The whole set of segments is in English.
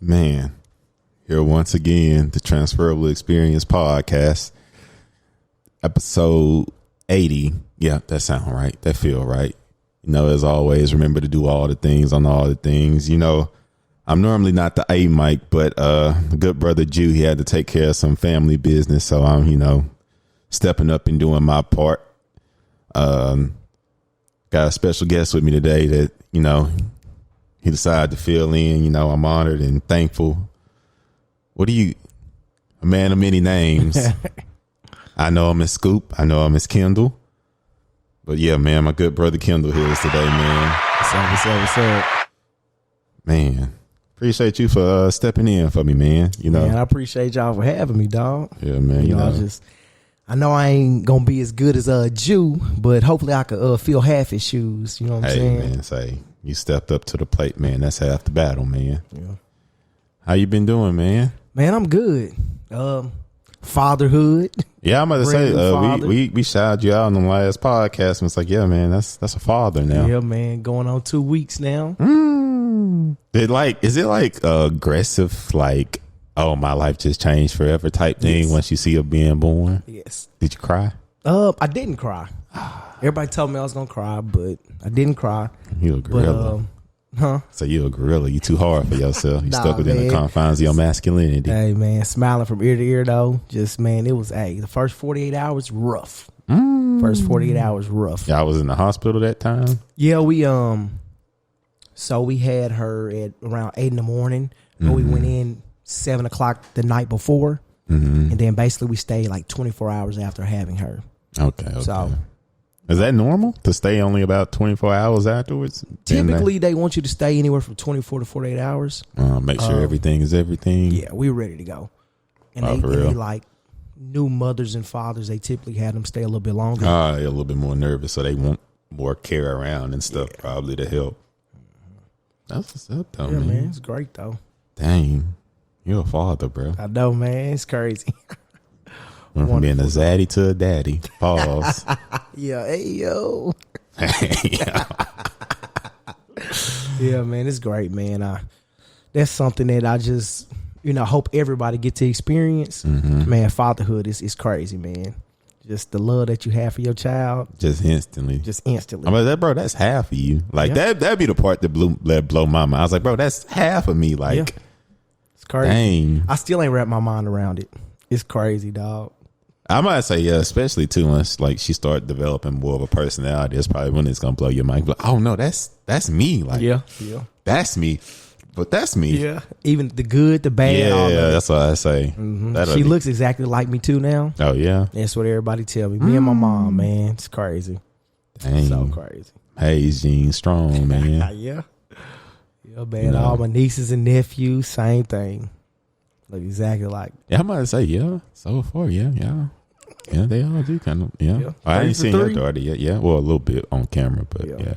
Man, here once again, the Transferable Experience Podcast, episode 80. Yeah, that sound right. That feel right. You know, as always, remember to do all the things on all the things. You know, I'm normally not the A mic, but the good brother Jew, he had to take care of some family business. So I'm, stepping up and doing my part. Got a special guest with me today that, he decided to fill in. I'm honored and thankful. A man of many names. I know him as Scoop. I know him as Kendall. But yeah, man, my good brother Kendall here is today, man. What's up? Man, appreciate you for stepping in for me, man. Man, I appreciate y'all for having me, dog. Yeah, man. I know I ain't gonna be as good as a Jew, but hopefully I could fill half his shoes. You know what I'm saying? Hey, man, you stepped up to the plate, man. That's half the battle, man. Yeah. How you been doing, man? Man, I'm good. Fatherhood. Yeah, I'm about to say we shouted you out on the last podcast, and it's like, yeah, man, that's a father now. Yeah, man, going on 2 weeks now. Is it like aggressive, like, oh, my life just changed forever type thing once you see her being born? Yes. Did you cry? I didn't cry. Everybody told me I was gonna cry, but I didn't cry. You a gorilla. So you a gorilla. You too hard for yourself. You stuck within the confines of your masculinity. Hey, man, smiling from ear to ear, though. Just, man, it was, the first 48 hours, rough. First 48 hours, rough. Y'all was in the hospital that time? Yeah, so we had her at around 8 in the morning. We went in 7 o'clock the night before. And then basically we stayed like 24 hours after having her. Okay. So, is that normal to stay only about 24 hours afterwards? Typically, they want you to stay anywhere from 24 to 48 hours. Make sure everything is everything. Yeah, we're ready to go. And they like new mothers and fathers, they typically have them stay a little bit longer. They're a little bit more nervous, so they want more care around and stuff, probably to help. That's what's up, though, man. It's great, though. Dang, you're a father, bro. I know, man. It's crazy. Went from being a zaddy to a daddy. Pause. Yeah, hey, yo. Yeah, man, it's great, man. That's something that I just, hope everybody get to experience. Man, fatherhood is crazy, man. Just the love that you have for your child. Just instantly. I mean, bro, that's half of you. Like, that'd be the part that blow my mind. I was like, bro, that's half of me. Like, it's crazy. Dang. I still ain't wrapped my mind around it. It's crazy, dog. I might say, yeah, especially too once like she started developing more of a personality. That's probably when it's gonna blow your mind. But oh no, that's me. Like, yeah, that's me. But that's me. Yeah, even the good, the bad. Yeah, that's what I say. She looks exactly like me too now. Oh yeah, that's what everybody tell me. Me and my mom, man, it's crazy. Dang. So crazy. Hey, Gene Strong, man. Yeah, man. All my nieces and nephews, same thing. Look exactly like. Yeah, I might say, so far, yeah, they all do kind of, I ain't seen your daughter yet, well, a little bit on camera, but yeah.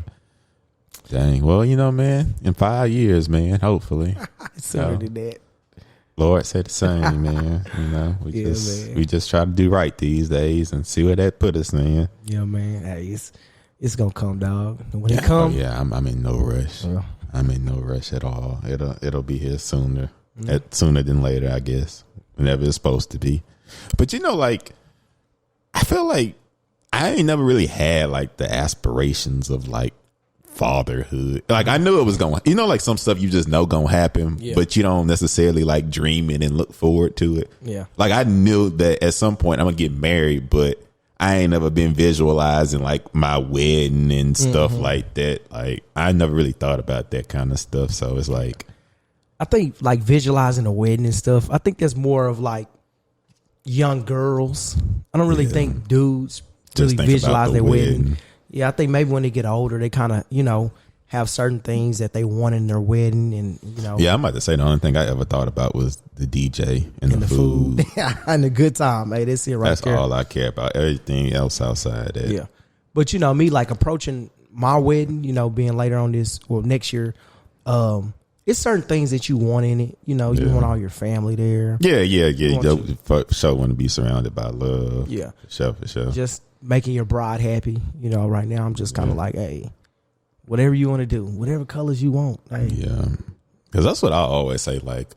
Dang, well, man, in 5 years, man, hopefully. Sooner than that. Lord said the same, man. We just try to do right these days and see where that put us, man. Yeah, man. Hey, it's gonna come, dog. And when it comes, I'm in no rush. I'm in no rush at all. It'll be here sooner. Sooner than later, I guess, whenever it's supposed to be. But I feel like I ain't never really had like the aspirations of like fatherhood. Like I knew it was going, like some stuff you just know gonna happen, but you don't necessarily like dream it and look forward to it. Yeah. Like I knew that at some point I'm gonna get married, but I ain't never been visualizing like my wedding and stuff like that. Like I never really thought about that kind of stuff. So it's like, I think like visualizing a wedding and stuff, I think that's more of like young girls. I don't really think dudes really visualize their wedding. Yeah, I think maybe when they get older, they kind of, have certain things that they want in their wedding and, Yeah, I'm about to say the only thing I ever thought about was the DJ and the food. And the good time. Hey, that's it right there. That's all I care about. Everything else outside that. Yeah. But, me like approaching my wedding, being later on next year, it's certain things that you want in it. You want all your family there. Yeah. You for sure want to be surrounded by love. Yeah. For sure. Just making your bride happy. Right now I'm just kind of like, hey, whatever you want to do, whatever colors you want. Hey. Yeah. Because that's what I always say. Like,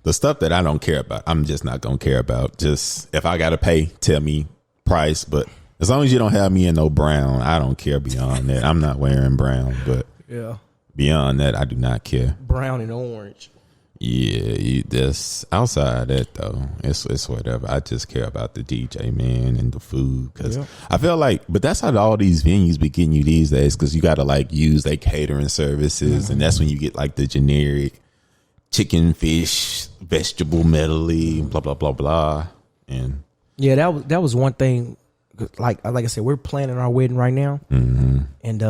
the stuff that I don't care about, I'm just not going to care about. Just if I got to pay, tell me price. But as long as you don't have me in no brown, I don't care beyond that. I'm not wearing brown, but beyond that, I do not care. Brown and orange. Yeah, that's outside that though. It's whatever. I just care about the DJ, man, and the food. Because I feel like, but that's how all these venues be getting you these days. Because you got to like use their catering services, and that's when you get like the generic chicken, fish, vegetable medley, blah blah blah blah. And that was one thing. Like I said, we're planning our wedding right now, and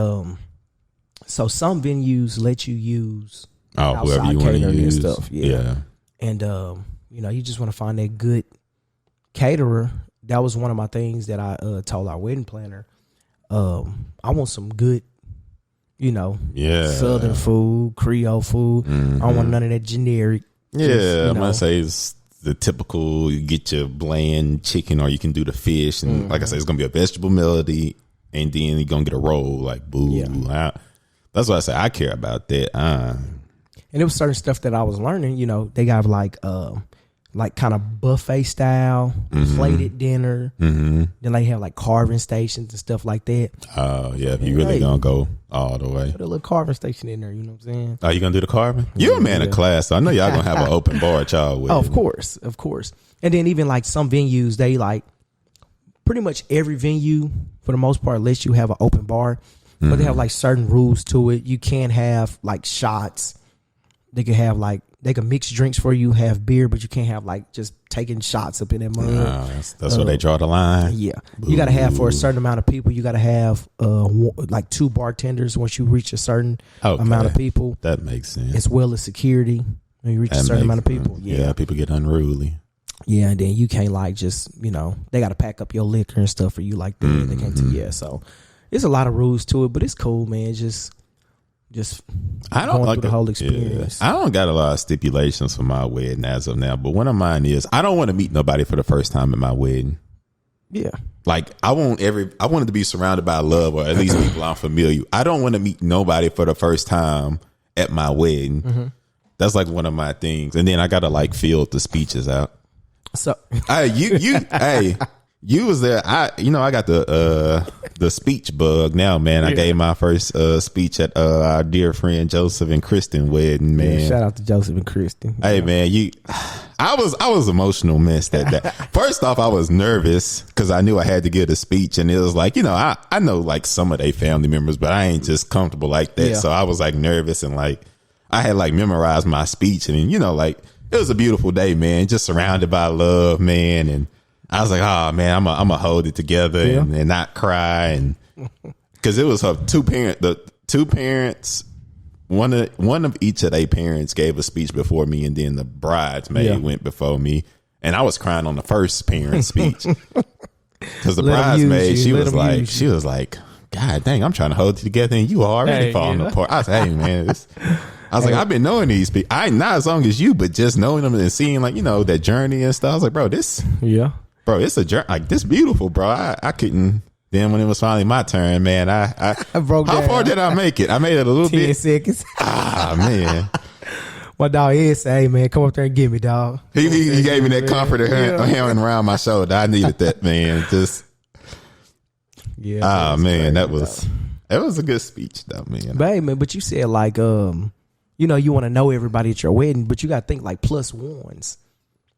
so some venues let you use. Whoever you want to use and stuff, and you just want to find that good caterer. That was one of my things that I told our wedding planner. I want some good, Southern food, Creole food. I don't want none of that generic. I'm gonna say it's the typical. You get your bland chicken, or you can do the fish, and like I said, it's gonna be a vegetable melody, and then you're gonna get a roll. Like that's why I say I care about that. And it was certain stuff that I was learning. They got like kind of buffet style, plated dinner. Then they have like carving stations and stuff like that. Oh, yeah. If you really going to go all the way. Put a little carving station in there, you know what I'm saying? Oh, you going to do the carving? You're a man of class, so I know y'all going to have an open bar at y'all with. Oh, of course. And then even like some venues, they like pretty much every venue, for the most part, lets you have an open bar. But they have like certain rules to it. You can't have like shots. They could have like, they can mix drinks for you, have beer, but you can't have like just taking shots up in that mud. That's where they draw the line. Yeah. Boo. You got to have, for a certain amount of people, you got to have like 2 bartenders once you reach a certain amount of people. That makes sense. As well as security when you reach a certain amount of people. Yeah, people get unruly. Yeah, and then you can't like just, they got to pack up your liquor and stuff for you like that. They can't so it's a lot of rules to it, but it's cool, man. Just I don't going like through the whole experience. I don't got a lot of stipulations for my wedding as of now, but one of mine is I don't want to meet nobody for the first time at my wedding. Yeah, like I want it to be surrounded by love, or at least people I'm familiar. I don't want to meet nobody for the first time at my wedding. That's like one of my things, and then I gotta like fill the speeches out. So you was there. I got the speech bug now, man. I gave my first speech at our dear friend Joseph and Kristen wedding, man. Yeah, shout out to Joseph and Kristen. Hey, man, I was emotional mess that day. First off, I was nervous because I knew I had to give a speech, and it was like, I know like some of their family members, but I ain't just comfortable like that. Yeah. So I was like nervous, and like I had like memorized my speech, and like it was a beautiful day, man. Just surrounded by love, man, and I was like, oh man, I'm gonna hold it together and not cry, and because it was her the two parents, one of each of their parents gave a speech before me, and then the bridesmaid went before me, and I was crying on the first parent's speech because the bridesmaid she was like, God dang, I'm trying to hold it together, and you are already falling apart. I was like, hey man, I was like, I've been knowing these people, not as long as you, but just knowing them and seeing like that journey and stuff. I was like, bro, Bro, it's a journey. Like, this beautiful, bro. I couldn't. Then when it was finally my turn, man, I broke down. How far did I make it? I made it a little 10 seconds. Man. My dog is say, hey, man, come up there and get me, dog. He gave me that comforter hand around my shoulder. I needed that, man. Man, that was a good speech, though, man. But, hey, man, but you said, like, you want to know everybody at your wedding, but you got to think, like, plus ones.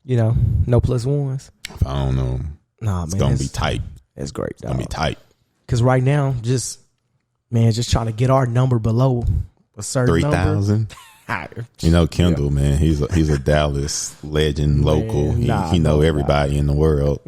No plus ones. If I don't know, it's gonna be tight. That's great. It's gonna be tight. Because right now, just trying to get our number below a certain 3,000. Kendall, man, he's a Dallas legend, local. He know everybody in the world.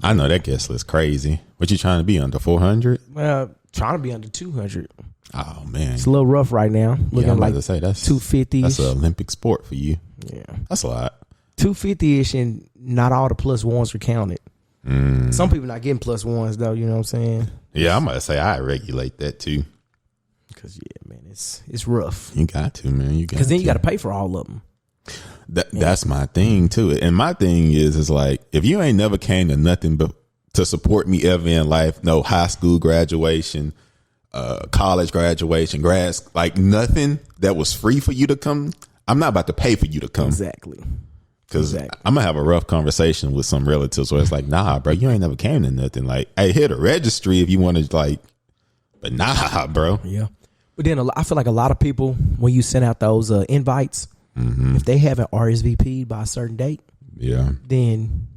I know that guest list crazy. What you trying to be under 400? Well, trying to be under 200. Oh man, it's a little rough right now. Looking like to say that's 250. That's an Olympic sport for you. Yeah, that's a lot. 250-ish, and not all the plus ones are counted. Some people not getting plus ones though. You know what I'm saying? Yeah, I'm gonna say I regulate that too. Because man, it's rough. You got to, man. Because then you got to pay for all of them. That's my thing too. And my thing is like, if you ain't never came to nothing but to support me ever in life, no high school graduation, college graduation, grads, like nothing that was free for you to come. I'm not about to pay for you to come. Exactly. Because I'm going to have a rough conversation with some relatives where it's like, nah, bro, you ain't never came to nothing. Like, hey, hit a registry if you want to, like, but nah, bro. Yeah. But then I feel like a lot of people, when you send out those invites, if they haven't RSVP'd by a certain date, then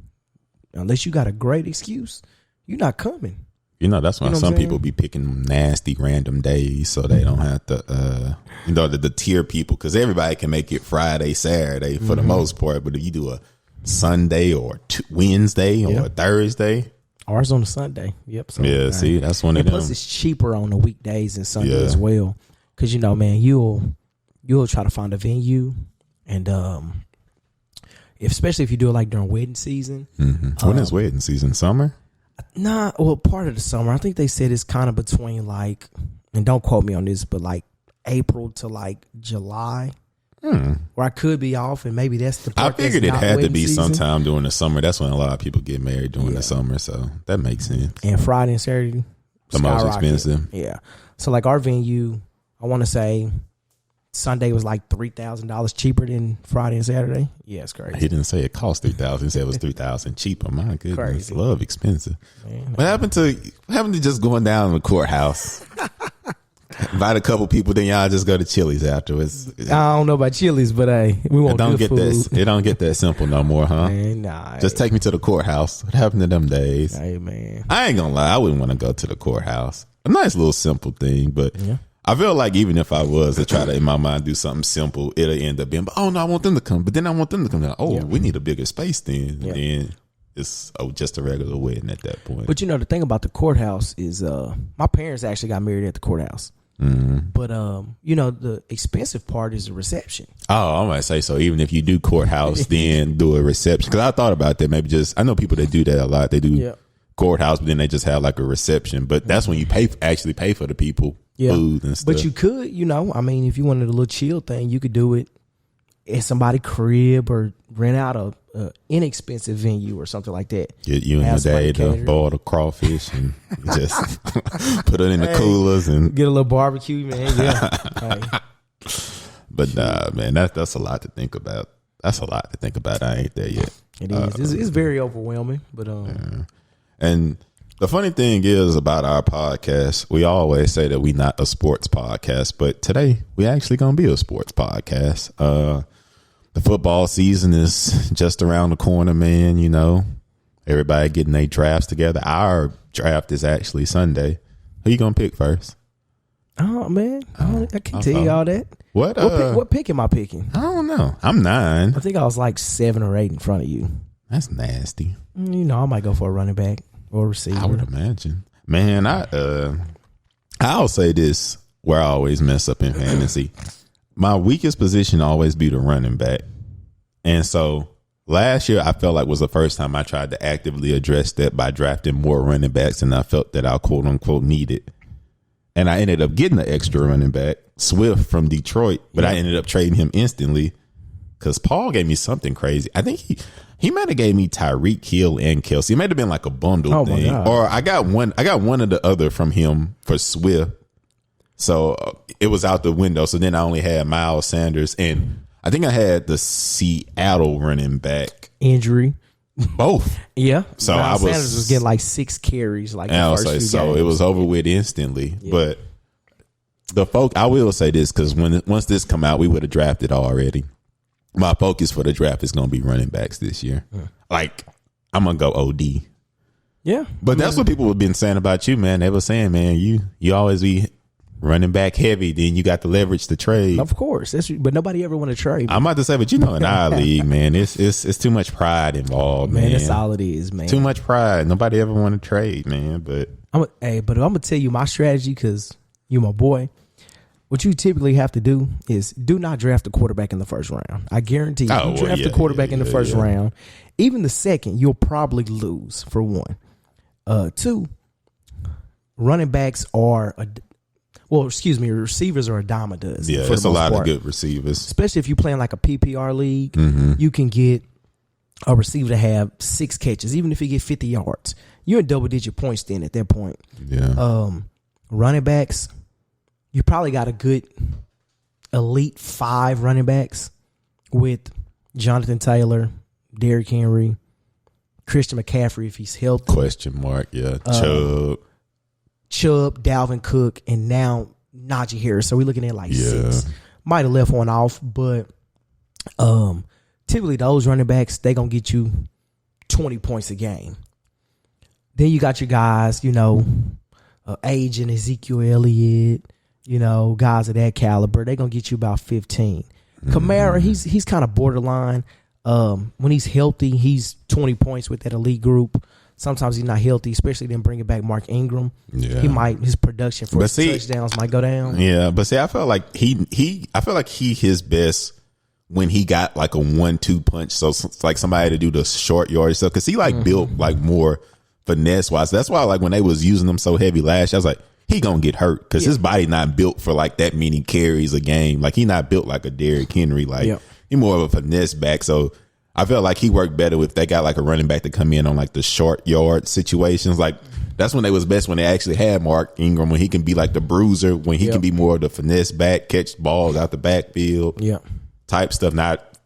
unless you got a great excuse, you're not coming. You know, that's why some people be picking nasty random days so they don't have to, the tier people, because everybody can make it Friday, Saturday for the most part. But if you do a Sunday or Wednesday or a Thursday. Ours on a Sunday. Yep. So, see, that's one of them. Plus, it's cheaper on the weekdays and Sunday as well. Because, man, you'll try to find a venue. And especially if you do it like during wedding season. When is wedding season? Summer? Nah, well, part of the summer. I think they said it's kind of between like, and don't quote me on this, but like April to like July. Where I could be off, and maybe that's the part. I figured it had to be season. sometime during the summer. That's when a lot of people get married during the summer, so that makes sense. And Friday and Saturday, the most expensive. Yeah. So like our venue, I want to say Sunday was like $3,000 cheaper than Friday and Saturday. Yeah, it's crazy. He didn't say it cost $3,000. He said it was $3,000 cheaper. My goodness, crazy. Love expensive. Man, what happened to just going down to the courthouse? Invite a couple people, then y'all just go to Chili's afterwards. I don't know about Chili's, but hey, we want good food. It don't get that simple no more, huh? Man, nah. Just take me to the courthouse. What happened to them days? Hey, man. I ain't gonna lie. I wouldn't want to go to the courthouse. A nice little simple thing, but I feel like even if I was to try to, in my mind, do something simple, it'll end up being, oh, no, I want them to come. But then I want them to come. Oh, we need a bigger space then. And then it's just a regular wedding at that point. But, the thing about the courthouse is my parents actually got married at the courthouse. But, the expensive part is the reception. Oh, I might say so. Even if you do courthouse, then do a reception. Because I thought about that. Maybe I know people that do that a lot. They do courthouse, but then they just have like a reception. But that's when you actually pay for the people, food and stuff. But you could, if you wanted a little chill thing, you could do it at somebody's crib or rent out a inexpensive venue or something like that. Get you and your dad to boil the crawfish and just put it in the coolers and get a little barbecue, man. Yeah. But nah, man, that's a lot to think about. That's a lot to think about. I ain't there yet. It is. It's very overwhelming, but And the funny thing is about our podcast, we always say that we're not a sports podcast, but today we actually gonna be a sports podcast. The football season is just around the corner, man. Everybody getting their drafts together. Our draft is actually Sunday. Who you gonna pick first? Oh man, I can't tell you all that. What pick am I picking? I don't know. I'm 9. I think I was like 7 or 8 in front of you. That's nasty. I might go for a running back or receiver. I would imagine. Man, I'll say this where I always mess up in fantasy. My weakest position always be the running back. And so last year I felt like was the first time I tried to actively address that by drafting more running backs than I felt that I quote unquote needed. And I ended up getting an extra running back, Swift from Detroit, but I ended up trading him instantly because Paul gave me something crazy. I think he might have gave me Tyreek Hill and Kelsey. It might have been like a bundle thing. Or I got one of the other from him for Swift. So it was out the window. So then I only had Miles Sanders, and I think I had the Seattle running back injury. Both. Yeah. So Miles Sanders was getting like 6 carries like the first few games. It was over with instantly. Yeah. But I will say this, because once this come out, we would have drafted already. My focus for the draft is going to be running backs this year. Like, I'm going to go OD. Yeah. But that's what people have been saying about you, man. They were saying, man, you always be running back heavy, then you got the leverage to trade. Of course. But nobody ever want to trade. I'm about to say, but in our league, man, it's too much pride involved, man. That's all it is, man. Too much pride. Nobody ever want to trade, man. But I'm going to tell you my strategy, because you're my boy. What you typically have to do is do not draft a quarterback in the first round. I guarantee you, draft a quarterback in the first round, even the second, you'll probably lose, for one. 2, running backs are receivers are a dime a dozen. Yeah, it's a lot of good receivers. Especially if you're playing like a PPR league, you can get a receiver to have 6 catches, even if you get 50 yards. You're in double-digit points then at that point. Yeah. Running backs, you probably got a good elite 5 running backs with Jonathan Taylor, Derrick Henry, Christian McCaffrey if he's healthy. Question mark, yeah. Chubb, Dalvin Cook, and now Najee Harris. So we're looking at like 6. Might have left one off, but typically those running backs, they going to get you 20 points a game. Then you got your guys, aging Ezekiel Elliott, guys of that caliber. They're going to get you about 15. Kamara, he's kind of borderline. When he's healthy, he's 20 points with that elite group. Sometimes he's not healthy, especially then bringing back Mark Ingram. Yeah. His production for touchdowns might go down. Yeah, but see, I feel like he his best when he got like a 1-2 punch. So it's like somebody to do the short yard stuff. Cause he built like more finesse wise. That's why like when they was using him so heavy last year, I was like, he gonna get hurt. Cause his body not built for like that many carries a game. Like he not built like a Derrick Henry. Like he more of a finesse back. So I felt like he worked better if they got like a running back to come in on like the short yard situations. Like that's when they was best, when they actually had Mark Ingram, when he can be like the bruiser, when he can be more of the finesse back, catch balls out the backfield type stuff, not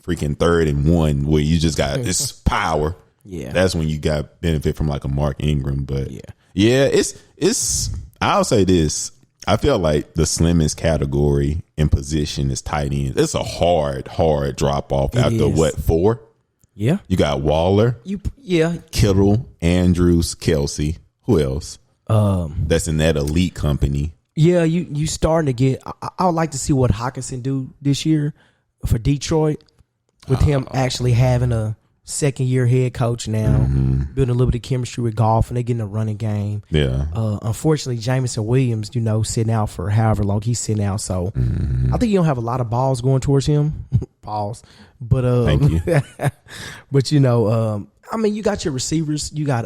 freaking 3rd and 1 where you just got this power. Yeah. That's when you got benefit from like a Mark Ingram. But it's I'll say this. I feel like the slimmest category in position is tight end. It's a hard drop off after 4? Yeah. You got Waller. Kittle, Andrews, Kelsey. Who else? That's in that elite company. Yeah, you starting to get. I would like to see what Hockenson do this year for Detroit with him actually having a second-year head coach now, building a little bit of chemistry with Goff, and they getting a running game. Yeah. Unfortunately, Jameson Williams, sitting out for however long he's sitting out. So I think you don't have a lot of balls going towards him. Balls. But thank you. But you got your receivers. You got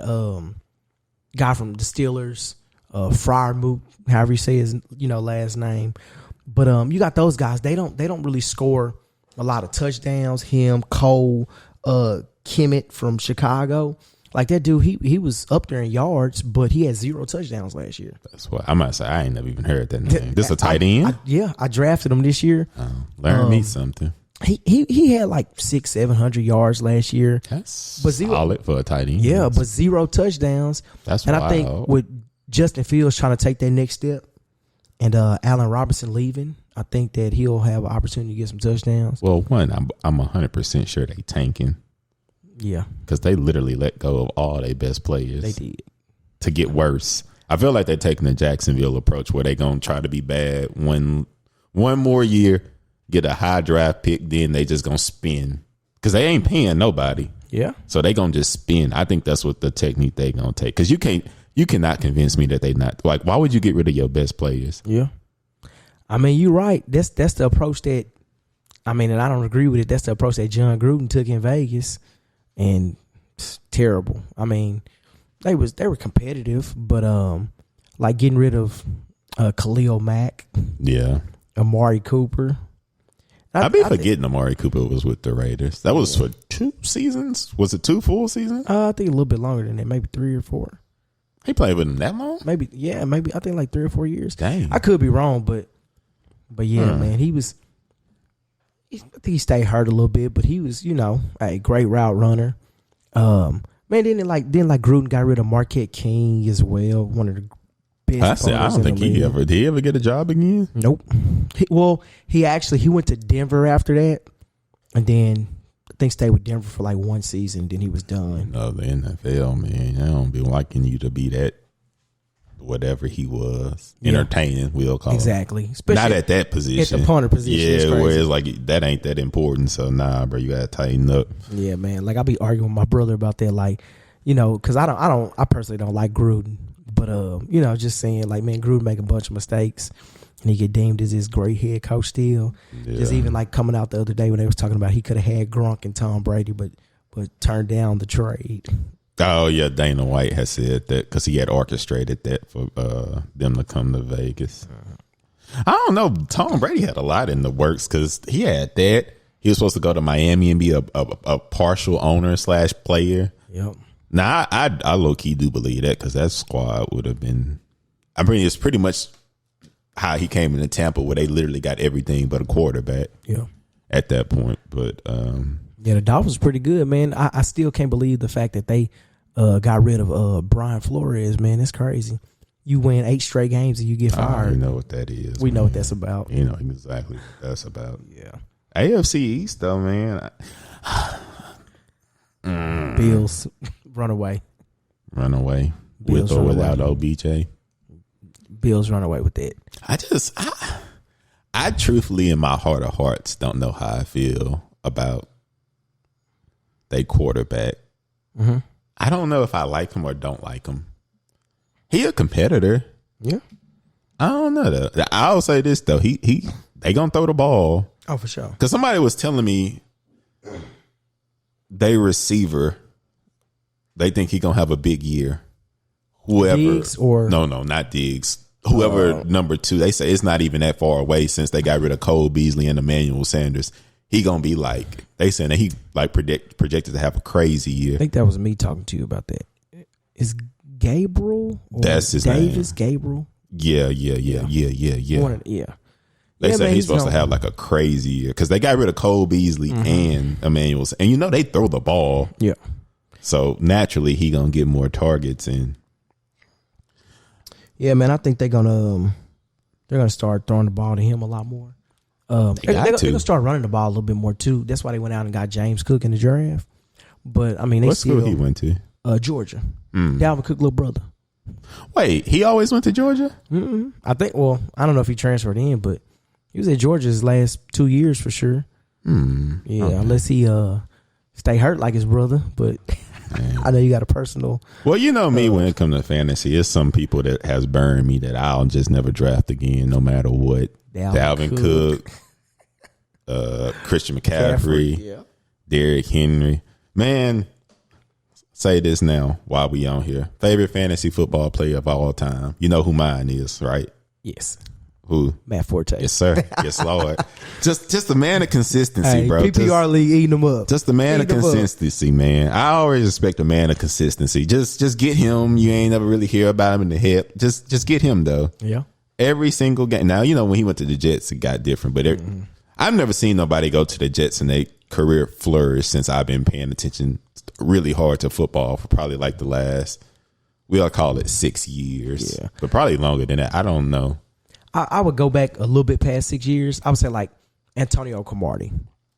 guy from the Steelers, Freiermuth, however you say his last name. But you got those guys. They don't really score a lot of touchdowns. Him, Cole, Kemet from Chicago, like that dude, he was up there in yards, but he had 0 touchdowns last year. That's what I might say. I ain't never even heard that name. This a tight end? I drafted him this year. Learn me something. He had like 600-700 yards last year. That's solid for a tight end. Yeah, but 0 touchdowns. That's wild. I think with Justin Fields trying to take that next step, and Allen Robinson leaving, I think that he'll have an opportunity to get some touchdowns. Well, I'm 100% sure they tanking. Yeah. Because they literally let go of all their best players. They did. To get worse. I feel like they're taking the Jacksonville approach where they're going to try to be bad one more year, get a high draft pick, then they just going to spin. Because they ain't paying nobody. Yeah. So they going to just spin. I think that's what the technique they going to take. Because you cannot convince me that they not. Like, why would you get rid of your best players? Yeah. I mean, you're right. That's the approach that, and I don't agree with it. That's the approach that John Gruden took in Vegas, and it's terrible. I mean, they were competitive, but like getting rid of Khalil Mack, Amari Cooper. I be forgetting Amari Cooper was with the Raiders. That was for 2 seasons. Was it 2 full seasons? I think a little bit longer than that, maybe 3 or 4. He played with them that long? Maybe I think like 3 or 4 years. Dang, I could be wrong, but yeah, man, I think he stayed hurt a little bit, but he was, a great route runner. Man, then Gruden got rid of Marquette King as well, one of the best. I don't think did he ever get a job again? Nope. He went to Denver after that, and then I think stayed with Denver for like 1 season. Then he was done. No, the NFL, man, I don't be liking you to be that. Whatever he was, entertaining, we'll call exactly. Him. Especially not at that position. At the punter position. Yeah, where it's like that ain't that important. So nah, bro, you gotta tighten up. Yeah, man. Like I be arguing with my brother about that, like, because I personally don't like Gruden, but just saying like, man, Gruden make a bunch of mistakes, and he get deemed as this great head coach still. Yeah. Just even like coming out the other day when they was talking about he could have had Gronk and Tom Brady, but turned down the trade. Oh, yeah, Dana White has said that because he had orchestrated that for them to come to Vegas. I don't know. Tom Brady had a lot in the works because he had that. He was supposed to go to Miami and be a partial owner / player. Yep. Now, I low-key do believe that because that squad would have been I mean, it's pretty much how he came into Tampa, where they literally got everything but a quarterback. Yeah. At that point, but yeah, the Dolphins pretty good, man. I still can't believe the fact that they got rid of Brian Flores, man. That's crazy. You win 8 straight games and you get fired. You know what that is. We know what that's about. You know exactly what that's about. Yeah. AFC East, though, man. Bills run away. Run away. Bills with or run without away. OBJ. Bills run away with that. I truthfully, in my heart of hearts, don't know how I feel about they quarterback. Mm-hmm. I don't know if I like him or don't like him. He a competitor. Yeah. I don't know though. I'll say this though. They gonna throw the ball. Oh, for sure. Because somebody was telling me they receiver, they think he gonna have a big year. Whoever Diggs or no, not Diggs. Whoever number 2, they say it's not even that far away since they got rid of Cole Beasley and Emmanuel Sanders. He gonna be like, they saying that he like projected to have a crazy year. I think that was me talking to you about that. Is Gabriel? Or that's his Davis, name. Gabriel. Yeah. They said he's supposed to have like a crazy year because they got rid of Cole Beasley and Emmanuel, and they throw the ball. Yeah. So naturally, he gonna get more targets and. Yeah, man, I think they're gonna start throwing the ball to him a lot more. They're gonna start running the ball a little bit more too. That's why they went out and got James Cook in the draft. But I mean, what school he went to? Georgia. Dalvin Cook, little brother. Wait, he always went to Georgia? Mm-mm. I think. Well, I don't know if he transferred in, but he was at Georgia his last 2 years for sure. Yeah, okay. Unless he stay hurt like his brother, but. I know you got a personal. Well, you know me when it comes to fantasy, it's some people that has burned me that I'll just never draft again, no matter what. Dalvin Cook, Christian McCaffrey, Derrick Henry. Man, say this now while we on here. Favorite fantasy football player of all time. You know who mine is, right? Yes. Who? Matt Forte. Yes, sir. Yes, Lord. Just a man of consistency, bro. PPR league eating them up. Just a man of consistency, man. I always expect a man of consistency. Just get him. You ain't never really hear about him in the head. Just get him though. Yeah. Every single game. Now, when he went to the Jets, it got different. But I've never seen nobody go to the Jets and their career flourish since I've been paying attention really hard to football for probably like the last, we'll call it 6 years. Yeah. But probably longer than that. I don't know. I would go back a little bit past 6 years. I would say like Antonio Cromartie.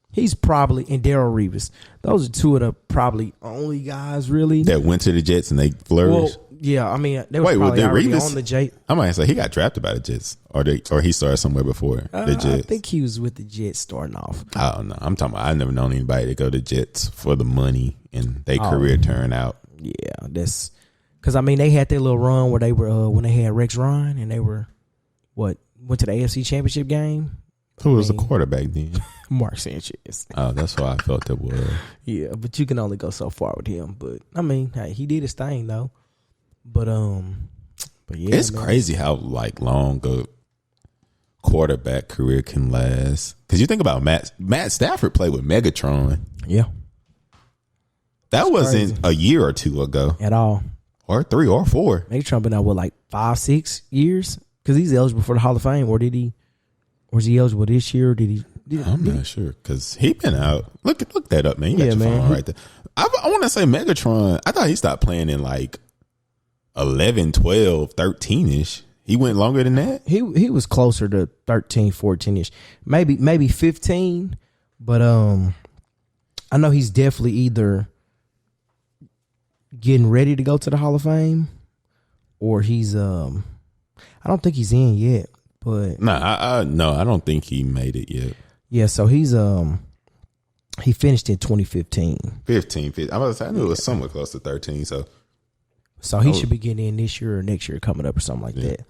He's probably, and Darrell Revis. Those are two of the probably only guys really that went to the Jets and they flourished. Well, yeah, I mean they were probably already Revis on the Jets. I might say he got drafted by the Jets, or he started somewhere before the Jets. I think he was with the Jets starting off. I don't know. I'm talking about. I've never known anybody to go to Jets for the money and their career turn out. Yeah, that's because I mean they had their little run where they were when they had Rex Ryan and they were. Went to the AFC Championship game? Who was the quarterback then? Mark Sanchez. Oh, that's what I felt it was. Yeah, but you can only go so far with him. But I mean, hey, he did his thing though. But yeah, it's crazy how like long a quarterback career can last. Because you think about Matt Stafford played with Megatron. Yeah, that wasn't crazy. A year or two ago at all, or 3 or 4. Megatron been out with like 5-6 years. Because he's eligible for the Hall of Fame, or did he? Or is he eligible this year? Or I'm not sure because he been out. Look that up, man. You got your phone right there. I want to say Megatron. I thought he stopped playing in like 11, 12, 13 ish. He went longer than that. He was closer to 13, 14 ish, maybe 15. But I know he's definitely either getting ready to go to the Hall of Fame, or he's I don't think he's in yet, but no, I don't think he made it yet. Yeah, so he's he finished in 2015. 15. I knew it was somewhere close to 13. So he should be getting in this year or next year coming up or something like that.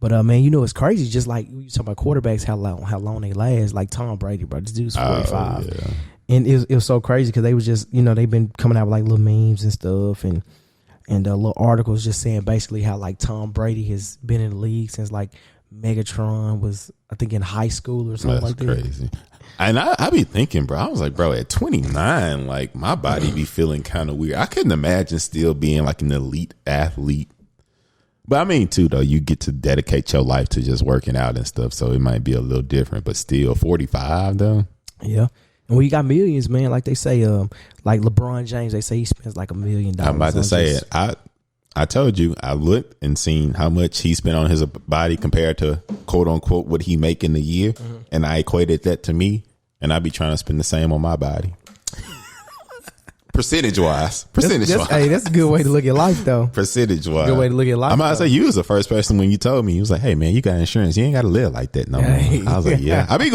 But man, it's crazy. Just like you talk about quarterbacks, how long they last. Like Tom Brady, bro. This dude's 45, and it was so crazy because they was just they've been coming out with like little memes and stuff and little articles just saying basically how like Tom Brady has been in the league since like Megatron was, I think, in high school or something like that. That's crazy. And I be thinking, bro, I was like, bro, at 29, like my body be feeling kind of weird. I couldn't imagine still being like an elite athlete But I mean, too, though, you get to dedicate your life to just working out and stuff, so it might be a little different. But still, 45 though. Yeah. And when you got millions, man, like they say, like LeBron James, they say he spends like $1 million. I'm about to say it. I told you, I looked and seen how much he spent on his body compared to quote unquote what he make in a year, and I equated that to me, and I be trying to spend the same on my body. Percentage wise. Hey, that's a good way to look at life, though. Percentage wise. Good way to look at life. I'm about to say, you was the first person when you told me. You was like, hey, man, you got insurance. You ain't got to live like that no more. I was like, yeah. I be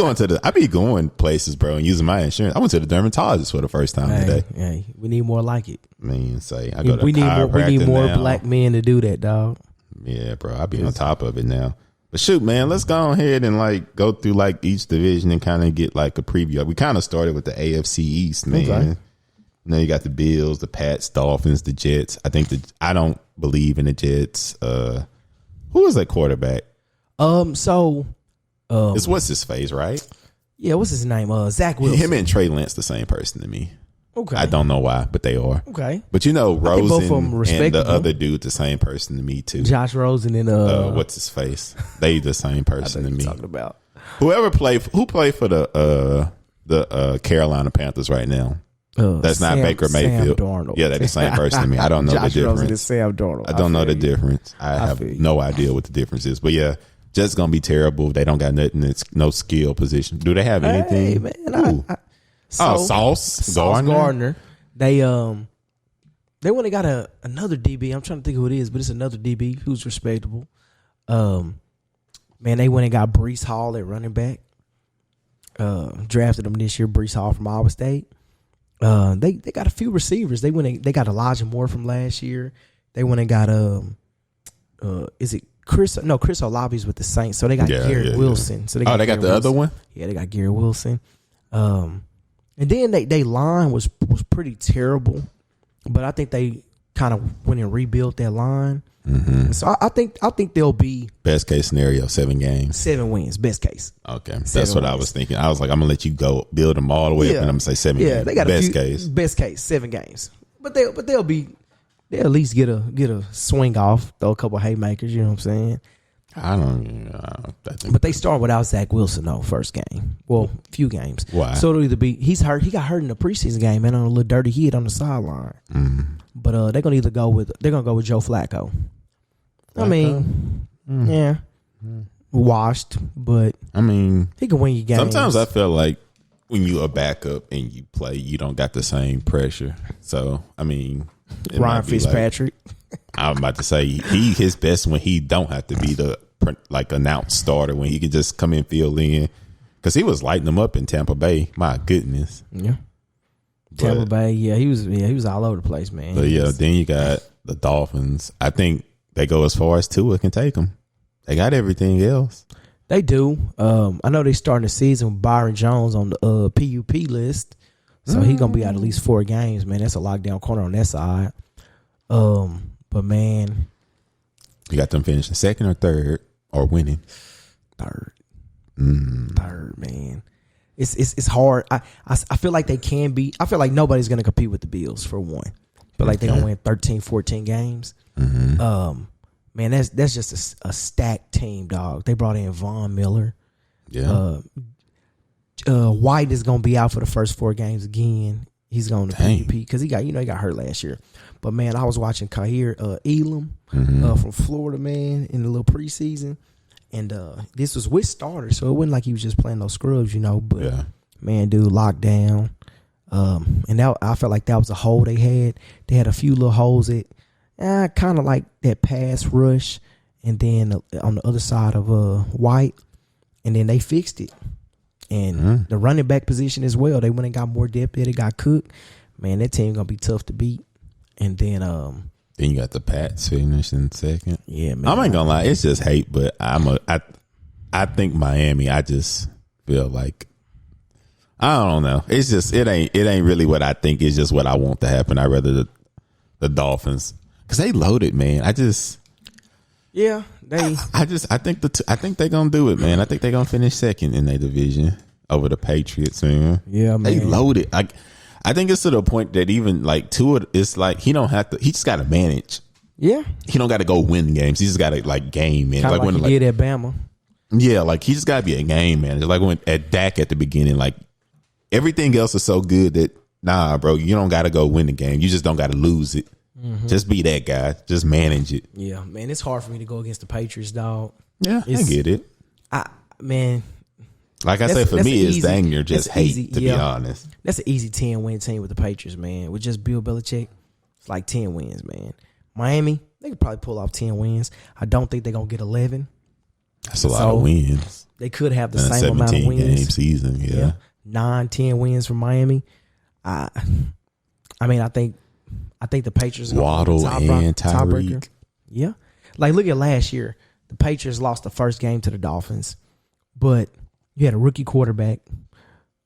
going places, bro, and using my insurance. I went to the dermatologist for the first time today. Hey, we need more like it. Man, say, I go to we need more now. black men to do that, dog. Yeah, bro. I be on top of it now. But shoot, man, let's go ahead and like go through like each division and kind of get like a preview. We kind of started with the AFC East, man. Okay. Now you got the Bills, the Pats, Dolphins, the Jets. I don't believe in the Jets. Who is that quarterback? It's what's his face, right? Yeah, what's his name? Zach Wilson. Him and Trey Lance the same person to me. Okay. I don't know why, but they are. Okay. But you know, Rosen and the other dude the same person to me too. Josh Rosen and what's his face? They the same person to me. Talking about who played for the Carolina Panthers right now. That's not Baker Mayfield. Yeah, they're the same person to me. I don't know the difference. Rosen is Sam Darnold. I don't know the difference. I have no idea what the difference is. But yeah, Jets gonna be terrible. They don't got nothing. It's no skill position. Do they have anything? Hey, man, Sauce Gardner. They went and got another DB. I'm trying to think who it is, but it's another DB who's respectable. Man, they went and got Breece Hall at running back. Drafted him this year, Breece Hall from Iowa State. They got a few receivers. They got Elijah Moore from last year. They went and got is it Chris? No, Chris Olave's with the Saints. So they got Garrett Wilson. Yeah. So they got the Wilson. Other one. Yeah, they got Garrett Wilson. And then they line was pretty terrible, but I think they kind of went and rebuilt that line. Mm-hmm. So I think they'll be best case scenario 7 games, 7 wins, best case. Okay, that's what I was thinking. I was like, I'm gonna let you go build them all the way up, and I'm gonna say 7 games. Yeah, they got best case 7 games, but they'll at least get a swing off, throw a couple haymakers. You know what I'm saying? I don't. But they start without Zach Wilson though. First game, well, few games. Why? So it'll either be he's hurt. He got hurt in the preseason game, man, on a little dirty hit on the sideline. Mm. But they're gonna go with Joe Flacco. I mean, yeah, washed, but I mean, he can win you games. Sometimes I feel like when you a backup and you play, you don't got the same pressure. So I mean, Ryan Fitzpatrick. I'm about to say his best when he don't have to be the announced starter, when he can just come in, field in, because he was lighting them up in Tampa Bay. My goodness, yeah, Tampa Bay. Yeah, he was all over the place, man. But then you got the Dolphins. I think they go as far as Tua can take them. They got everything else. They do. I know they starting the season with Byron Jones on the PUP list, so he's gonna be out at least 4 games. Man, that's a lockdown corner on that side. But man, you got them finishing 2nd or 3rd or winning 3rd. 3rd, man. It's hard. I feel like they can be. I feel like nobody's gonna compete with the Bills for one. But like they're gonna win 13, 14 games. Mm-hmm. Man, that's just a stacked team, dog. They brought in Von Miller. Yeah. White is gonna be out for the first 4 games again. He's going to PUP because he got hurt last year. But man, I was watching Kahir Elam from Florida, man, in the little preseason, and this was with starters, so it wasn't like he was just playing those scrubs, But man, dude, locked down. And I felt like that was a hole they had. They had a few little holes that kind of like that pass rush, and then on the other side of White, and then they fixed it. And the running back position as well, they went and got more depth there. They got Cook. Man, that team gonna be tough to beat. And then you got the Pats finishing 2nd. Yeah, man. I ain't gonna lie, it's just hate, but I think Miami. I just feel like I don't know. It's just it ain't really what I think. It's just what I want to happen. I rather the Dolphins because they loaded, man. I think they're gonna do it, man. I think they're gonna finish 2nd in their division over the Patriots, man. Yeah, man. They loaded. I think it's to the point that even like Tua, it's like he don't have to. He just got to manage. Yeah. He don't got to go win games. He just got to like game man. Kind of like he did at Bama. Yeah, like he just got to be a game manager. Like when at Dak at the beginning, like everything else is so good that nah, bro, you don't got to go win the game. You just don't got to lose it. Mm-hmm. Just be that guy. Just manage it. Yeah, man, it's hard for me to go against the Patriots, dog. Yeah, I get it. Like I said, for me, it's dang near just hate, to be honest. That's an easy 10-win team with the Patriots, man. With just Bill Belichick, it's like 10 wins, man. Miami, they could probably pull off 10 wins. I don't think they're going to get 11. That's a lot of wins. They could have the same amount of wins. 17-game season, yeah. 9, 10 wins for Miami. I think the Patriots are Waddle and Tyreek. Yeah. Like, look at last year. The Patriots lost the first game to the Dolphins, but you had a rookie quarterback,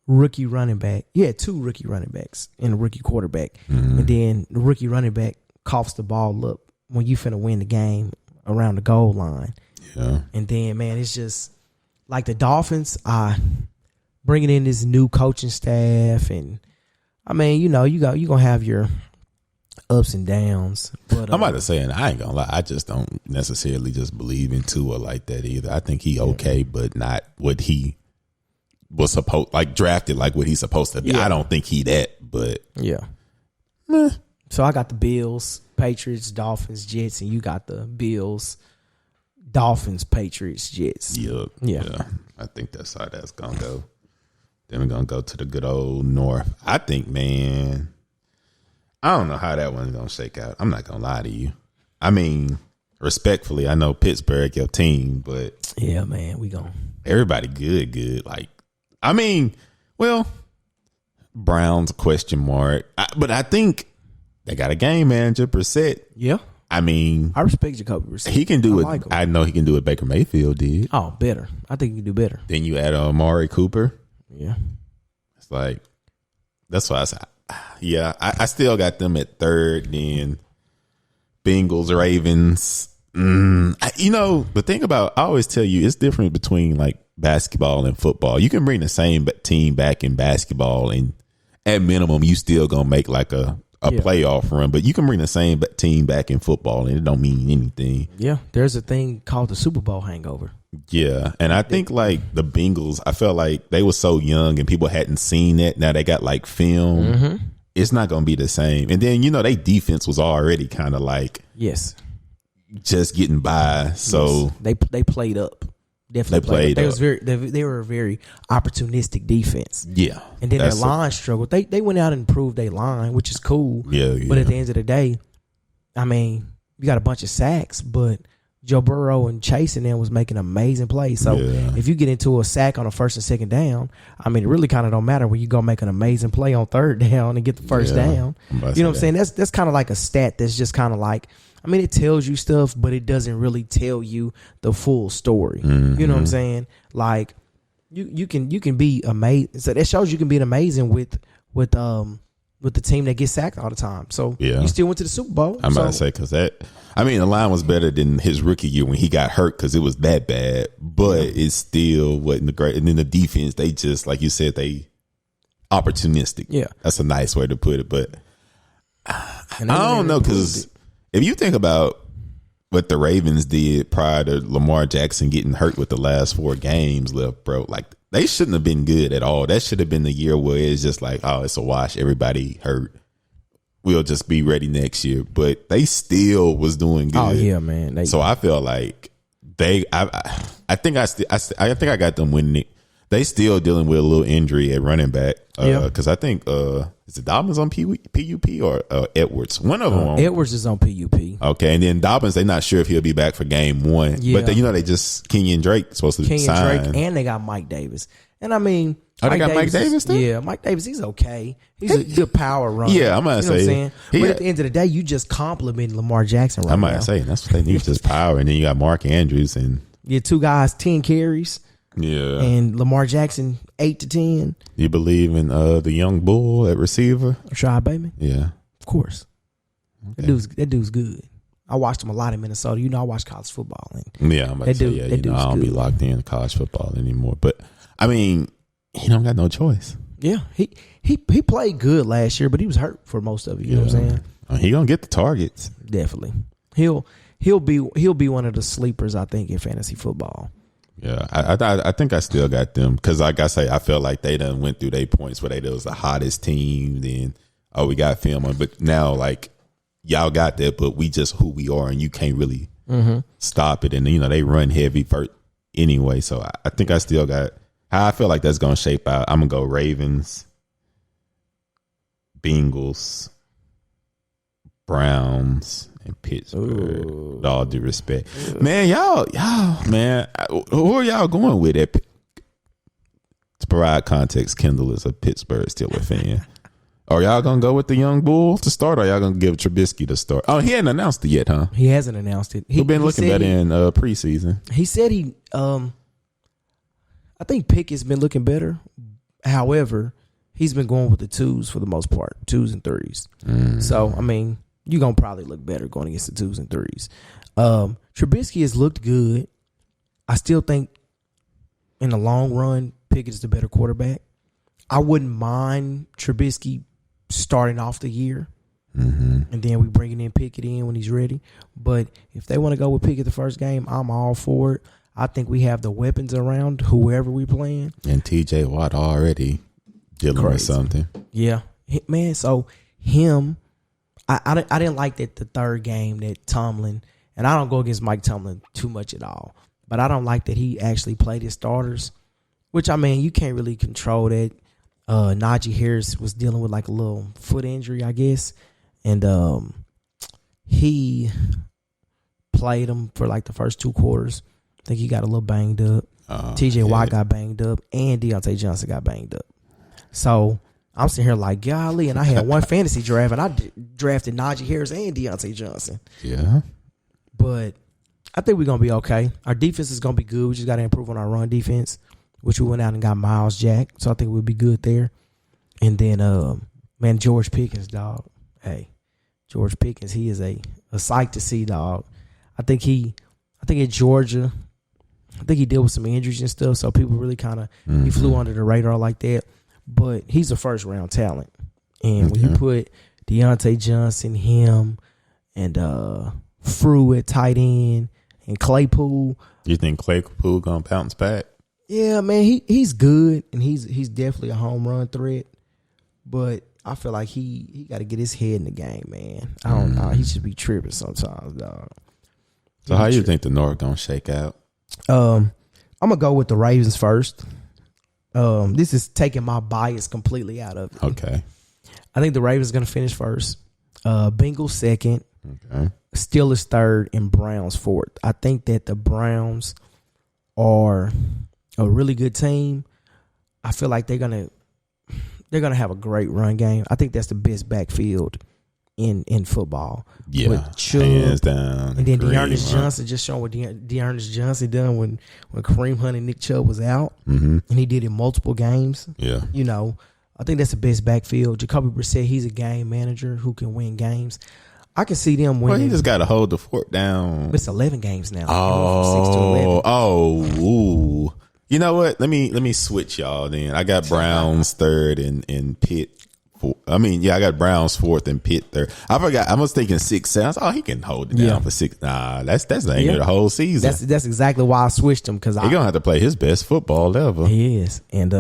rookie running back. You had 2 rookie running backs and a rookie quarterback. Mm-hmm. And then the rookie running back coughs the ball up when you finna win the game around the goal line. Yeah. And then, man, it's just like the Dolphins bringing in this new coaching staff. And, I mean, you know, you're going to have your ups and downs. But I'm about to say, and I ain't gonna lie, I just don't necessarily just believe in Tua like that either. I think he okay, but not what he was supposed, like drafted like what he's supposed to be. Yeah. I don't think he that, but yeah. So I got the Bills, Patriots, Dolphins, Jets, and you got the Bills, Dolphins, Patriots, Jets. Yeah. I think that's how that's gonna go. Then we're gonna go to the good old North. I think, man, I don't know how that one's gonna shake out. I'm not gonna lie to you. I mean, respectfully, I know Pittsburgh your team, but yeah, man, we gon' everybody good. Like, I mean, well, Browns question mark, but I think they got a game manager, Brissett. Yeah, I mean, I respect Jacoby Brissett. He can do it. I know he can do what Baker Mayfield did. Oh, better. I think he can do better. Then you add Amari Cooper. Yeah, it's like that's why I said. Yeah, I still got them at third. Then Bengals, Ravens. You know, the thing about, I always tell you, it's different between like basketball and football. You can bring the same team back in basketball, and at minimum, you still gonna make like a playoff run. But you can bring the same team back in football, and it don't mean anything. Yeah, there's a thing called the Super Bowl hangover. Yeah, and I think like the Bengals, I felt like they were so young and people hadn't seen it. Now they got like film. Mm-hmm. It's not going to be the same. And then, you know, their defense was already kind of like just getting by. So they played up. Definitely played up. They were a very opportunistic defense. Yeah, and then their line struggled. They went out and improved their line, which is cool. Yeah. But at the end of the day, I mean, you got a bunch of sacks, but Joe Burrow and Chase and them was making amazing plays. So if you get into a sack on a first and second down, I mean, it really kind of don't matter when you go make an amazing play on third down and get the first down. You know what I'm saying? That's kind of like a stat that's just kind of like, I mean, it tells you stuff, but it doesn't really tell you the full story. Mm-hmm. You know what I'm saying? Like you can be amazing. So that shows you can be amazing with the team that gets sacked all the time. So you still went to the Super Bowl. I'm about to say, because the line was better than his rookie year when he got hurt because it was that bad, but it still wasn't great. And then the defense, they just, like you said, they opportunistic. Yeah. That's a nice way to put it. But I don't know, because if you think about what the Ravens did prior to Lamar Jackson getting hurt with the last 4 games left, bro, like they shouldn't have been good at all. That should have been the year where it's just like, oh, it's a wash. Everybody hurt. We'll just be ready next year. But they still was doing good. Oh yeah, man. So I feel like I think I got them winning it. They still dealing with a little injury at running back. Because I think is it Dobbins on PUP or Edwards? One of them. Edwards is on PUP. Okay, and then Dobbins, they're not sure if he'll be back for game 1. Yeah. But they just Kenyon Drake supposed to sign. Drake, and they got Mike Davis. And I mean, they got Mike Davis too? Yeah, Mike Davis, he's okay. He's a good power runner. Yeah, I'm gonna say. What I'm saying? But at the end of the day, you just compliment Lamar Jackson right now. I'm gonna say that's what they need, just power. And then you got Mark Andrews and 2 guys, 10 carries. Yeah. And Lamar Jackson, 8 to 10. You believe in the young bull at receiver? Rashad Bateman? Yeah. Of course. Okay. That dude's good. I watched him a lot in Minnesota. You know, I watch college football. And I'm about to say, I don't be locked in college football anymore. But, I mean, he don't got no choice. Yeah. He played good last year, but he was hurt for most of it. You know what I'm saying? He going to get the targets. Definitely. He'll be one of the sleepers, I think, in fantasy football. Yeah, I think I still got them because, like I say, I felt like they done went through their points where they was the hottest team. Then we got film on, but now like y'all got that, but we just who we are, and you can't really stop it. And they run heavy first anyway, so I think I still got how I feel like that's gonna shape out. I'm gonna go Ravens, Bengals, Browns, and Pittsburgh. With all due respect, man, y'all, man, who are y'all going with? To provide context, Kendall is a Pittsburgh Steelers fan. Are y'all gonna go with the young bull to start, or y'all gonna give Trubisky to start? Oh, he hadn't announced it yet, huh? He hasn't announced it. He's been looking better in preseason. He said I think Pickett's been looking better. However, he's been going with the twos for the most part, 2s and 3s. So, I mean, you're going to probably look better going against the 2s and 3s. Trubisky has looked good. I still think in the long run, Pickett is the better quarterback. I wouldn't mind Trubisky starting off the year. And then we bringing in Pickett in when he's ready. But if they want to go with Pickett the first game, I'm all for it. I think we have the weapons around whoever we playing. And TJ Watt already dealing with something. Yeah. Man, so him, I didn't like that the third game that Tomlin, and I don't go against Mike Tomlin too much at all, but I don't like that he actually played his starters, which, I mean, you can't really control that. Najee Harris was dealing with like a little foot injury, I guess, and he played him for like the first 2 quarters. I think he got a little banged up. TJ Watt got banged up, and Deontay Johnson got banged up. So I'm sitting here like, golly, and I had one fantasy draft, and I drafted Najee Harris and Deontay Johnson. Yeah. But I think we're going to be okay. Our defense is going to be good. We just got to improve on our run defense, which we went out and got Miles Jack. So I think we'll be good there. And then, man, George Pickens, dog. Hey, George Pickens, he is a sight to see, dog. I think at Georgia, I think he dealt with some injuries and stuff, so people really kind of he flew under the radar like that. But he's a first round talent, and when you put Deontay Johnson, him, and Frew at tight end, and Claypool, you think Claypool gonna bounce back? Yeah, man, he's good, and he's definitely a home run threat. But I feel like he got to get his head in the game, man. I don't know, he should be tripping sometimes, dog. So how you think the North gonna shake out? I'm gonna go with the Ravens first. This is taking my bias completely out of it. Okay. I think the Ravens gonna finish first. Bengals second. Okay. Steelers third, and Browns fourth. I think that the Browns are a really good team. I feel like they're gonna have a great run game. I think that's the best backfield in football. Yeah, with Chubb, hands down. And then Dearness Johnson, just showing what Dearness Johnson done when Kareem Hunt and Nick Chubb was out. And he did it in multiple games. Yeah. I think that's the best backfield. Jacoby Brissett, he's a game manager who can win games. I can see them winning. Well, he just got to hold the fort down. It's 11 games now. Ooh. You know what? Let me switch y'all then. I got Browns third and Pitt. I got Browns fourth and Pitt third. I forgot. I was thinking 6 7. Oh, he can hold it down for 6. Nah, that's the end of the whole season. That's exactly why I switched him, because he's gonna have to play his best football ever. He is, and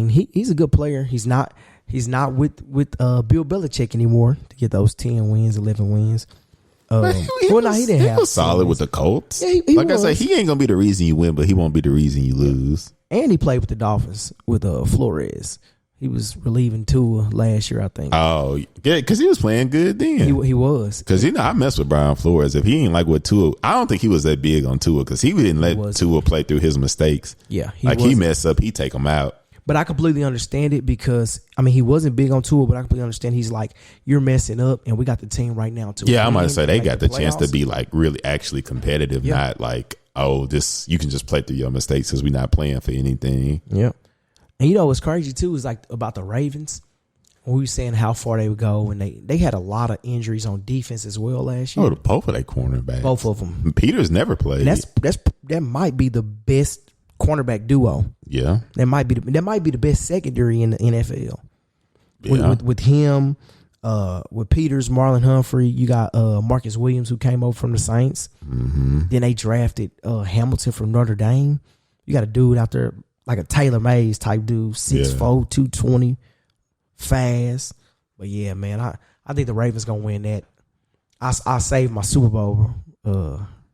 he's a good player. He's not with Bill Belichick anymore to get those 10 wins, 11 wins. He didn't have solid with the Colts. Yeah, he was. I say, he ain't gonna be the reason you win, but he won't be the reason you lose. And he played with the Dolphins with Flores. He was relieving Tua last year, I think. Oh, yeah, because he was playing good then. He was. Because, I mess with Brian Flores. If he ain't like what Tua, I don't think he was that big on Tua, because he didn't let Tua play through his mistakes. Yeah. He messed up, he take him out. But I completely understand it, because, he wasn't big on Tua, but I completely understand. He's like, you're messing up, and we got the team right now to I'm about to say, they got the chance to be, like, really actually competitive, not like, you can just play through your mistakes because we're not playing for anything. Yeah. And what's crazy too is like about the Ravens. We were saying how far they would go, and they had a lot of injuries on defense as well last year. Both of their cornerbacks. Both of them. Peters never played. And that might be the best cornerback duo. Yeah. That might be the best secondary in the NFL. Yeah. With him, with Peters, Marlon Humphrey. You got Marcus Williams, who came over from the Saints. Mm-hmm. Then they drafted Hamilton from Notre Dame. You got a dude out there like a Taylor Mays type dude, 6'4", 220, fast. But yeah, man, I think the Ravens gonna win that. I saved my Super Bowl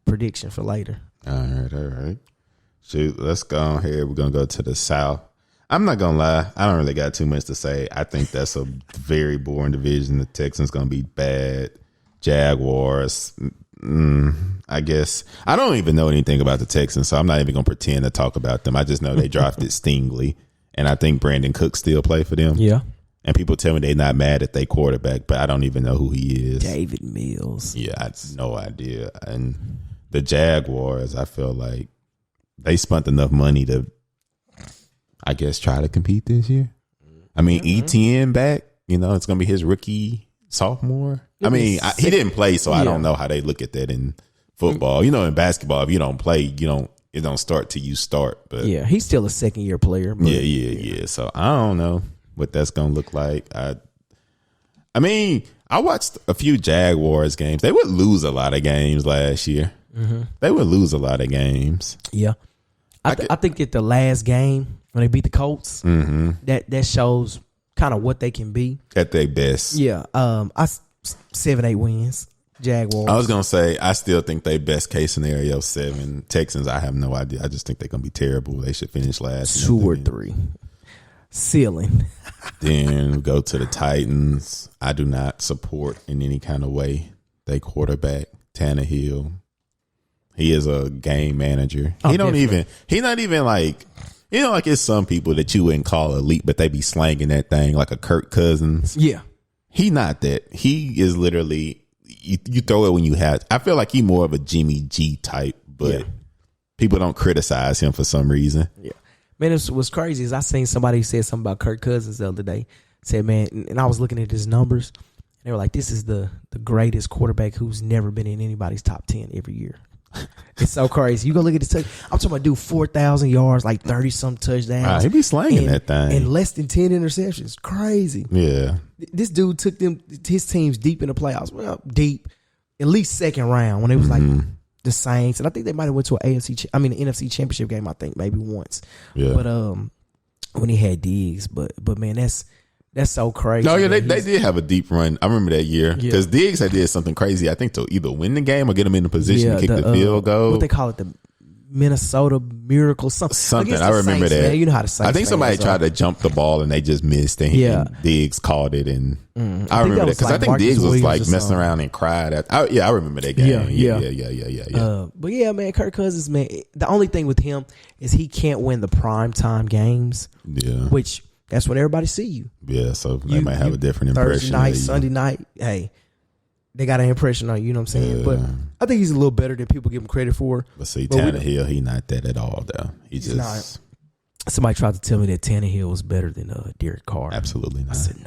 prediction for later. All right. Shoot, let's go on here. We're gonna go to the South. I'm not gonna lie, I don't really got too much to say. I think that's a very boring division. The Texans gonna be bad. Jaguars, I guess. I don't even know anything about the Texans, so I'm not even gonna pretend to talk about them. I just know they drafted Stingley, and I think Brandon Cooks still play for them. Yeah. And people tell me they're not mad at their quarterback, but I don't even know who he is. David Mills. Yeah, I have no idea. And the Jaguars, I feel like they spent enough money to, I guess, try to compete this year. I mean, ETN back, it's going to be his rookie sophomore. I mean, he didn't play, so I don't know how they look at that in football. In basketball, if you don't play, it don't start till you start. But yeah, he's still a second-year player. But yeah. So I don't know what that's going to look like. I mean, I watched a few Jaguars games. They would lose a lot of games last year. Mm-hmm. They would lose a lot of games. Yeah. I think at the last game when they beat the Colts, that shows kind of what they can be at their best. Yeah. 7-8 wins. Jaguars. I was gonna say I still think they best case scenario 7. Texans, I have no idea. I just think they're gonna be terrible. They should finish last. 2 or 3. Ceiling. Then go to the Titans. I do not support in any kind of way. They quarterback Tannehill. He is a game manager. He's not even like, like it's some people that you wouldn't call elite, but they be slanging that thing like a Kirk Cousins. Yeah. He not that. He is literally, you throw it when you have. I feel like he more of a Jimmy G type, but people don't criticize him for some reason. Yeah. Man, what's crazy is I seen somebody said something about Kirk Cousins the other day. Said, man, and I was looking at his numbers. And they were like, this is the greatest quarterback who's never been in anybody's top 10 every year. It's so crazy. You go look at this. I'm talking about dude, 4,000 yards, like 30-some touchdowns. He be slanging that thing. And less than 10 interceptions. Crazy. Yeah. This dude took his teams deep in the playoffs. Well, deep. At least second round when it was like the Saints. And I think they might have went to an the NFC Championship game, I think, maybe once. Yeah. But when he had Diggs. But man, that's so crazy. No, yeah, they did have a deep run. I remember that year because Diggs had did something crazy. I think to either win the game or get him in the position to kick the field goal. What they call it, the Minnesota Miracle, something. I remember Saints, that. Man. You know how the Saints. I think somebody tried to jump the ball and they just missed, and Diggs caught it. And I remember that because I think Diggs was like messing around and cried. I remember that game. Yeah. But yeah, man, Kirk Cousins, man. The only thing with him is he can't win the prime games. Yeah, which. That's when everybody see you. Yeah, so they might have a different impression. Thursday night, Sunday night, hey, they got an impression on you. You know what I'm saying? But I think he's a little better than people give him credit for. But see, Tannehill, he not that at all, though. He's just not. Somebody tried to tell me that Tannehill was better than Derek Carr. Absolutely not. I said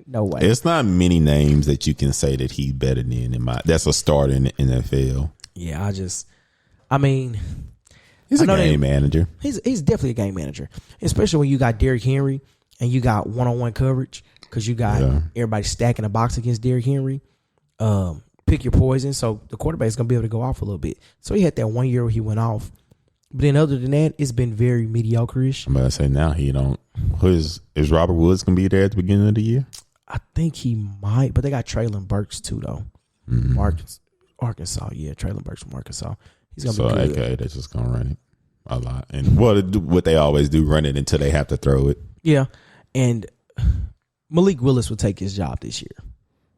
no way. It's not many names that you can say that he's better than that's a starter in the NFL. Yeah, I mean. He's a game manager. He's definitely a game manager, especially when you got Derrick Henry and you got one-on-one coverage because you got everybody stacking a box against Derrick Henry. Pick your poison, so the quarterback is going to be able to go off a little bit. So he had that 1 year where he went off. But then other than that, it's been very mediocre-ish. I'm about to say now he don't. Is Robert Woods going to be there at the beginning of the year? I think he might, but they got Traylon Burks too, though. Arkansas, yeah, Traylon Burks from Arkansas. He's gonna be good. Okay, they're just gonna run it a lot, and what they always do, run it until they have to throw it. Yeah, and Malik Willis will take his job this year.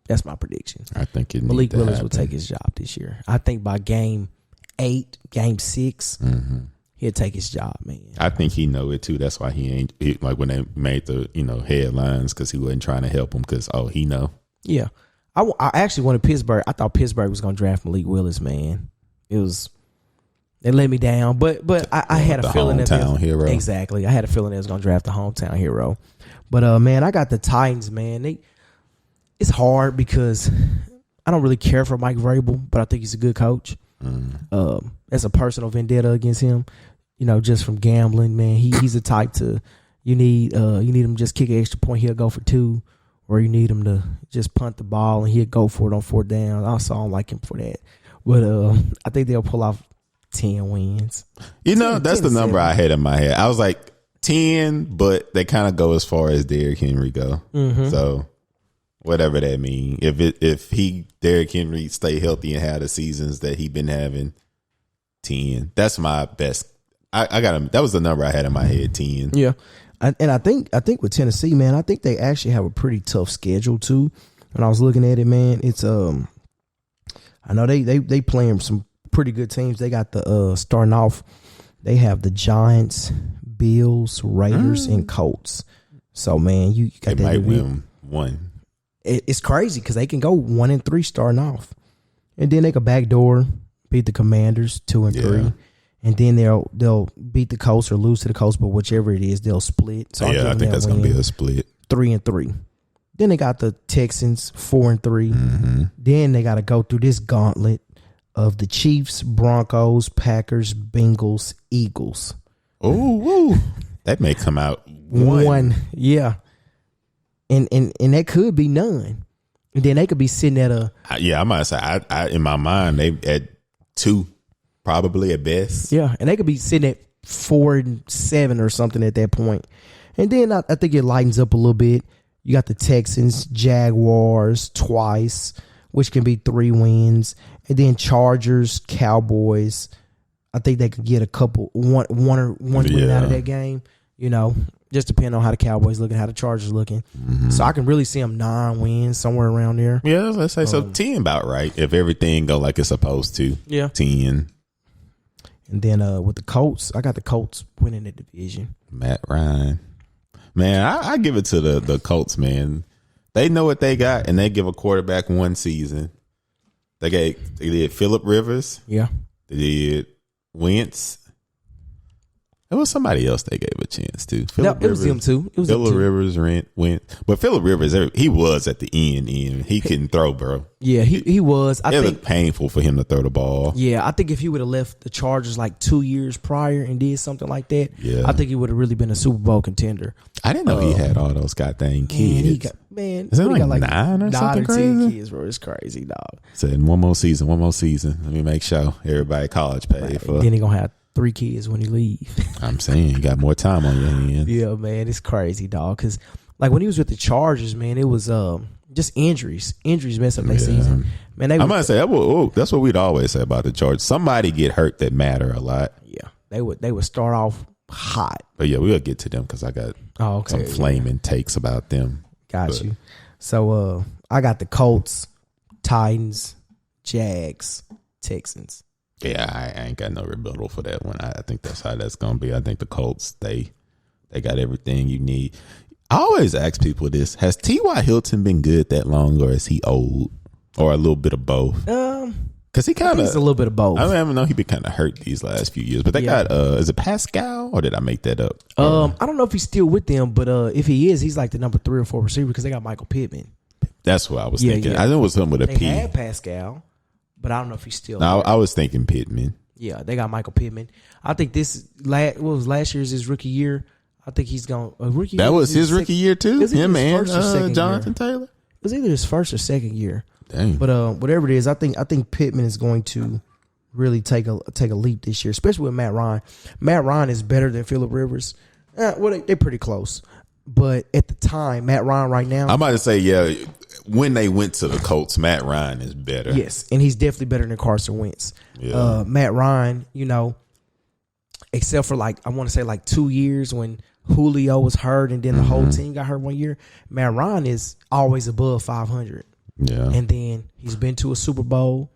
That's my prediction. I think Malik Willis will take his job this year. I think by game 8, game 6, he'll take his job, man. I think he know it too. That's why he ain't like when they made the headlines because he wasn't trying to help him because he know. Yeah, I actually wanted Pittsburgh. I thought Pittsburgh was gonna draft Malik Willis, man. They let me down, but I had a feeling that hometown hero. Exactly. I had a feeling they was gonna draft the hometown hero. But man, I got the Titans, man. It's hard because I don't really care for Mike Vrabel, but I think he's a good coach. That's a personal vendetta against him, just from gambling, man. He's the type to you need him just kick an extra point, he'll go for 2, or you need him to just punt the ball and he'll go for it on 4th down. Also, I don't like him for that. But I think they'll pull off 10 wins. That's the number 7. I had in my head. I was like 10, but they kind of go as far as Derrick Henry go. Mm-hmm. So whatever that means. If Derrick Henry stay healthy and have the seasons that he been having, 10. That's my best. I got him. That was the number I had in my head, 10. Yeah. And I think with Tennessee, man, I think they actually have a pretty tough schedule too. When I was looking at it, man, it's I know they playing some pretty good teams. They got the starting off. They have the Giants, Bills, Raiders, and Colts. So man, you got they might win one. It's crazy because they can go 1-3 starting off, and then they can backdoor beat the Commanders 2-3, and then they'll beat the Colts or lose to the Colts, but whichever it is, they'll split. So I think that's gonna be a split 3-3. Then they got the Texans 4-3. Mm-hmm. Then they got to go through this gauntlet of the Chiefs, Broncos, Packers, Bengals, Eagles. Oh, that may come out one. Yeah. And that could be none. And then they could be sitting at a. I might say I in my mind they at 2 probably at best. Yeah, and they could be sitting at 4-7 or something at that point. And then I think it lightens up a little bit. You got the Texans, Jaguars twice, which can be 3 wins. And then Chargers, Cowboys. I think they could get one win out of that game. Just depending on how the Cowboys looking, how the Chargers looking. Mm-hmm. So I can really see them 9 wins, somewhere around there. Yeah, let's say so. 10 about right if everything go like it's supposed to. Yeah, 10. And then with the Colts, I got the Colts winning the division. Matt Ryan. Man, I give it to the Colts, man. They know what they got, and they give a quarterback 1 season. They did Phillip Rivers. Yeah. They did Wentz. It was somebody else they gave a chance to. It was him too. Phillip Rivers went. But Phillip Rivers, he was at the end. He couldn't throw, bro. Yeah, he was. I think it looked painful for him to throw the ball. Yeah, I think if he would have left the Chargers like 2 years prior and did something like that, I think he would have really been a Super Bowl contender. I didn't know he had all those goddamn kids. He got like 9 or something 10 crazy? kids, bro. It's crazy, dog. Said one more season. Let me make sure everybody college paid for. Then he gonna have 3 kids when he leave. I'm saying you got more time on your hands. Yeah, man, it's crazy, dog. Because like when he was with the Chargers, man, it was just injuries. Injuries messed up their season. Man, I might say that's what we'd always say about the Chargers. Somebody get hurt that matter a lot. Yeah, they would start off hot. But yeah, we'll get to them because I got some flaming takes about them. Got you. So I got the Colts, Titans, Jags, Texans. Yeah, I ain't got no rebuttal for that one. I think that's how that's going to be. I think the Colts, they got everything you need. I always ask people this. Has T.Y. Hilton been good that long, or is he old? Or a little bit of both? Because he kind of... He's a little bit of both. I know he been kind of hurt these last few years. But they got... is it Pascal, or did I make that up? I don't know if he's still with them, but if he is, he's like the number 3 or 4 receiver because they got Michael Pittman. That's what I was thinking. Yeah. I know it was something with a P. They had Pascal. But I don't know if he's still. No, I was thinking Pittman. Yeah, they got Michael Pittman. I think what was last year's his rookie year? I think he's going rookie. That was his rookie year too. Him and Jonathan Taylor. It was either his first or second year. Dang. But whatever it is, I think Pittman is going to really take a leap this year, especially with Matt Ryan. Matt Ryan is better than Phillip Rivers. Well, they're pretty close. But at the time, Matt Ryan right now, I might say when they went to the Colts, Matt Ryan is better. Yes, and he's definitely better than Carson Wentz. Yeah. Matt Ryan, except for I want to say 2 years when Julio was hurt and then the whole team got hurt 1 year, Matt Ryan is always above 500. Yeah. And then he's been to a Super Bowl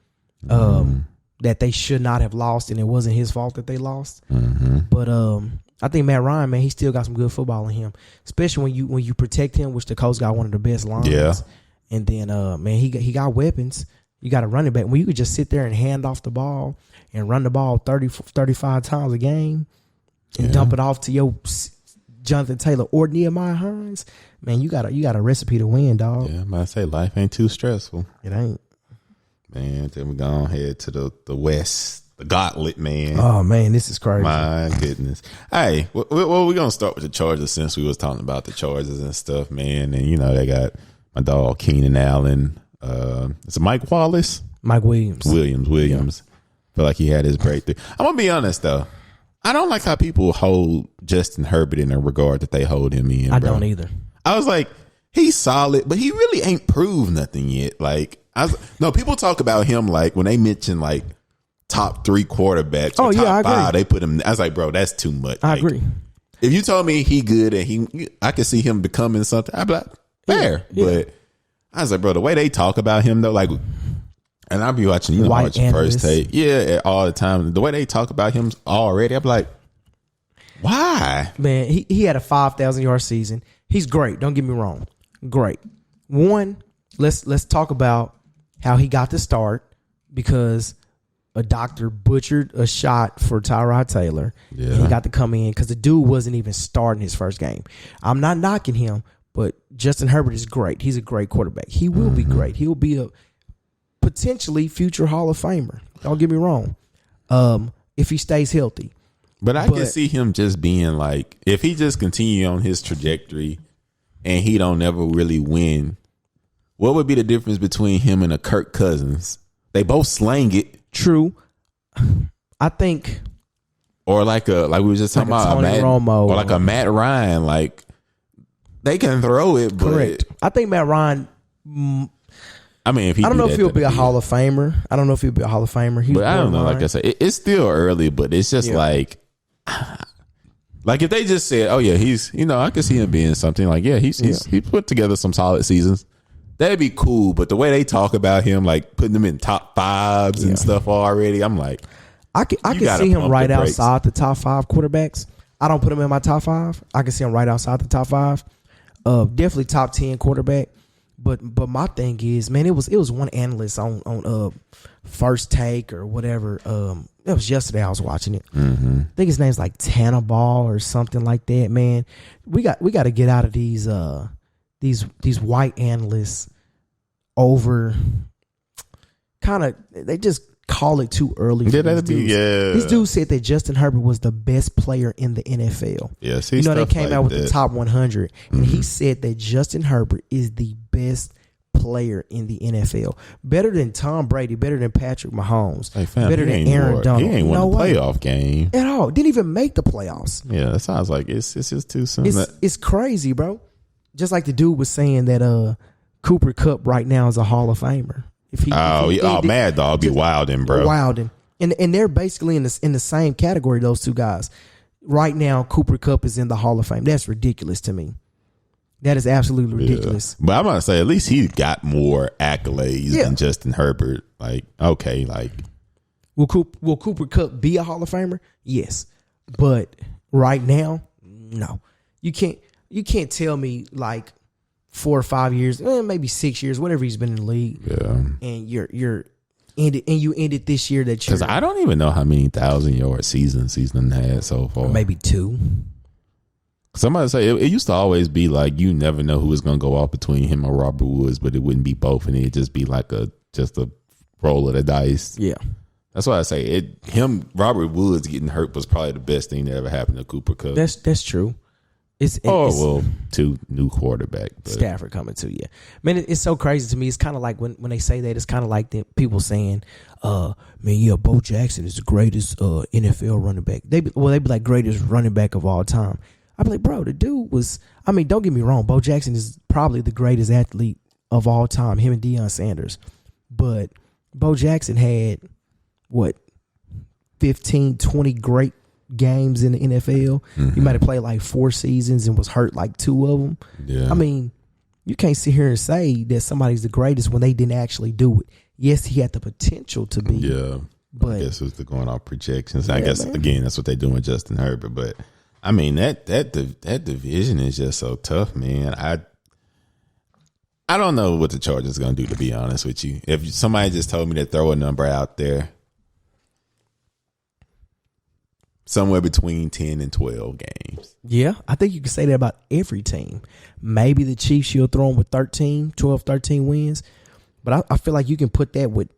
that they should not have lost, and it wasn't his fault that they lost. Mm-hmm. But I think Matt Ryan, man, he still got some good football in him, especially when you protect him, which the Colts got one of the best lines. Yeah. And then, man, he got weapons. You got a running back. When you could just sit there and hand off the ball and run the ball 30, 35 times a game and dump it off to your Jonathan Taylor or Nehemiah Hines, man, you got a recipe to win, dog. Yeah, I might say life ain't too stressful. It ain't. Man, then we go ahead to the West. The gauntlet, man. Oh, man, this is crazy. My goodness. Hey, well, we're going to start with the Chargers since we was talking about the Chargers and stuff, man. And, they got my dog Keenan Allen. It's Mike Wallace. Mike Williams. Williams. Feel like he had his breakthrough. I'm gonna be honest though. I don't like how people hold Justin Herbert in the regard that they hold him in. I don't either. I was like, he's solid, but he really ain't proved nothing yet. Like, people talk about him like when they mention like top 3 quarterbacks. Or top 5, they put him. I was like, bro, that's too much. I agree. If you told me he good and I could see him becoming something, I'd be like, fair. Yeah. But I was like, bro, the way they talk about him though, like, and I'll be watching, watching First Take, all the time. The way they talk about him already, I'm like, why? Man, he had a 5,000-yard season. He's great. Don't get me wrong, great. One, let's talk about how he got the start because a doctor butchered a shot for Tyrod Taylor. Yeah. And he got to come in because the dude wasn't even starting his first game. I'm not knocking him, but Justin Herbert is great. He's a great quarterback. He will be great. He'll be a potentially future Hall of Famer. Don't get me wrong. If he stays healthy. But I can see him just being like, if he just continue on his trajectory and he don't ever really win, what would be the difference between him and a Kirk Cousins? They both slang it. True. I think. Or like we were just talking about Romo, or like a Matt Ryan. Like they can throw it, but correct. I think Matt Ryan. I mean, if I don't know if he'll be a Hall of Famer. I don't know if he'll be a Hall of Famer. But I don't know. Like I said, it's still early, but it's just like if they just said, "Oh yeah, he's," I could see him being something like, "Yeah, he put together some solid seasons." That'd be cool. But the way they talk about him, like putting him in top 5s and stuff already, I'm like, I can see him right outside the top 5 quarterbacks. I don't put him in my top 5. I can see him right outside the top 5. Definitely top 10 quarterback. But my thing is, man, it was one analyst on First Take or whatever. It was yesterday I was watching it. Mm-hmm. I think his name's like Tannenbaum or something like that. Man, we got to get out of these white analysts over. Kind of, they just call it too early. Yeah, that'd be This dude said that Justin Herbert was the best player in the NFL. Yes, they came out with the top 100, and he said that Justin Herbert is the best player in the NFL, better than Tom Brady, better than Patrick Mahomes, better than Aaron Donald. He ain't won a playoff game at all. Didn't even make the playoffs. Yeah, that sounds like it's just too soon. It's crazy, bro. Just like the dude was saying that Cooper Kupp right now is a Hall of Famer. Mad Dog be wilding, bro. Wilding, and they're basically in the same category. Those two guys right now. Cooper Kupp is in the Hall of Fame. That's ridiculous to me. That is absolutely ridiculous. But I'm gonna say at least he got more accolades than Justin Herbert. Like, okay, like will Cooper Kupp be a Hall of Famer? Yes, but right now, no. You can't tell me like 4 or 5 years, maybe 6 years, whatever he's been in the league. Yeah, and you ended this year because I don't even know how many 1,000-yard seasons he's done had so far. Maybe 2. Somebody say it used to always be like you never know who was going to go off between him or Robert Woods, but it wouldn't be both, and it'd just be like just a roll of the dice. Yeah, that's why I say Robert Woods getting hurt was probably the best thing that ever happened to Cooper Kupp. That's true. It's 2 new quarterback. But. Stafford coming too, yeah. Man, it's so crazy to me. It's kind of like when they say that, it's kind of like the people saying, Bo Jackson is the greatest NFL running back. They be like greatest running back of all time. I'd be like, bro, the dude was, don't get me wrong, Bo Jackson is probably the greatest athlete of all time, him and Deion Sanders. But Bo Jackson had, 15, 20 great games in the NFL. Mm-hmm. He might have played like 4 seasons and was hurt like 2 of them. Yeah. You can't sit here and say that somebody's the greatest when they didn't actually do it. Yes, he had the potential to be. Yeah. But I guess it's going off projections. I guess, again, that's what they do with Justin Herbert. But, that division is just so tough, man. I don't know what the Chargers are going to do, to be honest with you. If somebody just told me to throw a number out there, somewhere between 10 and 12 games. Yeah, I think you can say that about every team. Maybe the Chiefs, you'll throw them with 12, 13 wins. But I feel like you can put that with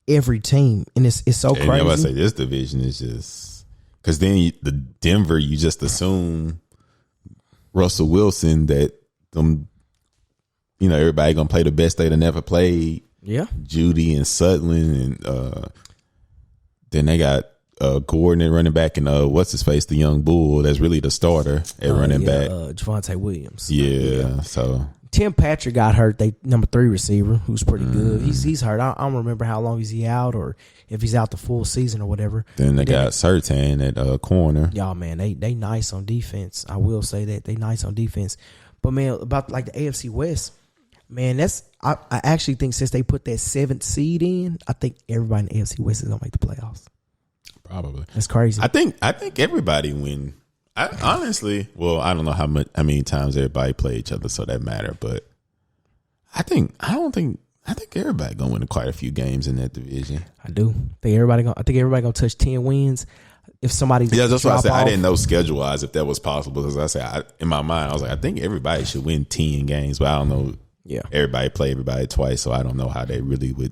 every team. And it's so crazy. And I say this division is just... Because then the Denver, you just assume Russell Wilson that them everybody gonna play the best they done ever played. Yeah, Judy and Sutherland, and then they got Gordon at running back, and what's his face, the young bull that's really the starter at running back, Javonte Williams. Yeah, so Tim Patrick got hurt. They number 3 receiver, who's pretty good. He's hurt. I don't remember how long is he out, or if he's out the full season or whatever. Then they got Surtain at corner. Y'all, man, they nice on defense. I will say that they nice on defense. But man, about like the AFC West, man, I actually think since they put that 7th seed in, I think everybody in the AFC West is gonna make the playoffs. Probably. That's crazy. I think everybody win. Honestly, well, I don't know how many times everybody play each other, so that matter. But I think everybody gonna win quite a few games in that division. I do. I think everybody gonna touch 10 wins. If somebody's that's what I said. I didn't know schedule wise if that was possible, because I said in my mind I was like, I think everybody should win 10 games, but I don't know. Yeah, everybody play everybody twice, so I don't know how they really would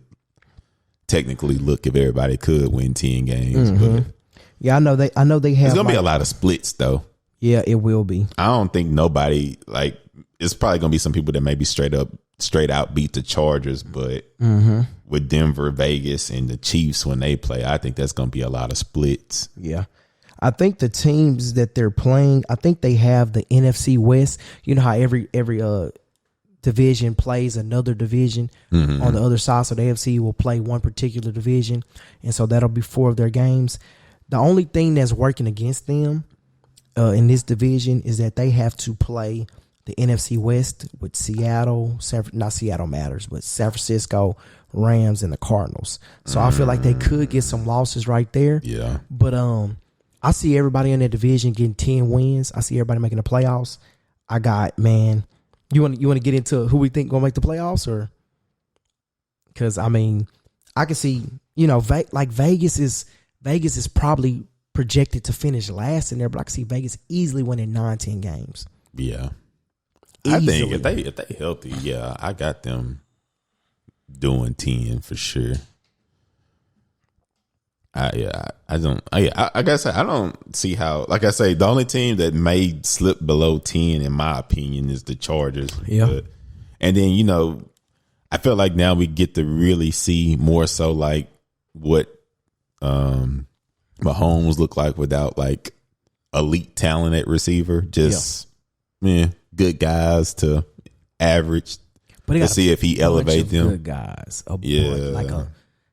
technically look if everybody could win 10 games. Mm-hmm. But yeah, I know they have. There's gonna be a lot of splits though. Yeah, it will be. I don't think nobody it's probably gonna be some people that maybe straight out beat the Chargers, but with Denver, Vegas, and the Chiefs when they play, I think that's gonna be a lot of splits. Yeah. I think the teams that they're playing, I think they have the NFC West. You know how every division plays another division on the other side. So the AFC will play one particular division, and so that'll be 4 of their games. The only thing that's working against them in this division is that they have to play the NFC West with Seattle, not Seattle matters, but San Francisco, Rams, and the Cardinals. So I feel like they could get some losses right there. Yeah. But I see everybody in that division getting 10 wins. I see everybody making the playoffs. I got, man, you want to get into who we think gonna make the playoffs, or because I mean I can see Vegas is probably projected to finish last in there, but I can see Vegas easily winning 9-10 games. Yeah, easily. I think if they healthy, yeah, I got them doing 10 for sure. I gotta say, I don't see how. Like I say, the only team that may slip below 10, in my opinion, is the Chargers. Yeah, and then I feel like now we get to really see more so like what Mahomes look like without like elite talent at receiver. Just good guys to average. But to see if he elevate them. Good guys.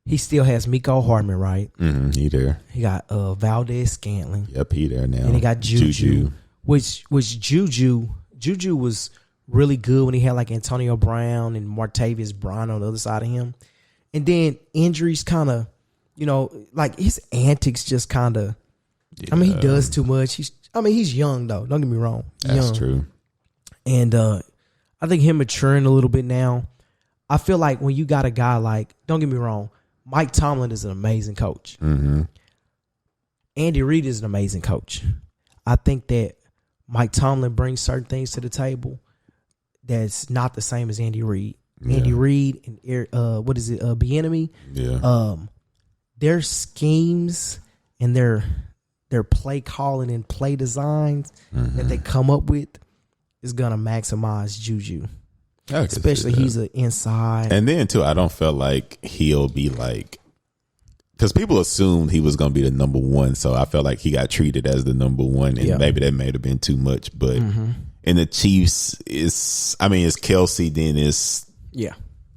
He still has Mecole Hardman, right? Mm-hmm, he there. He got Valdez Scantling. Yep, he there now. And he got Juju. Which Juju was really good when he had like Antonio Brown and Martavis Bryant on the other side of him. And then injuries kind of, like his antics just kind of, I mean, he does too much. He's young though. Don't get me wrong. That's true. And I think him maturing a little bit now. I feel like when you got a guy like, don't get me wrong, Mike Tomlin is an amazing coach. Mm-hmm. Andy Reid is an amazing coach. I think that Mike Tomlin brings certain things to the table that's not the same as Andy Reid. Yeah. Andy Reid and Bieniemy. Yeah. Their schemes and their play calling and play designs that they come up with is gonna maximize Juju. Especially he's an inside. And then too, I don't feel like he'll be like, because people assumed he was going to be the number 1, so I felt like he got treated as the number 1, and maybe that may have been too much. But in the Chiefs, it's Kelsey, then it's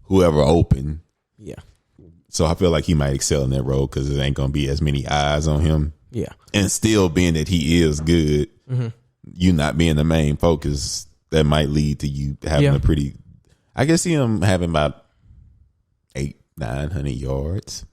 whoever open. Yeah. So I feel like he might excel in that role because there ain't going to be as many eyes on him. Yeah. And still being that he is good, you not being the main focus, that might lead to you having a pretty. I can see him having about 800-900 yards.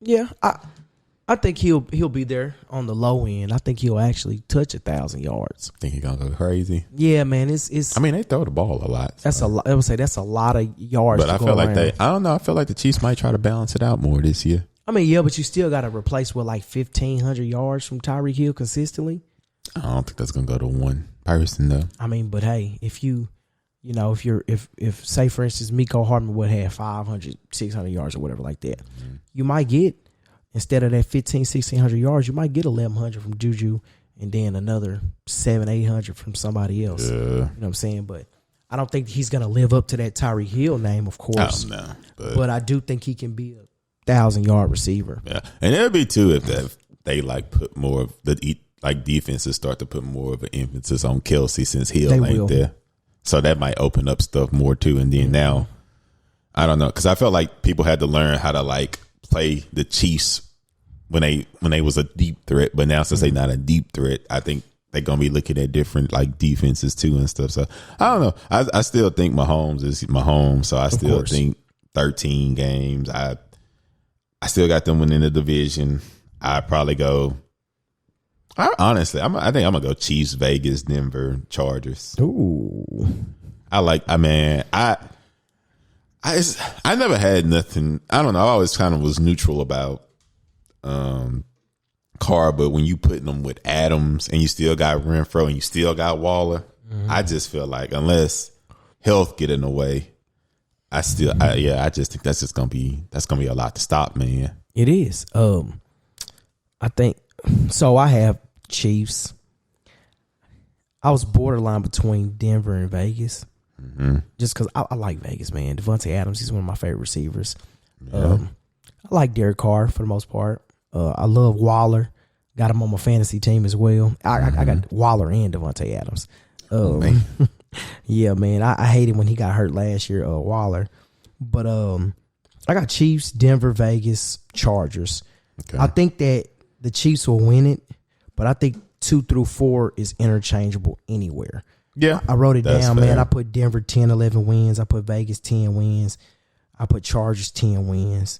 Yeah, I think he'll be there on the low end. I think he'll actually touch 1,000 yards. Think he's gonna go crazy? Yeah, man. It's. I mean, they throw the ball a lot. That's a lot. I would say that's a lot of yards. But I feel like I don't know. I feel like the Chiefs might try to balance it out more this year. I mean, yeah, but you still got to replace with like 1,500 yards from Tyreek Hill consistently. I don't think that's gonna go to one person though. I mean, but hey, if say for instance Mecole Hardman would have 500, 600 yards or whatever like that, you might get, instead of that 1,500-1,600 yards, you might get 1,100 from Juju and then another 700-800 from somebody else. You know what I'm saying? But I don't think he's going to live up to that Tyreek Hill name, of course. Oh, no. But I do think he can be a 1,000-yard receiver. Yeah. And it'll be, too, if they, like, put more of the, like, defenses start to put more of an emphasis on Kelsey since Hill ain't there. So that might open up stuff more, too. And then now, I don't know. Because I felt like people had to learn how to, like, play the Chiefs when they was a deep threat. But now since they're not a deep threat, I think they're going to be looking at different, like, defenses, too, and stuff. So, I don't know. I still think Mahomes is Mahomes. So, I still think 13 games. I still got them winning the division. I'd probably go. I think I'm going to go Chiefs, Vegas, Denver, Chargers. Ooh. I never had nothing. I don't know. I always kind of was neutral about Carr, but when you putting them with Adams and you still got Renfro and you still got Waller, I just feel like unless health get in the way, I just think that's gonna be a lot to stop, man. It is. I think so. I have Chiefs. I was borderline between Denver and Vegas, just because I like Vegas, man. Devontae Adams, he's one of my favorite receivers. Yeah. I like Derek Carr for the most part. I love Waller. Got him on my fantasy team as well. I got Waller and Devontae Adams. Man. Yeah, man. I hated when he got hurt last year, Waller. But I got Chiefs, Denver, Vegas, Chargers. Okay. I think that the Chiefs will win it, but I think 2 through 4 is interchangeable anywhere. Yeah. I wrote it down, fair. man. I put Denver 10, 11 wins. I put Vegas 10 wins. I put Chargers 10 wins.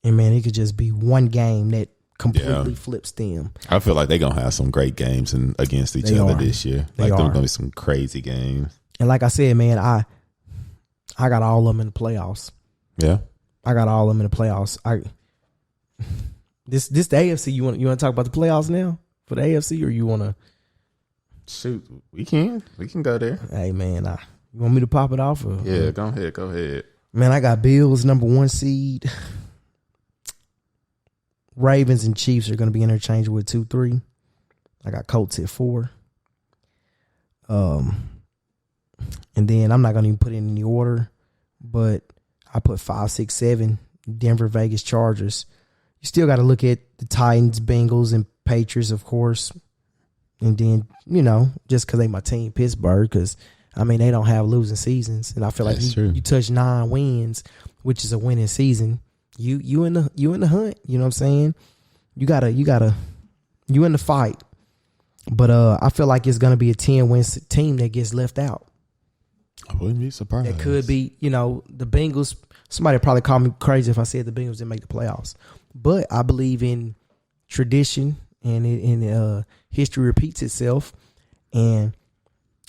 And, man, it could just be one game that completely flips them. I feel like they're going to have some great games against each other this year. Like, there's going to be some crazy games. And like I said, man, I got all of them in the playoffs. Yeah. I got all of them in the playoffs. This the AFC. You want to talk about the playoffs now for the AFC, or you want to? Shoot, we can go there. Hey, man, you want me to pop it off? Or, yeah, go ahead. Man, I got Bills number 1 seed. Ravens and Chiefs are going to be interchangeable with 2-3. I got Colts at 4. And then I'm not going to even put it in any order, but I put 5, 6, 7. Denver, Vegas, Chargers. You still got to look at the Titans, Bengals, and Patriots, of course. And then, just because they my team, Pittsburgh, because, they don't have losing seasons. And I feel like you touch 9 wins, which is a winning season. You in the hunt, you know what I'm saying? You in the fight. But I feel like it's gonna be a 10-win team that gets left out. I wouldn't be surprised. It could be, the Bengals. Somebody would probably call me crazy if I said the Bengals didn't make the playoffs. But I believe in tradition and history repeats itself. And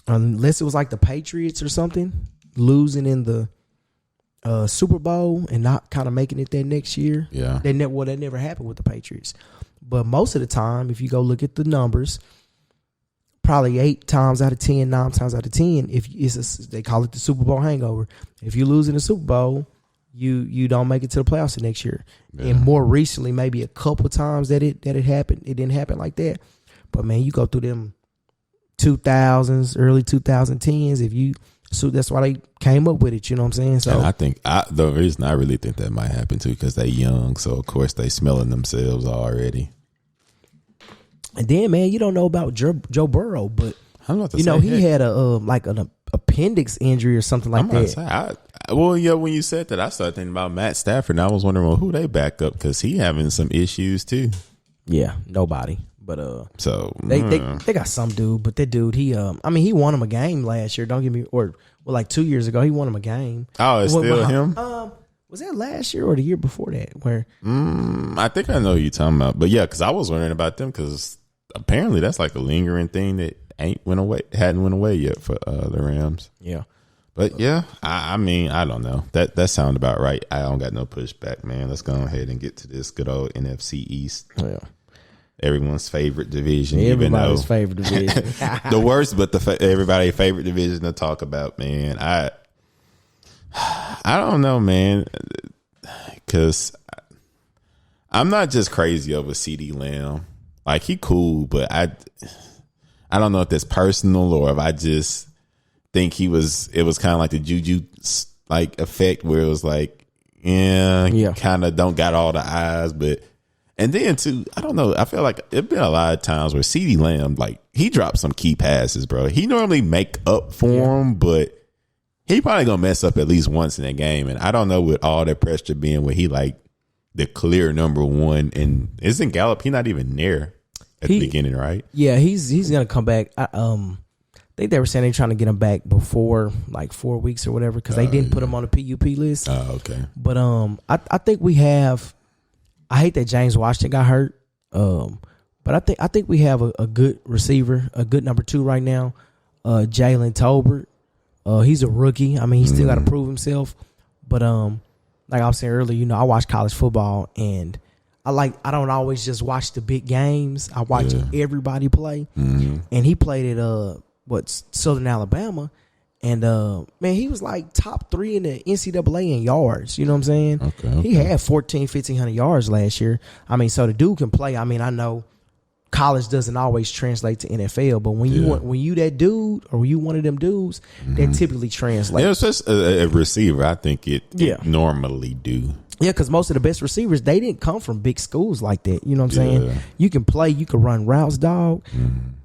unless it was like the Patriots or something losing in the Super Bowl and not kind of making it that next year. Yeah. That never happened with the Patriots. But most of the time, if you go look at the numbers, probably 8 times out of 10, 9 times out of 10, if they call it the Super Bowl hangover. If you lose in the Super Bowl, you don't make it to the playoffs the next year. Yeah. And more recently, maybe a couple times that it happened, it didn't happen like that. But man, you go through them 2000s, early 2010s. So that's why they came up with it, you know what I'm saying? So and I think the reason I really think that might happen too, because they young, so of course they smelling themselves already. And then, man, you don't know about Joe Burrow, but he had an appendix injury or something like that. When you said that, I started thinking about Matt Stafford, and I was wondering, who they back up, because he having some issues too. Yeah, nobody. But so they got some dude, but that dude he won him a game last year. Don't get me like 2 years ago he won him a game. Oh, it's still him. Was that last year or the year before that? Where I think I know who you're talking about, but yeah, because I was wondering about them because apparently that's like a lingering thing that hadn't went away yet for the Rams. Yeah, but yeah, I don't know. That sounds about right. I don't got no pushback, man. Let's go ahead and get to this good old NFC East. Yeah. Everyone's favorite division. Everybody's favorite division. The worst, but everybody's favorite division to talk about, man. I don't know, man, because I'm not just crazy over CeeDee Lamb. Like, he cool, but I don't know if that's personal or if I just think it was kind of like the Juju like effect where it was like, kind of don't got all the eyes, but. And then too, I don't know. I feel like it's been a lot of times where CeeDee Lamb, like he dropped some key passes, bro. He normally make up for him, but he probably gonna mess up at least once in a game. And I don't know, with all that pressure being where he like the clear number one, and isn't Gallup? He not even there at the beginning, right? Yeah, he's gonna come back. I think they were saying they're trying to get him back before like 4 weeks or whatever because they didn't put him on the PUP list. Oh, okay. But I think we have. I hate that James Washington got hurt, but I think we have a good receiver, a good number 2 right now, Jalen Tolbert. He's a rookie. I mean, he still got to prove himself. But like I was saying earlier, I watch college football, and I don't always just watch the big games. I watch everybody play, and he played at Southern Alabama. And, man, he was like top 3 in the NCAA in yards. You know what I'm saying? Okay. He had 1,500 yards last year. I mean, so the dude can play. I mean, I know college doesn't always translate to NFL, but when you that dude or when you one of them dudes, that typically translates. Yeah, it's just a receiver. I think it normally do. Yeah, because most of the best receivers, they didn't come from big schools like that. You know what I'm saying? You can play. You can run routes, dog.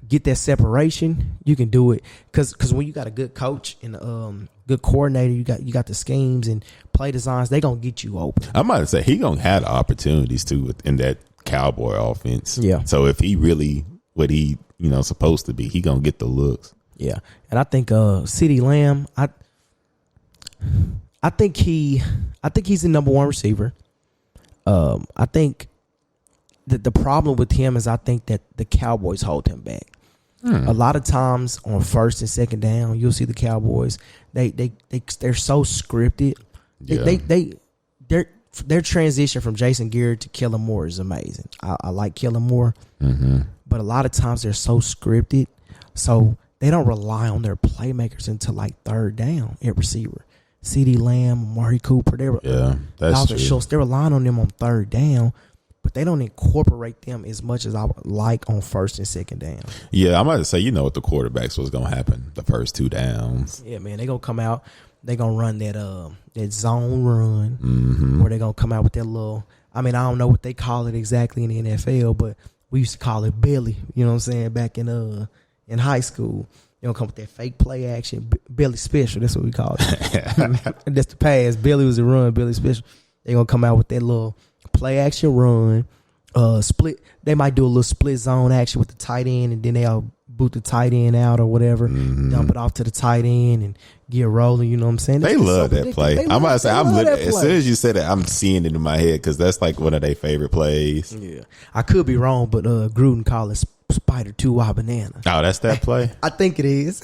Get that separation, you can do it because when you got a good coach and good coordinator, you got the schemes and play designs, they gonna get you open. I might say he gonna have the opportunities too in that Cowboy offense. Yeah. So if he really what he supposed to be, he gonna get the looks. Yeah, and I think CeeDee Lamb, I think he's the number 1 receiver. I think that the problem with him is I think that the Cowboys hold him back. A lot of times on first and second down, you'll see the Cowboys. They're so scripted. Their transition from Jason Garrett to Kellen Moore is amazing. I like Kellen Moore, but a lot of times they're so scripted, so they don't rely on their playmakers until like third down at receiver. CeeDee Lamb, Amari Cooper, that's true. Schultz, they're relying on them on third down. But they don't incorporate them as much as I would like on first and second down. Yeah, I'm about to say, what the quarterbacks was going to happen the first 2 downs. Yeah, man, they're going to come out. They're going to run that zone run, or they're going to come out with that little, I mean, I don't know what they call it exactly in the NFL, but we used to call it Billy, you know what I'm saying, back in high school. They're going to come with that fake play action, Billy Special, that's what we call it. That's the pass. Billy was the run, Billy Special. They're going to come out with that little play action run, split. They might do a little split zone action with the tight end, and then they'll boot the tight end out or whatever, dump it off to the tight end and get rolling. You know what I'm saying? They love that play. I'm about to say, as soon as you said that, I'm seeing it in my head because that's like one of their favorite plays. Yeah, I could be wrong, but Gruden called it Spider 2-Y banana. Oh, that's that play. I think it is.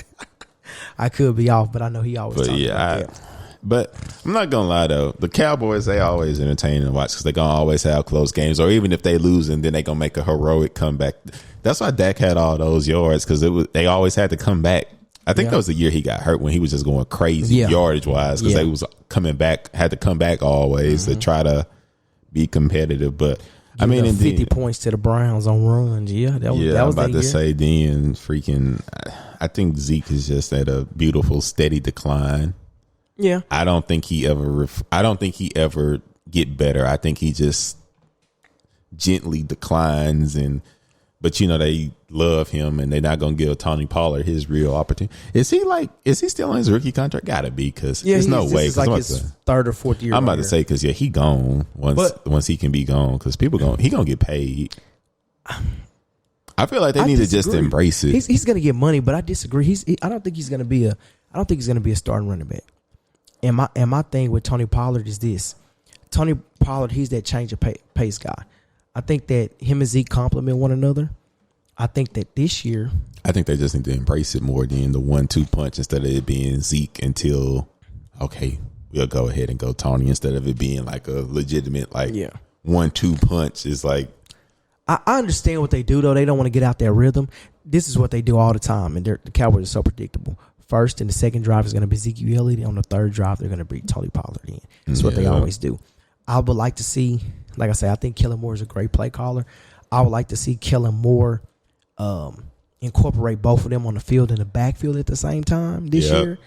I could be off, but I know he always. But about that. But I'm not gonna lie though, the Cowboys, they always entertaining to watch because they're gonna always have close games, or even if they lose and then they gonna make a heroic comeback. That's why Dak had all those yards because they always had to come back. I think that was the year he got hurt when he was just going crazy yardage wise because they was coming back, had to come back always to try to be competitive. But I mean, 50 points to the Browns on runs. Yeah, that was I'm about to say then freaking. I think Zeke is just at a beautiful steady decline. Yeah, I don't think he ever get better. I think he just gently declines, but they love him and they're not gonna give Tony Pollard his real opportunity. Is he still on his rookie contract? Gotta be because there's no way. It's like his third or fourth year. I'm about to say because he gone once he can be gone because he gonna get paid. I feel like they need to just embrace it. He's gonna get money, but I disagree. I don't think he's gonna be a starting running back. And my thing with Tony Pollard is this. Tony Pollard, he's that change of pace guy. I think that him and Zeke complement one another. I think that this year, I think they just need to embrace it more than the 1-2 punch instead of it being Zeke until, okay, we'll go ahead and go Tony instead of it being like a legitimate 1-2 punch is like. I understand what they do, though. They don't want to get out their rhythm. This is what they do all the time, and the Cowboys are so predictable. First and the second drive is going to be Zeke Elliott. On the third drive, they're going to bring Tony Pollard in. That's what they always do. I would like to see, like I say, I think Kellen Moore is a great play caller. I would like to see Kellen Moore and incorporate both of them on the field and the backfield at the same time this year.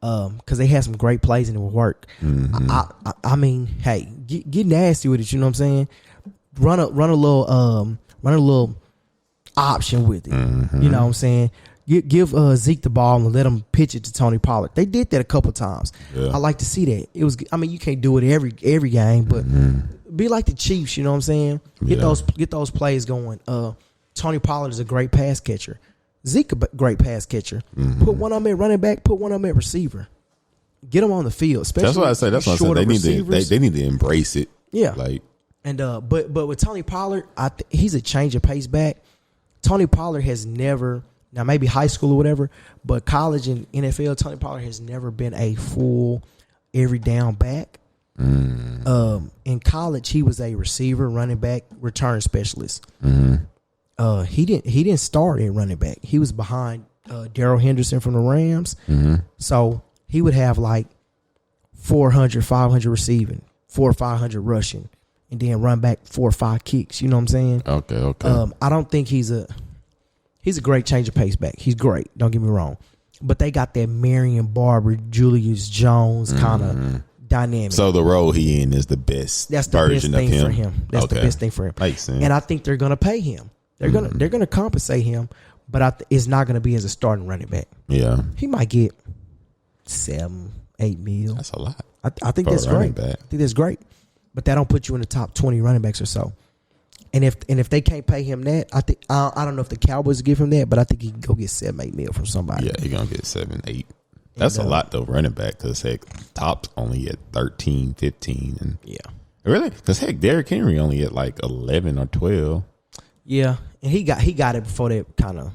Because they had some great plays and it would work. I mean, hey, get nasty with it. You know what I'm saying? Run a little option with it. You know what I'm saying? Give Zeke the ball and let him pitch it to Tony Pollard. They did that a couple times. I like to see that. It was. I mean, you can't do it every game, but be like the Chiefs. You know what I'm saying? Get those plays going. Tony Pollard is a great pass catcher. Zeke a great pass catcher. Put one of them at running back. Put one of them at receiver. Get them on the field. Especially that's what I say. That's what I say. They need to embrace it. Yeah. Like and but with Tony Pollard, he's a change of pace back. Tony Pollard has never. Now, maybe high school or whatever, but college and NFL, Tony Pollard has never been a full every down back. In college, he was a receiver, running back, return specialist. He didn't start at running back. He was behind Darrell Henderson from the Rams. So he would have like 400, 500 receiving, 400 or 500 rushing, and then run back 4 or 5 kicks. You know what I'm saying? Okay. I don't think he's a great change of pace back. He's great. Don't get me wrong. But they got that Marion Barber, Julius Jones kind of dynamic. So the role he in is the best. That's the version best thing of him. for him. That's the best thing for him. Makes sense. And I think they're gonna pay him. They're gonna compensate him, but it's not gonna be as a starting running back. Yeah, he might get $7-8 million. That's a lot. I think that's great. I think that's great. But that don't put you in the top 20 running backs or so. And if they can't pay him that, I think I don't know if the Cowboys give him that, but I think he can go get $7-8 million from somebody. Yeah, he gonna get 7-8. That's a lot though, running back, because heck, Top's only at 13, 15, and really, because heck, Derrick Henry only at like 11 or 12. Yeah, and he got it before that kind of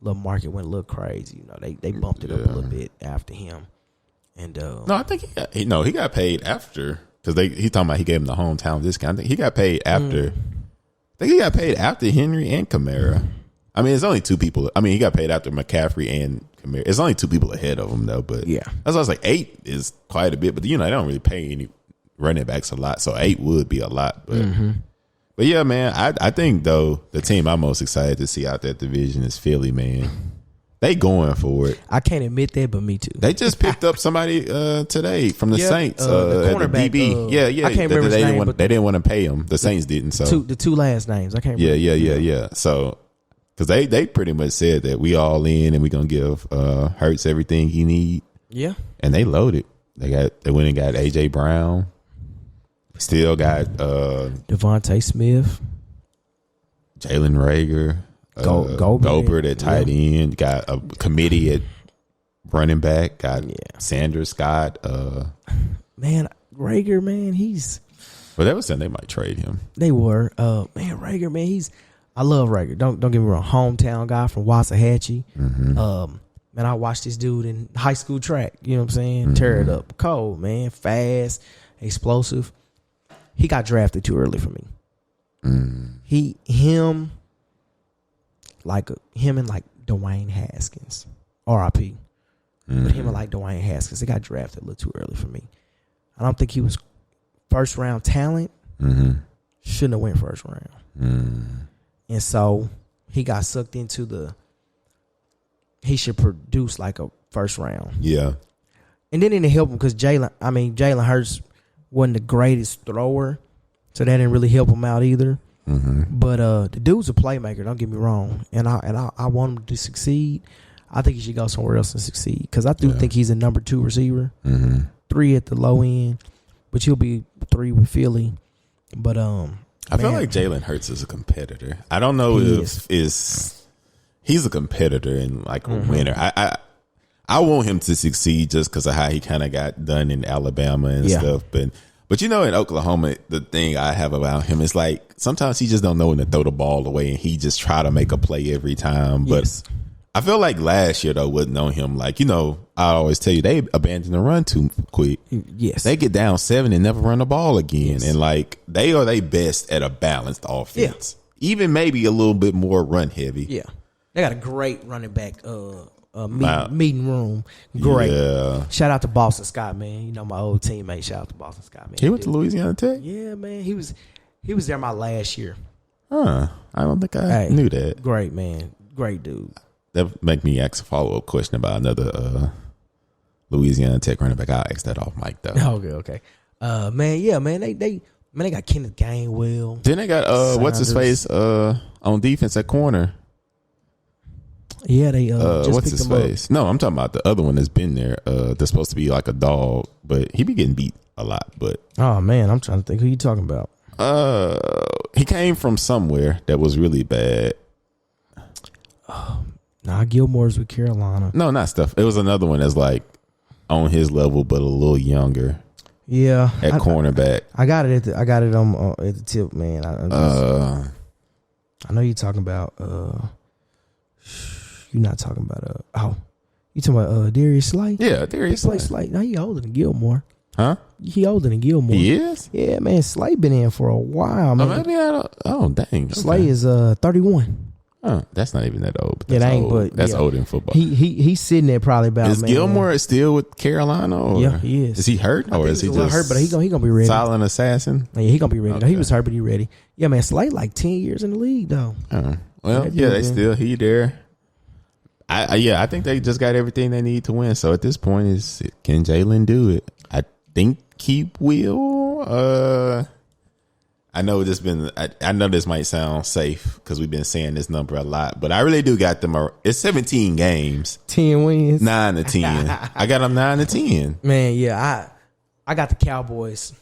little market went a little crazy. You know, they bumped it up a little bit after him. And no, I think he got paid after, because he talking about he gave him the hometown discount. I think he got paid after. I think he got paid after Henry and Kamara. I mean, it's only 2 people. I mean, he got paid after McCaffrey and Kamara. It's only 2 people ahead of him, though. But that's why I was like, 8 is quite a bit. But, they don't really pay any running backs a lot. So 8 would be a lot. But yeah, man, I think, though, the team I'm most excited to see out that division is Philly, man. They going for it. I can't admit that, but me too. They just picked up somebody today from the Saints. The cornerback. DB. I can't remember his name. They didn't want to pay him. The Saints didn't. So the 2 last names. I can't remember. Yeah. So, because they pretty much said that we all in and we going to give Hurts everything he need. Yeah. And they loaded. They went and got A.J. Brown. Still got Devontae Smith. Jalen Reagor. Gobert at tight end, got a committee at running back, got Sanders Scott. Man, Reagor, man, Well, they were saying they might trade him. They were. Man, Reagor, man, I love Reagor. Don't get me wrong, hometown guy from Waxahachie. Man, I watched this dude in high school track. You know what I'm saying? Tear it up, cold, man, fast, explosive. He got drafted too early for me. Him and Dwayne Haskins, R.I.P. But him and Dwayne Haskins, they got drafted a little too early for me. I don't think he was first round talent. Shouldn't have went first round. And so he got sucked into he should produce like a first round. Yeah. And then it didn't help him because Jalen Hurts wasn't the greatest thrower, so that didn't really help him out either. But the dude's a playmaker. Don't get me wrong, and I want him to succeed. I think he should go somewhere else and succeed because I do think he's a number 2 receiver, 3 at the low end, but he'll be 3 with Philly. But I feel like Jalen Hurts is a competitor. I don't know if he's a competitor and like a winner. I want him to succeed just because of how he kind of got done in Alabama and stuff, But in Oklahoma, the thing I have about him is like sometimes he just don't know when to throw the ball away, and he just try to make a play every time. But I feel like last year though, wasn't on him. Like I always tell you, they abandon the run too quick. Yes, they get down 7 and never run the ball again, and like they are their best at a balanced offense, even maybe a little bit more run heavy. Yeah, they got a great running back. Meeting room, great. Yeah. Shout out to Boston Scott, man. My old teammate. Shout out to Boston Scott, man. He went to Louisiana Tech. Yeah, man. He was there my last year. I don't think I knew that. Great man, great dude. that make me ask a follow-up question about another Louisiana Tech running back. I'll ask that off mic though. Okay. Man, they got Kenneth Gainwell. Then they got what's his face on defense at corner. Yeah, they just what's picked his him face? No, I'm talking about the other one that's been there. That's supposed to be like a dog, but he be getting beat a lot. But oh man, I'm trying to think who you talking about. He came from somewhere that was really bad. Nah, Gilmore's with Carolina. No, not stuff. It was another one that's like on his level, but a little younger. Yeah, at cornerback. I got it at the tip, man. I know you're talking about. You're not talking about. You talking about Darius Slay? Yeah, Darius Slay. Now he older than Gilmore. Huh? He older than Gilmore. He is? Yeah, man. Slay been in for a while, man. Maybe I don't. Oh, dang. Okay. Slay is 31. Oh, that's not even that old. It ain't, but that's old in football. He's sitting there probably about. Is Gilmore still with Carolina? Or yeah, he is. Is he hurt or is he just hurt? But he gonna be ready. Silent assassin. Yeah, he gonna be ready. Okay. He was hurt, but he ready. Yeah, man. Slay like 10 years in the league though. Well, yeah, they still there. I think they just got everything they need to win. So at this point, can Jalen do it? I think he will. I know I know this might sound safe because we've been saying this number a lot, but I really do got them. It's 17 games, 10 wins, 9 to 10. I got them 9 to 10. Man, yeah, I got the Cowboys.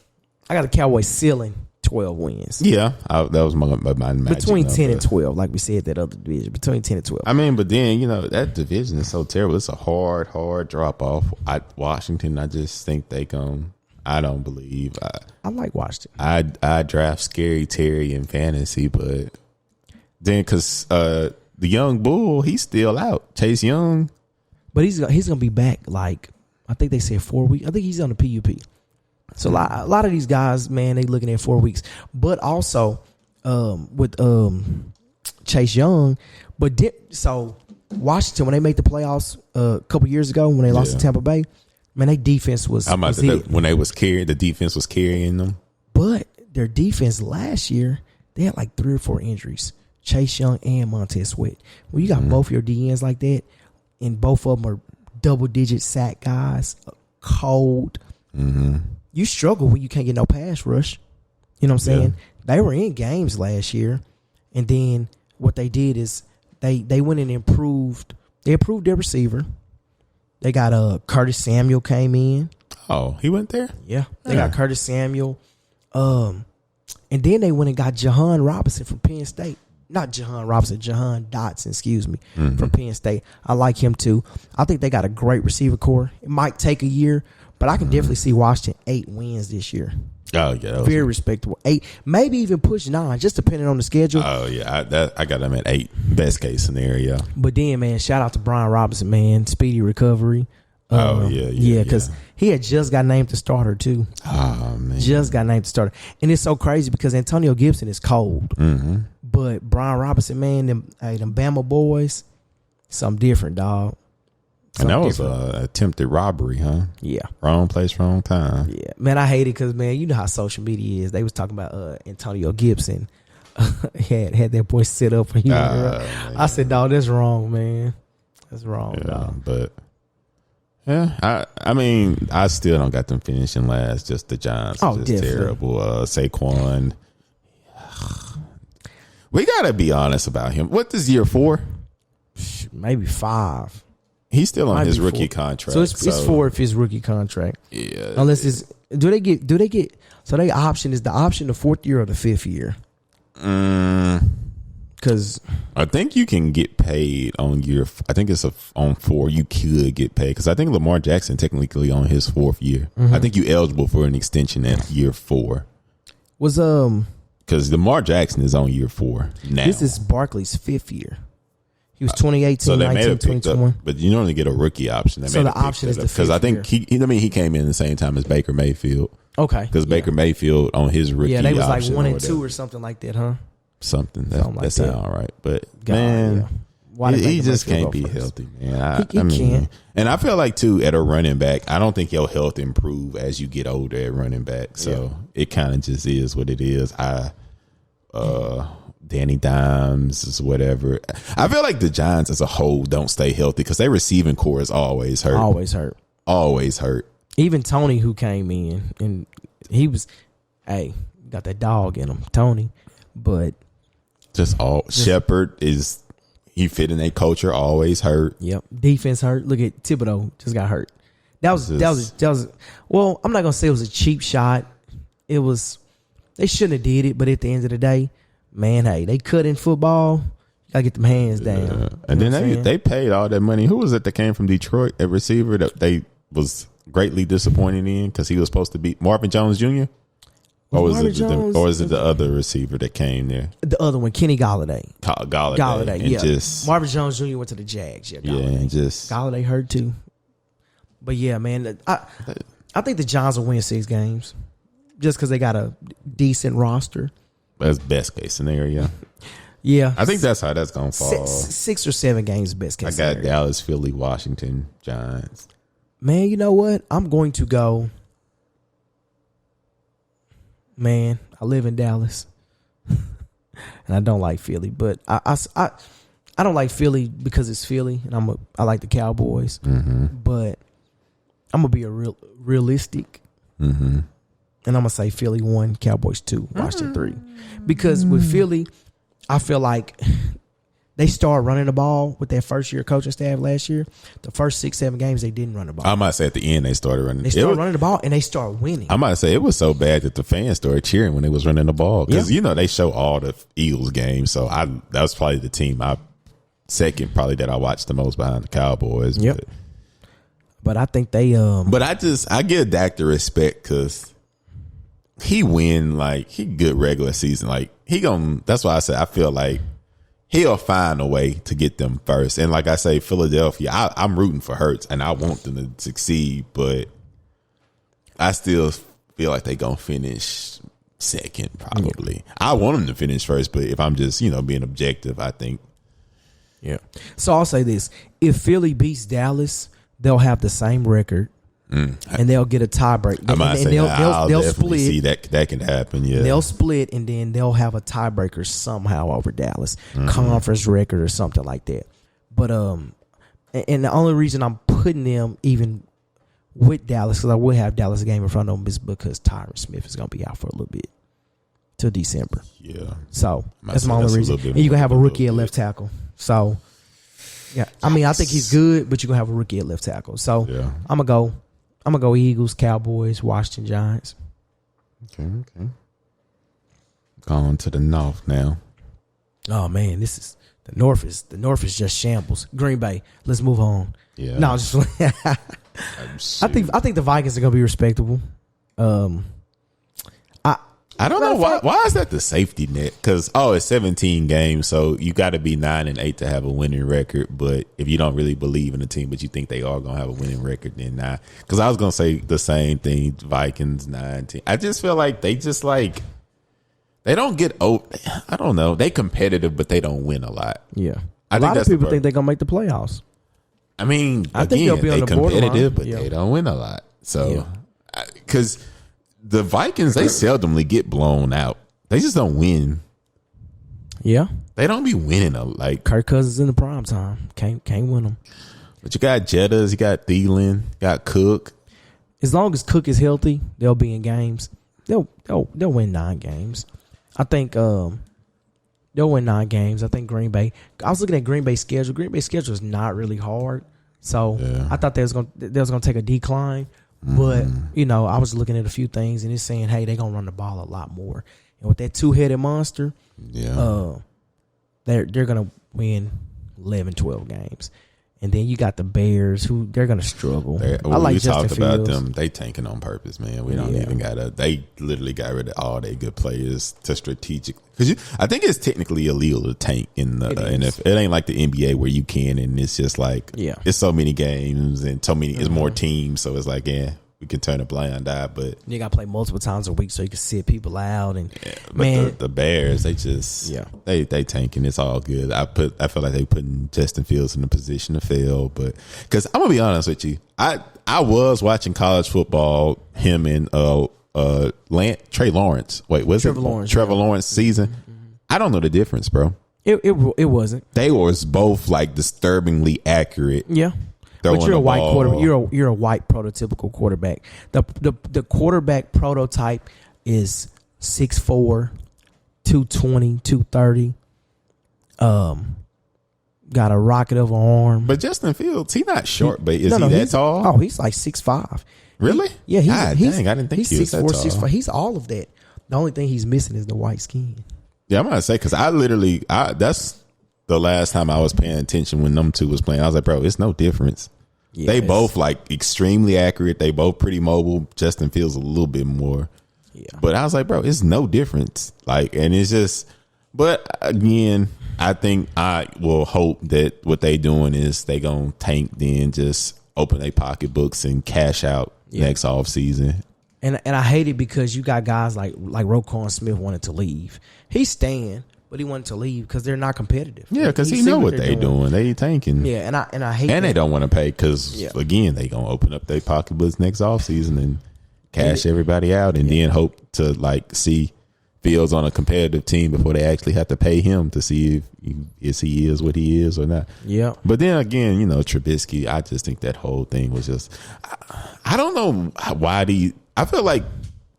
I got the Cowboys ceiling 12 wins. Yeah, that was my between 10 number. And 12, like we said, that other division between 10 and 12. I mean, but then that division is so terrible. It's a hard drop off. Washington, I just think they come. I don't believe. I like Washington. I draft Scary Terry in fantasy, but then because the young bull, he's still out. Chase Young, but he's gonna be back. Like I think they said 4 weeks. I think he's on the PUP. So a lot of these guys, man, they looking at 4 weeks. But also with Chase Young, so Washington when they made the playoffs a couple years ago when they lost to Tampa Bay. Man, their defense was when they was carrying, the defense was carrying them. But their defense last year, they had like 3 or 4 injuries. Chase Young and Montez Sweat. When you got both your DNs like that, and both of them are double-digit sack guys, cold, you struggle when you can't get no pass rush. You know what I'm saying? They were in games last year, and then what they did is they went and improved. They improved their receiver. They got Curtis Samuel came in. Oh, he went there? Yeah. They got Curtis Samuel. And then they went and got Jahan Robinson from Penn State. Not Jahan Robinson, Jahan Dotson, excuse me, from Penn State. I like him too. I think they got a great receiver core. It might take a year, but I can definitely see Washington 8 wins this year. Oh, yeah. Very respectable. 8, maybe even push 9, just depending on the schedule. Oh, yeah. I got them at 8, best case scenario. But then, man, shout out to Brian Robinson, man. Speedy recovery. Yeah, because he had just got named the starter, too. Oh, man. Just got named the starter. And it's so crazy because Antonio Gibson is cold. But Brian Robinson, man, them Bama boys, something different, dog. And that was an attempted robbery, huh? Yeah. Wrong place, wrong time. Yeah. Man, I hate it because, man, you know how social media is. They was talking about Antonio Gibson. had that boy sit up. And I said, dog, that's wrong, man. That's wrong, dog. But, yeah, I mean, I still don't got them finishing last. Just the Giants are just terrible. Saquon. We got to be honest about him. What is year 4? Maybe 5. He's still on his rookie contract. So it's 4 if his rookie contract. Yeah. Unless it's do they get so they option is the option the 4th year or the 5th year? Because I think you can get paid on year. I think it's on 4. You could get paid because I think Lamar Jackson technically on his 4th year. I think you eligible for an extension at year 4. Was because Lamar Jackson is on year 4 now. This is Barkley's 5th year. He was 2018, so they 19, may have picked 2021. Up, but you normally get a rookie option. So the option is the 5th because I think he came in the same time as Baker Mayfield. Okay, because Baker Mayfield on his rookie, they was like 1 and 2 or something like that, huh? Something that sound all right, but man, he just can't be healthy, man. I mean, can't. And I feel like too at a running back, I don't think your health improve as you get older at running back. So it kind of just is what it is. Danny Dimes, whatever. I feel like the Giants as a whole don't stay healthy because their receiving core is always hurt. Always hurt. Even Tony, who came in, and he was, got that dog in him, Tony. But Shepard is, he fit in a culture, always hurt. Yep. Defense hurt. Look at Thibodeau, just got hurt. That was well, I'm not gonna say it was a cheap shot. It was, they shouldn't have did it, but at the end of the day, man, hey, they cut in football. You gotta get them hands down. And then they paid all that money. Who was it that came from Detroit? A receiver that they was greatly disappointed in because he was supposed to be Marvin Jones Jr. Or was it the other receiver that came there? The other one, Kenny Galladay. Galladay, yeah. Marvin Jones Jr. went to the Jags. Yeah, and Galladay hurt too. But yeah, man, I think the Giants will win 6 games just because they got a decent roster. That's best case scenario. Yeah, I think that's how that's gonna fall. 6 or 7 games, best case. I got Dallas, Philly, Washington, Giants. Man, you know what? I'm going to go. Man, I live in Dallas, and I don't like Philly, but I don't like Philly because it's Philly, and I like the Cowboys, but I'm gonna be realistic, and I'm gonna say Philly 1, Cowboys 2, Washington 3, because with Philly, I feel like they started running the ball with their first year coaching staff last year. The first 6-7 games they didn't run the ball. I might say at the end they started running. They started running the ball and they started winning. I might say it was so bad that the fans started cheering when they was running the ball because they show all the Eagles games. So that was probably the team second probably that I watched the most behind the Cowboys. Yep. But I think they But I give Dak the respect because he he good regular season. Like that's why I said I feel like he'll find a way to get them first. And like I say, Philadelphia, I'm rooting for Hurts and I want them to succeed, but I still feel like they're going to finish second probably. Yeah. I want them to finish first, but if I'm just, being objective, I think. Yeah. So I'll say this. If Philly beats Dallas, they'll have the same record. And they'll get a tiebreak. They'll split. See that can happen. Yeah, they'll split, and then they'll have a tiebreaker somehow over Dallas, conference record or something like that. But and the only reason I'm putting them even with Dallas, because I will have Dallas game in front of them, is because Tyron Smith is going to be out for a little bit till December. Yeah, so that's my only reason. And you're gonna have a rookie at left tackle. So yeah, I mean I think he's good, but you're gonna have a rookie at left tackle. So I'm gonna go Eagles, Cowboys, Washington Giants. Okay. Going to the North now. Oh man, the North is just shambles. Green Bay. Let's move on. Yeah. No, just I think the Vikings are gonna be respectable. I don't know why is that the safety net? Because it's 17 games, so you got to be 9-8 to have a winning record. But if you don't really believe in the team, but you think they are going to have a winning record, then not. Because I was going to say the same thing. Vikings 9-10. I just feel like they just they don't get over. I don't know. They competitive, but they don't win a lot. Yeah, a lot of people think they're going to make the playoffs. I mean, I think they'll be on the competitive, but they don't win a lot. So because. The Vikings, they seldomly get blown out. They just don't win. Yeah. They don't be winning. Kirk Cousins in the prime time. Can't win them. But you got Jettas, you got Thielen, you got Cook. As long as Cook is healthy, they'll be in games. They'll win 9 games. I think they'll win 9 games. I think Green Bay. I was looking at Green Bay's schedule. Green Bay's schedule is not really hard. So I thought they was gonna take a decline. But, I was looking at a few things, and it's saying, hey, they're going to run the ball a lot more. And with that 2-headed monster, they're going to win 11, 12 games. And then you got the Bears, who they're going to struggle. I like Justin Fields. About them. They tanking on purpose, man. We don't even got to. They literally got rid of all their good players to strategic. Because I think it's technically illegal to tank in the NFL. It ain't like the NBA where you can, and it's just it's so many games and so many. It's more teams, so it's we can turn a blind eye, but you got to play multiple times a week so you can sit people out. And the Bears, they just they tanking. It's all good. I feel like they putting Justin Fields in a position to fail, but because I'm gonna be honest with you, I was watching college football. Him and Trey Lawrence. Wait, was Trevor it Lawrence? Trevor Lawrence season. I don't know the difference, bro. It wasn't. They was both like disturbingly accurate. Yeah. But you're a white quarterback. You're a white prototypical quarterback. The quarterback prototype is 6'4", 220, 230. Got a rocket of an arm. But Justin Fields, he not short, but is he that tall? Oh, he's like 6'5". Really? He's I didn't think he was that tall. 6'4", 6'5". He's all of that. The only thing he's missing is the white skin. Yeah, I'm gonna say because that's the last time I was paying attention when them two was playing. I was like, bro, it's no difference. Yeah, they both like extremely accurate. They both pretty mobile. Justin Fields a little bit more. Yeah. But I was like, bro, it's no difference. Like, and it's just, but again, I think I will hope that what they doing is they gonna tank, then just open their pocketbooks and cash out next off season. And I hate it because you got guys like Roquan Smith wanted to leave. He's staying, but he wanted to leave because they're not competitive. Yeah, because he know what they doing. They tanking. Yeah, and I hate and that. They don't want to pay because again they gonna open up their pocketbooks next off season and cash everybody out, and then hope to like see Fields on a competitive team before they actually have to pay him to see if he is what he is or not. Yeah. But then again, Trubisky, I just think that whole thing was just, I don't know why I feel like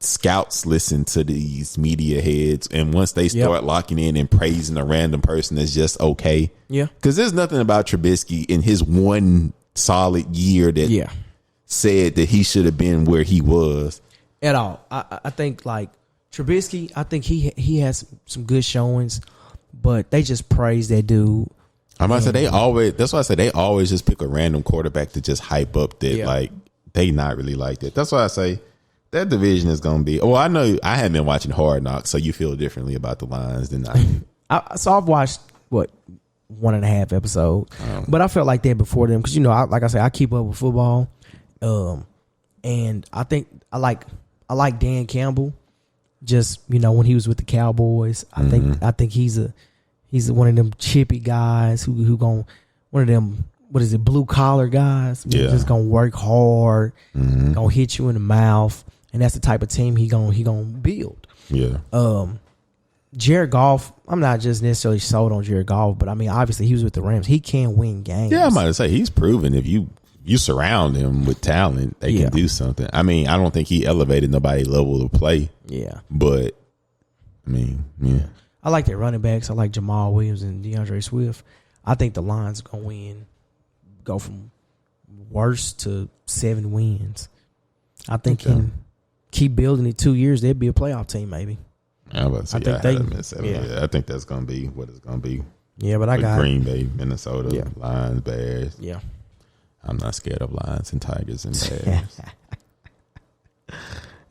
scouts listen to these media heads, and once they start locking in and praising a random person, it's just okay. Yeah. Because there's nothing about Trubisky in his one solid year that said that he should have been where he was. At all. I think like Trubisky, I think he has some good showings, but they just praise that dude. I'm about to say that's why I said they always just pick a random quarterback to just hype up that like they not really like that. That's why I say that division is going to be. Well, I know I haven't been watching Hard Knocks, so you feel differently about the Lions than I do. So I've watched 1.5 episodes, but I felt like that before them because like I say, I keep up with football, and I think I like Dan Campbell. Just when he was with the Cowboys, I think he's one of them chippy guys who one of them blue collar guys just gonna work hard, gonna hit you in the mouth, and that's the type of team he gonna build. Yeah. Jared Goff, I'm not just necessarily sold on Jared Goff, but I mean obviously he was with the Rams. He can win games. Yeah, I'm about to say he's proven if you surround him with talent, they can do something. I mean, I don't think he elevated nobody's level of play. Yeah. But, I mean, yeah. I like their running backs. I like Jamal Williams and DeAndre Swift. I think the Lions are going to go from worst to 7 wins. I think keep building it 2 years, they'll be a playoff team maybe. I was about to say, I think that's going to be what it's going to be. Yeah, but I got Green Bay, Minnesota, Lions, Bears. Yeah. I'm not scared of Lions and Tigers and Bears.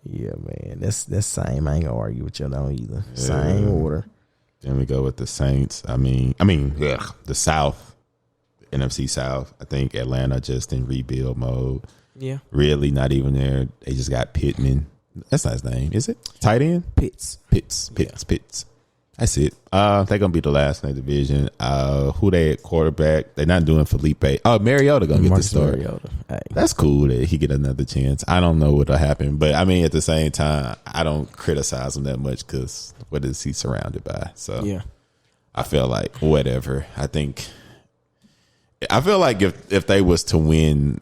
Yeah, man. That's same. I ain't gonna argue with you on either. Yeah. Same order. Then we go with the Saints. I mean, the South, NFC South. I think Atlanta just in rebuild mode. Yeah. Really not even there. They just got Pittman. That's not his name, is it? Tight end? Pitts. That's it. They're gonna be the last in the division. Who they at quarterback? They're not doing Felipe. Oh, Mariota gonna get the start. Hey. That's cool that he get another chance. I don't know what'll happen, but I mean at the same time, I don't criticize him that much because what is he surrounded by? So yeah, I feel like whatever. I feel like if they was to win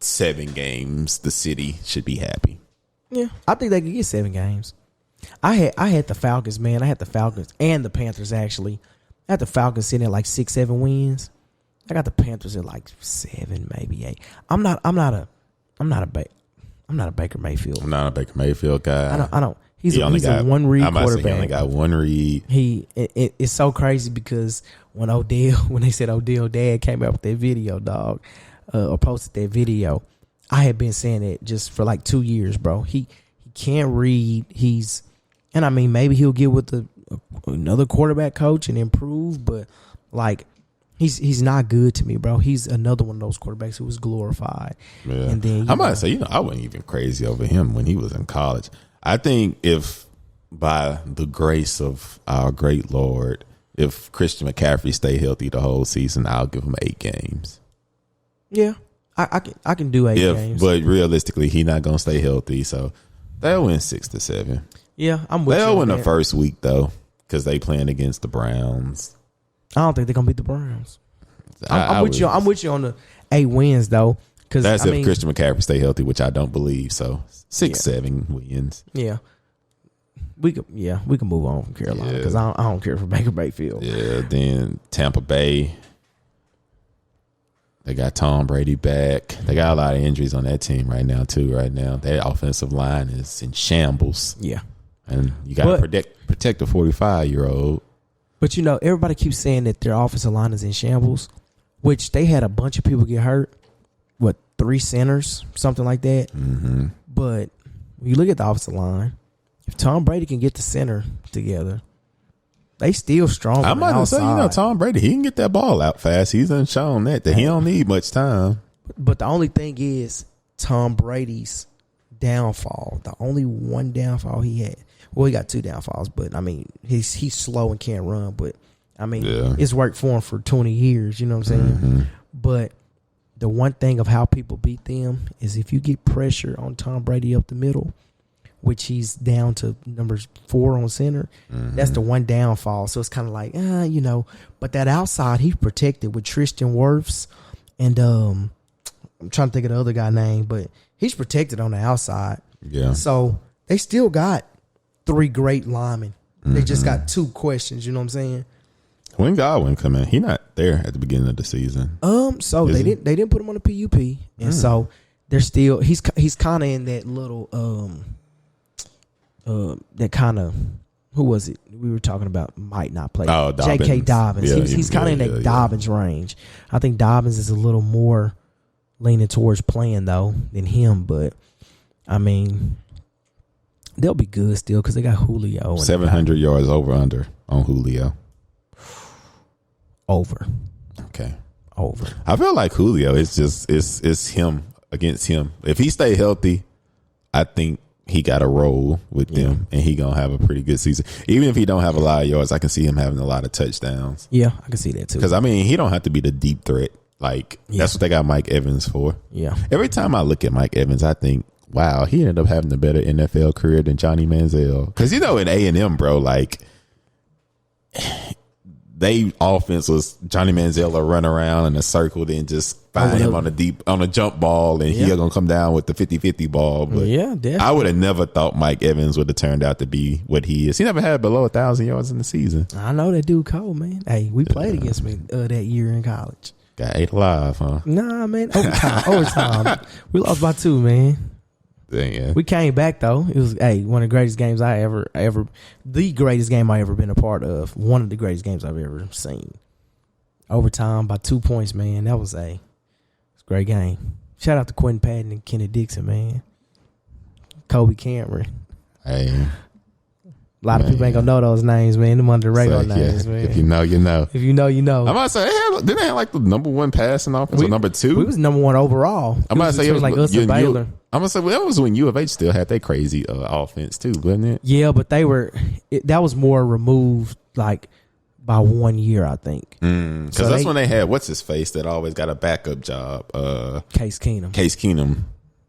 7 games, the city should be happy. Yeah, I think they could get 7 games. I had the Falcons, man. I had the Falcons and the Panthers actually. I had the Falcons sitting at like 6-7 wins. I got the Panthers at like 7, maybe 8. I'm not a Baker Mayfield. I'm not a Baker Mayfield guy. I don't. He's a one read quarterback. He only got one read. It's so crazy because when they said Odell dad came out with that video, dog, or posted that video, I had been saying it just for like 2 years, bro. He can't read. And I mean, maybe he'll get with another quarterback coach and improve, but like he's not good to me, bro. He's another one of those quarterbacks who was glorified. Yeah. And then I'm about to say, I wasn't even crazy over him when he was in college. I think if by the grace of our great Lord, if Christian McCaffrey stay healthy the whole season, I'll give him 8 games. Yeah, I can do 8 games. But realistically, he's not gonna stay healthy, so they'll win 6 to 7. Yeah, I'm with you. They'll win the first week though, because they playing against the Browns. I don't think they're gonna beat the Browns. I'm with you on the 8 wins though. Because that's if Christian McCaffrey stay healthy, which I don't believe. So 6-7 wins. Yeah. We can move on from Carolina because I don't care for Baker Mayfield. Yeah, then Tampa Bay. They got Tom Brady back. They got a lot of injuries on that team right now, too. Right now, their offensive line is in shambles. Yeah, and you got to protect the 45-year-old. But everybody keeps saying that their offensive line is in shambles, which they had a bunch of people get hurt. 3 centers, something like that. Mm-hmm. But when you look at the offensive line, if Tom Brady can get the center together, they still strong. I might say, Tom Brady, he can get that ball out fast. He's done shown that he don't need much time. But the only thing is Tom Brady's downfall. The only one downfall he had. Well, he got 2 downfalls, but I mean, he's slow and can't run. But I mean, it's worked for him for 20 years. You know what I'm saying? Mm-hmm. But the one thing of how people beat them is if you get pressure on Tom Brady up the middle, which he's down to numbers 4 on center, that's the one downfall. So it's kind of like, but that outside he's protected with Tristan Wirfs and I'm trying to think of the other guy's name, but he's protected on the outside. Yeah. So they still got 3 great linemen. They just got 2 questions. You know what I'm saying? When Godwin come in, he not there at the beginning of the season. So they didn't put him on the PUP, and so they're still he's kind of in that little that kind of who was it we were talking about might not play. Oh, Dobbins. J.K. Dobbins. Yeah, he's kind of in that Dobbins range. I think Dobbins is a little more leaning towards playing though than him, but I mean they'll be good still because they got Julio. 700 yards over under on Julio. Over. Okay. Over. I feel like Julio is just it's him against him. If he stay healthy, I think he got a roll with them and he gonna have a pretty good season. Even if he don't have a lot of yards, I can see him having a lot of touchdowns. Yeah, I can see that too. Because I mean, he don't have to be the deep threat. Like that's what they got Mike Evans for. Yeah. Every time I look at Mike Evans, I think, wow, he ended up having a better NFL career than Johnny Manziel. Because in A&M, bro, like they offense was Johnny Manziel will run around in a circle, then just find him on a jump ball, and he's gonna come down with the 50-50 ball. But definitely. I would have never thought Mike Evans would have turned out to be what he is. He never had below 1,000 yards in the season. I know that dude cold, man. Hey, we played against me that year in college. Got 8 alive, huh? Nah, man. Overtime. We lost by 2, man. Dang. We came back though. It was one of the greatest games I ever the greatest game I ever been a part of. One of the greatest games I've ever seen. Overtime by 2 points, man. That was a great game. Shout out to Quentin Patton and Kenny Dixon, man. Kobe Cameron. Hey. A lot of people ain't gonna know those names, man. Them under the radar names, man. If you know, you know. If you know, you know. I'm about to say, didn't they have like the number 1 passing offense or number 2? We was number 1 overall. I'm about to say it was like us and Baylor. I'm gonna say that was when U of H still had that crazy offense too, wasn't it? Yeah, but they were that was more removed like by 1 year, I think. Because that's when they had what's his face that always got a backup job. Case Keenum.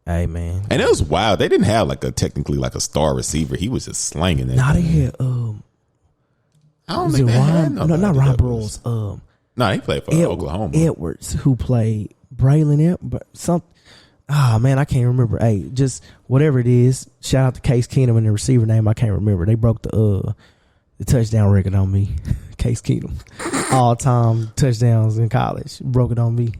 Hey man, and it was wild. They didn't have technically a star receiver. He was just slanging that. They had I don't think they had not Ron Broyles. No, he played for Oklahoma. Edwards, who played Braylon something. Man, I can't remember. Hey, just whatever it is. Shout out to Case Keenum and the receiver name I can't remember. They broke the touchdown record on me. Case Keenum, all-time touchdowns in college, broke it on me.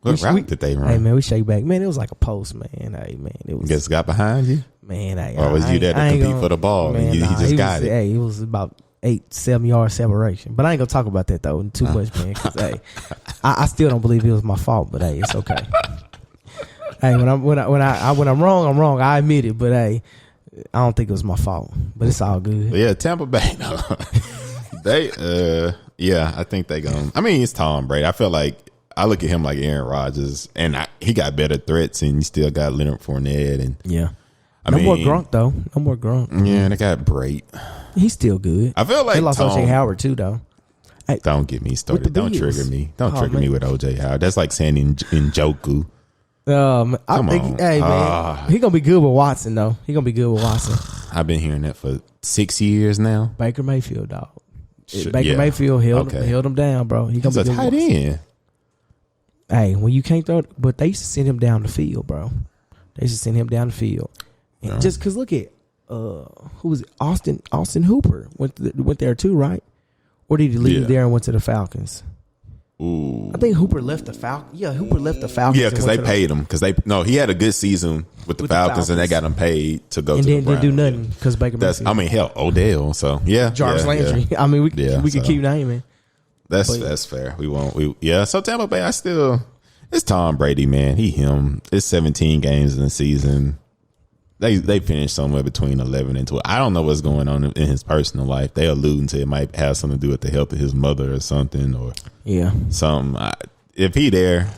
What route did they run? Hey man, we shake back. Man, it was like a post, man. Hey man, it was. Just got behind you, man. Or was you there to compete for the ball? Man, and he just got it. Hey, it was about 8-7 yard separation. But I ain't gonna talk about that though too much, man. Because hey, I still don't believe it was my fault. But hey, it's okay. Hey, when I'm wrong, I'm wrong. I admit it, but hey, I don't think it was my fault. But it's all good. Yeah, Tampa Bay. I think they gonna. I mean, it's Tom Brady. I feel like I look at him like Aaron Rodgers, and he got better threats, and you still got Leonard Fournette, and no more Gronk though. No more Gronk. Yeah, they got Brait. He's still good. I feel like they lost OJ Howard too, though. Hey, don't get me started. Don't trigger me. Don't trigger me with OJ Howard. That's like saying Njoku. I think, hey man, he gonna be good with Watson though. He gonna be good with Watson. I've been hearing that for 6 years now. Baker Mayfield, dog. Baker Mayfield held him down, bro. He gonna be a tight end. Hey, when you can't throw, but they used to send him down the field, bro. They used to send him down the field, and just because look at who was it? Austin Hooper went there too, right? Or did he leave there and went to the Falcons? Ooh. I think Hooper left the Falcons. Yeah, Hooper left the Falcons. Yeah, because they paid him. He had a good season with the Falcons, and they got him paid to go. And then didn't do nothing because Baker Mayfield. I mean, hell, Odell. So yeah, Jarvis Landry. Yeah. I mean, we could keep naming. That's fair. We won't. So Tampa Bay, it's Tom Brady, man. It's 17 games in the season. They finished somewhere between 11 and 12. I don't know what's going on in his personal life. They alluding to it might have something to do with the health of his mother or something, or something. If he there,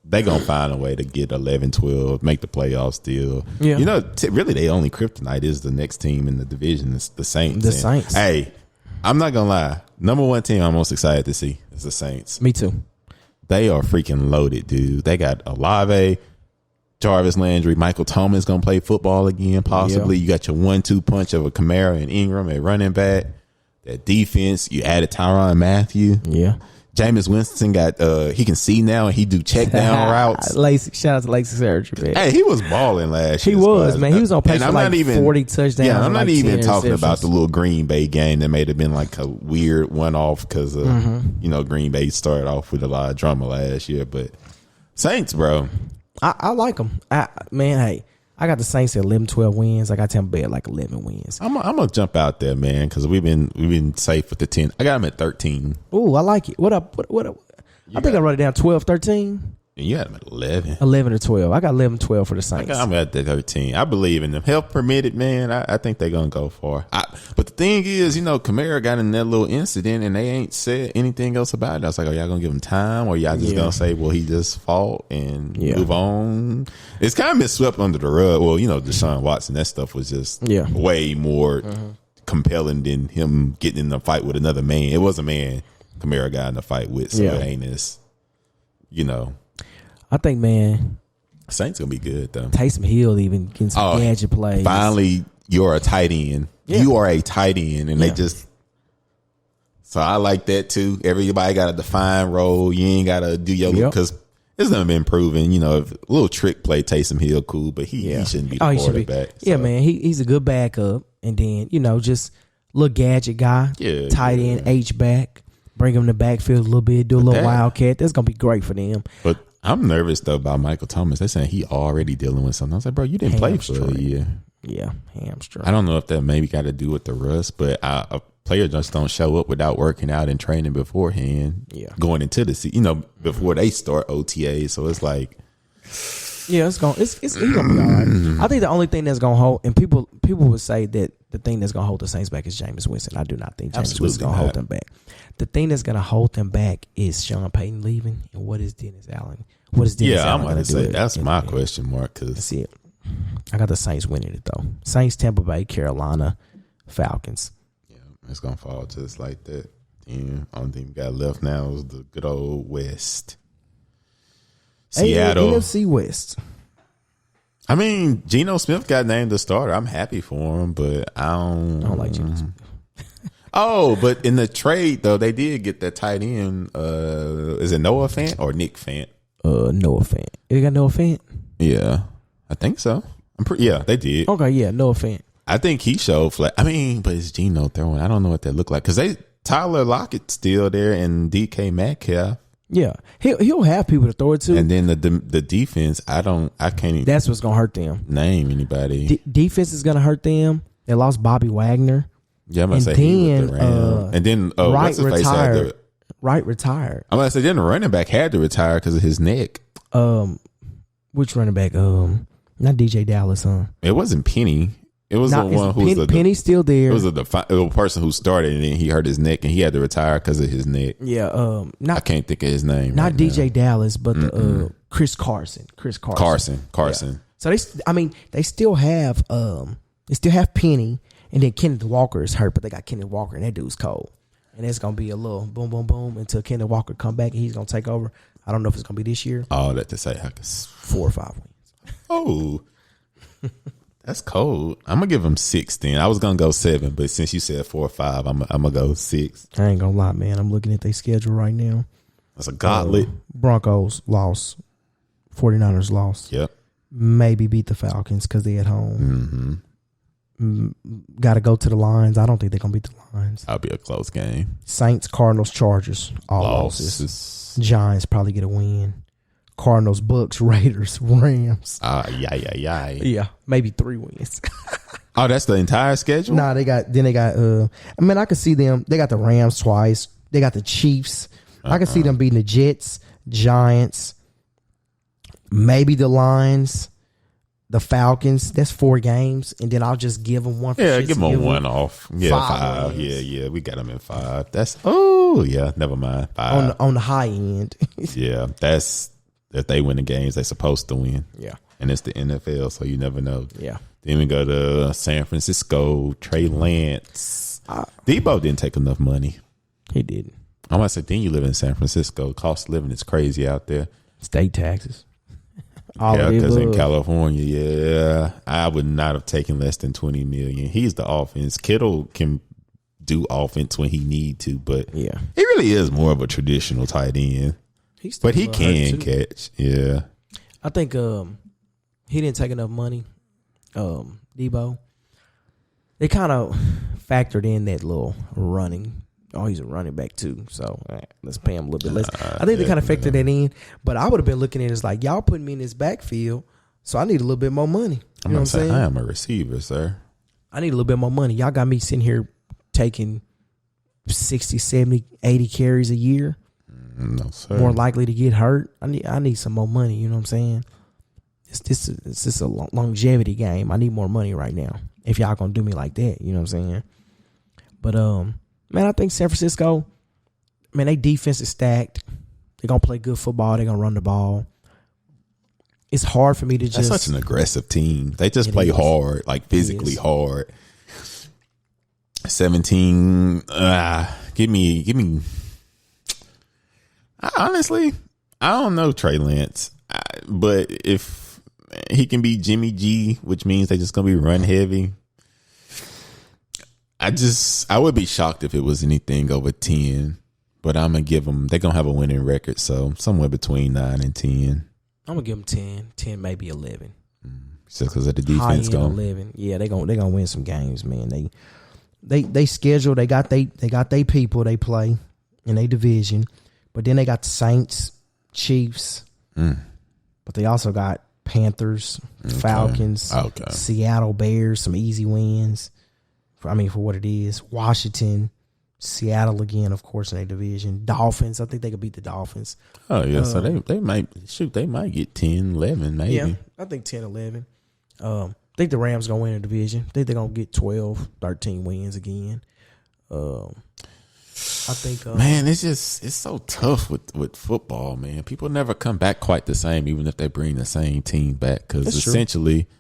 they gonna find a way to get 11, 12, make the playoffs still. Yeah. Really, they only kryptonite is the next team in the division. It's the Saints. The Saints. Hey, I'm not gonna lie. Number one team I'm most excited to see is the Saints. Me too. They are freaking loaded, dude. They got Olave, Jarvis Landry, Michael Thomas gonna play football again, possibly. You got your 1-2 punch of a Kamara and Ingram at running back. That defense, you added Tyrann Mathieu. Yeah. Jameis Winston got he can see now and he do check down routes. Shout out to LASIK surgery, man. Hey, he was balling last year. He was, man. He was on pace for like 40 touchdowns. Yeah, I'm not even talking about the little Green Bay game that may have been like a weird one-off because Green Bay started off with a lot of drama last year. But Saints, bro. I like them. Hey, I got the Saints at 11-12 wins. I got Tampa Bay at like 11 wins. I'm gonna jump out there, man, because we've been safe with the 10. I got them at 13. Ooh, I like it. What up? I think I wrote it down 12-13. You had them at 11. 11 or 12. I got 11-12 for the Saints. I'm at the 13. I believe in them. Health permitted, man. I think they're gonna go far. But the thing is, Kamara got in that little incident and they ain't said anything else about it. I was like, y'all gonna give him time, or y'all just gonna say, well, he just fought and move on? It's kind of been swept under the rug. Well, Deshaun Watson, that stuff was just way more compelling than him getting in a fight with another man. It was a man Kamara got in a fight with, so it ain't as, I think, man, Saints gonna be good though. Taysom Hill even getting some gadget plays. Finally, you're a tight end. Yeah. You are a tight end, and they just. So I like that too. Everybody got a defined role. You ain't gotta do your because it's never been proven. If a little trick play Taysom Hill, cool, but he shouldn't be the quarterback. Yeah, man, he's a good backup, and then just little gadget guy, tight end, H back, bring him in the backfield a little bit, do a little wildcat. That's gonna be great for them. But I'm nervous though about Michael Thomas. They're saying he already dealing with something. I was like, bro, you didn't play for a year. Yeah, hamstring. I don't know if that maybe got to do with the rust, but a player just don't show up without working out and training beforehand. Yeah, going into the season, before they start OTA. So it's like, he's gonna be all right. I think the only thing that's gonna hold, and people would say that the thing that's gonna hold the Saints back is Jameis Winston. I do not think Jameis Winston's gonna hold them back. The thing that's gonna hold them back is Sean Payton leaving, and what is Dennis Allen? I'm going to say that's my question mark. That's it. I got the Saints winning it though. Saints, Tampa Bay, Carolina, Falcons. Yeah, it's gonna fall just like that. Only thing we got left now is the good old West. Seattle, NFC West. I mean, Geno Smith got named the starter. I'm happy for him, but I don't like Geno Smith. But in the trade though, they did get that tight end. Is it Noah Fant or Nick Fant? Noah Fant. They got Noah Fant? Yeah, I think so. They did. Okay, yeah, Noah Fant. I think he showed flat. I mean, but it's Geno throwing. I don't know what that look like because Tyler Lockett's still there and DK Metcalf. Yeah, he'll have people to throw it to. And then the defense, I can't even. That's what's gonna hurt them. Name anybody. Defense is gonna hurt them. They lost Bobby Wagner. Yeah, I'm gonna say he was the Ram. And then Wright retired. Wright retired. I'm gonna say then the running back had to retire because of his neck. Which running back? Not DJ Dallas, huh? It wasn't Penny. It was the one who's Penny's still there. It was the person who started and then he hurt his neck and he had to retire because of his neck. Yeah. I can't think of his name. Not DJ Dallas, but Chris Carson. Carson. Yeah. So they still have Penny, and then Kenneth Walker is hurt, but they got Kenneth Walker and that dude's cold. And it's gonna be a little boom, boom, boom until Kenneth Walker come back and he's gonna take over. I don't know if it's going to be this year. All that to say, 4 or 5 wins. Oh, that's cold. I'm going to give them 6 then. I was going to go 7, but since you said 4 or 5, I'm going to go 6. I ain't going to lie, man. I'm looking at their schedule right now. That's a gauntlet. Broncos lost. 49ers lost. Yep. Maybe beat the Falcons because they at home. Got to go to the Lions. I don't think they're going to beat the Lions. That'll be a close game. Saints, Cardinals, Chargers, all losses. Giants probably get a win. Cardinals, Bucks, Raiders, Rams. Yeah. Maybe 3 wins. Oh, that's the entire schedule? Nah, they got I could see them. They got the Rams twice. They got the Chiefs. I can see them beating the Jets, Giants, maybe the Lions, the Falcons. That's 4 games, and then I'll just give them one. Yeah, give them one off. Yeah, 5. Yeah, we got them in 5. Never mind. 5 on the high end. Yeah, that's if they win the games they're supposed to win. Yeah, and it's the NFL, so you never know. Yeah. Then we go to San Francisco. Trey Lance. Debo didn't take enough money. He didn't. I'm going to say, then you live in San Francisco. Cost of living is crazy out there. State taxes. Because in California, I would not have taken less than $20 million. He's the offense. Kittle can do offense when he need to, but he really is more of a traditional tight end. But he can catch. Yeah. I think he didn't take enough money. Debo. They kind of factored in that little running. Oh, he's a running back too, so let's pay him a little bit less. I think they kind of factored that in, but I would have been looking at it as like, y'all putting me in this backfield, so I need a little bit more money. You know what I'm saying? I am a receiver, sir. I need a little bit more money. Y'all got me sitting here taking 60, 70, 80 carries a year. No, sir. More likely to get hurt. I need some more money. You know what I'm saying? It's just a longevity game. I need more money right now. If y'all gonna do me like that, you know what I'm saying? But man, I think San Francisco, man, they defense is stacked. They're going to play good football. They're going to run the ball. It's hard for me to just... That's such an aggressive team. They just play hard, like physically hard. 17, give me... Honestly, I don't know Trey Lance. But if he can be Jimmy G, which means they just going to be run heavy... I would be shocked if it was anything over 10, but I'm going to give them, they're going to have a winning record. So somewhere between 9 and 10. I'm going to give them 10, maybe 11. Just because of the defense going. 11. Yeah, they're going to win some games, man. They schedule, they got they people they play in their division, but then they got the Saints, Chiefs, but they also got Panthers, Falcons, Seattle Bears, some easy wins. For what it is. Washington, Seattle again, of course, in their division. Dolphins, I think they could beat the Dolphins. Oh, yeah, so they might get 10, 11, maybe. Yeah, I think 10, 11. I think the Rams going to win the division. I think they're going to get 12, 13 wins again. I think... man, it's so tough with football, man. People never come back quite the same, even if they bring the same team back, because essentially... True.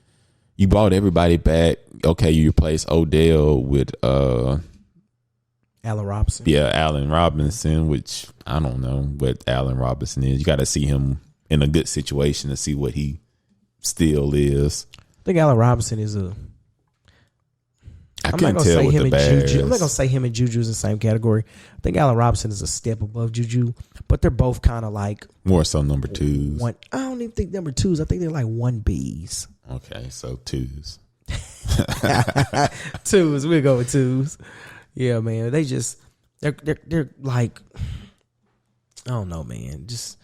You brought everybody back. Okay, you replaced Odell with Allen Robinson. Yeah, Allen Robinson, which I don't know what Allen Robinson is. You got to see him in a good situation to see what he still is. I think Allen Robinson is a... I'm not going to say him and Juju. I'm not going to say him and Juju is the same category. I think Allen Robinson is a step above Juju, but they're both kind of like... More so number 2s. I don't even think number 2s. I think they're like 1Bs. Okay, so 2s. 2s. We'll go with 2s. Yeah, man. They're like... I don't know, man. Just...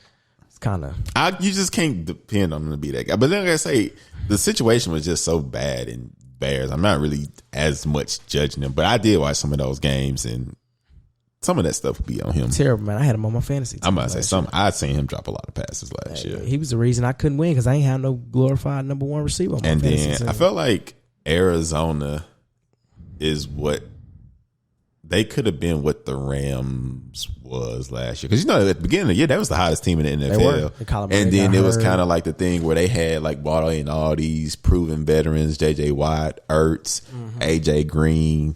It's kind of... You just can't depend on them to be that guy. But then like I say, the situation was just so bad in Bears. I'm not really as much judging him, but I did watch some of those games, and some of that stuff would be on him. Terrible, man. I had him on my fantasy team. I'm about to say I'd seen him drop a lot of passes last year. He was the reason I couldn't win because I ain't have no glorified number 1 receiver on my fantasy team. I felt like Arizona is what they could have been what the Rams was last year. Because, at the beginning of the year, that was the hottest team in the NFL. They were. And then it was kind of like the thing where they had like brought in all these proven veterans, J.J. Watt, Ertz, A.J. Green,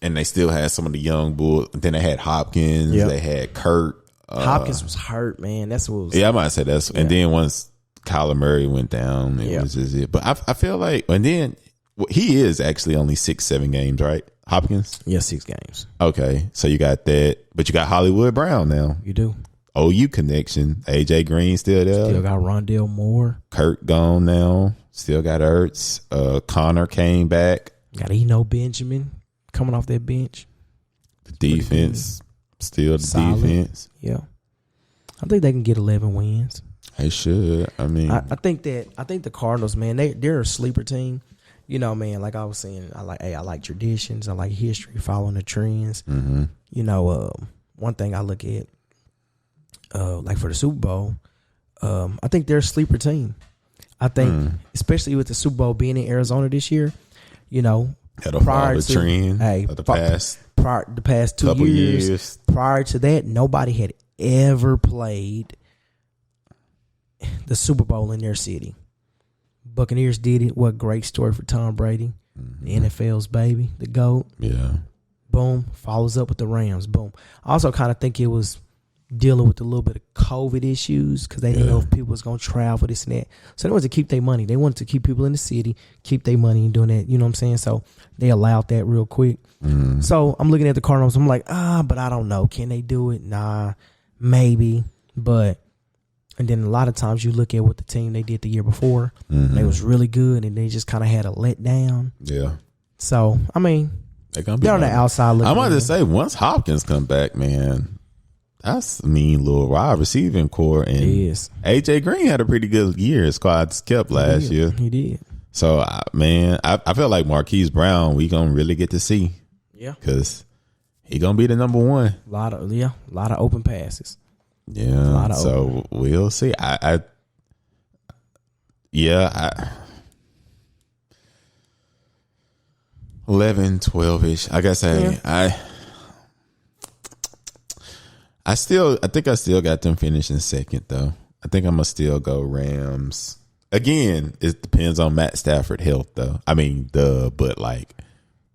and they still had some of the young bulls. Then they had Hopkins. They had Kurt. Hopkins was hurt, man. That's what was. Yeah, I might say that's. Yeah. And then once Kyler Murray went down, it was just it. But I feel like, and then he is actually only 6-7 games, right? Hopkins? Yeah, 6 games. Okay, so you got that, but you got Hollywood Brown now. You do. OU connection. AJ Green still there. Still got Rondale Moore. Kurt gone now. Still got Ertz. Connor came back. Got Eno Benjamin coming off that bench. The defense, still the solid defense. Yeah, I think they can get 11 wins. They should. I mean, I think the Cardinals, man, they're a sleeper team. You know, man, like I was saying, I like traditions. I like history, following the trends. Mm-hmm. You know, one thing I look at, like for the Super Bowl, I think they're a sleeper team. I think, especially with the Super Bowl being in Arizona this year, you know, prior to the trend of the past 2 years, prior to that, nobody had ever played the Super Bowl in their city. Buccaneers did it. What a great story for Tom Brady, the NFL's baby, the GOAT. Yeah. Boom. Follows up with the Rams. Boom. I also kind of think it was dealing with a little bit of COVID issues because they didn't know if people was going to travel, this and that. So they wanted to keep their money. They wanted to keep people in the city, keep their money and doing that. You know what I'm saying? So they allowed that real quick. So I'm looking at the Cardinals. I'm like, but I don't know. Can they do it? Nah, maybe. But, and then a lot of times you look at what the team they did the year before. They was really good and they just kind of had a letdown. Yeah. So, I mean, they're on the outside looking. I'm about to say, once Hopkins come back, man, that's a mean little wide receiving core. And AJ Green had a pretty good year. His squad kept last year. He did. So, man, I feel like Marquise Brown, we going to really get to see. Yeah. Because he going to be the number one. A lot of open passes. Yeah. So, we'll see. 11, 12-ish. I guess I think I still got them finishing second, though. I think I'm going to still go Rams. Again, it depends on Matt Stafford health, though. I mean, but like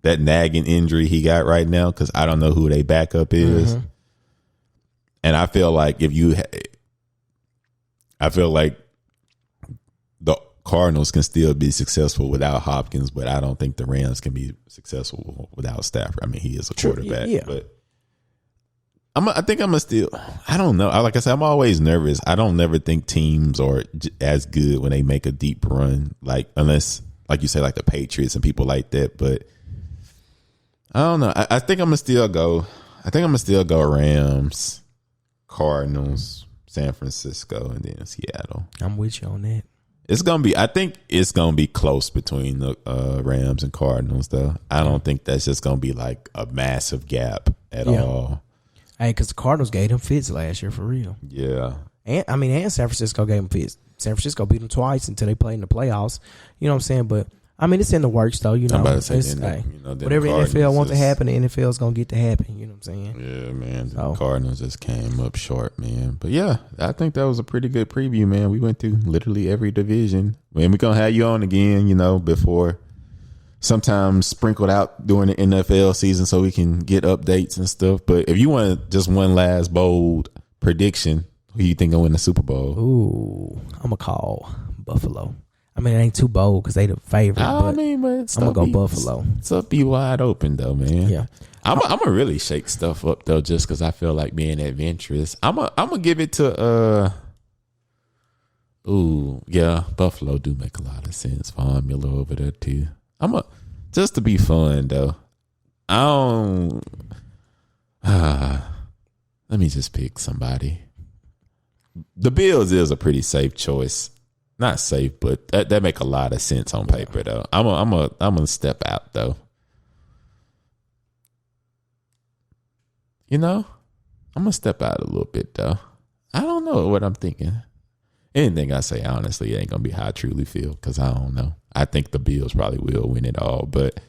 that nagging injury he got right now, because I don't know who their backup is. And I feel like I feel like the Cardinals can still be successful without Hopkins, but I don't think the Rams can be successful without Stafford. I mean, he is a quarterback, but I think I'm still. I don't know. Like I said, I'm always nervous. I don't never think teams are as good when they make a deep run, like unless, like you say, like the Patriots and people like that. But I don't know. I think I'm gonna still go. I think I'm gonna still go Rams, Cardinals, San Francisco, and then Seattle. I'm with you on that. It's gonna be. I think it's gonna be close between the Rams and Cardinals, though. I don't think that's just gonna be like a massive gap at all. Hey, because the Cardinals gave them fits last year for real. Yeah, and San Francisco gave them fits. San Francisco beat them twice until they played in the playoffs. You know what I'm saying? But I mean, it's in the works, though. You know, whatever NFL wants to happen, the NFL is gonna get to happen. You know what I'm saying? Yeah, man. The Cardinals just came up short, man. But yeah, I think that was a pretty good preview, man. We went through literally every division, and we're gonna have you on again. You know, before sometimes sprinkled out during the NFL season, so we can get updates and stuff. But if you want just one last bold prediction, who you think will win the Super Bowl? Ooh, I'm gonna call Buffalo. I mean, it ain't too bold because they the favorite. But I'm gonna go Buffalo. It's up be wide open though, man. Yeah, I'm gonna really shake stuff up though, just because I feel like being adventurous. I'm gonna give it to Buffalo do make a lot of sense. Von Miller over there too. Just to be fun though. Let me just pick somebody. The Bills is a pretty safe choice. Not safe, but that make a lot of sense on paper though. I'm gonna step out though. You know, I'm gonna step out a little bit though. I don't know what I'm thinking. Anything I say, honestly, ain't gonna be how I truly feel because I don't know. I think the Bills probably will win it all, but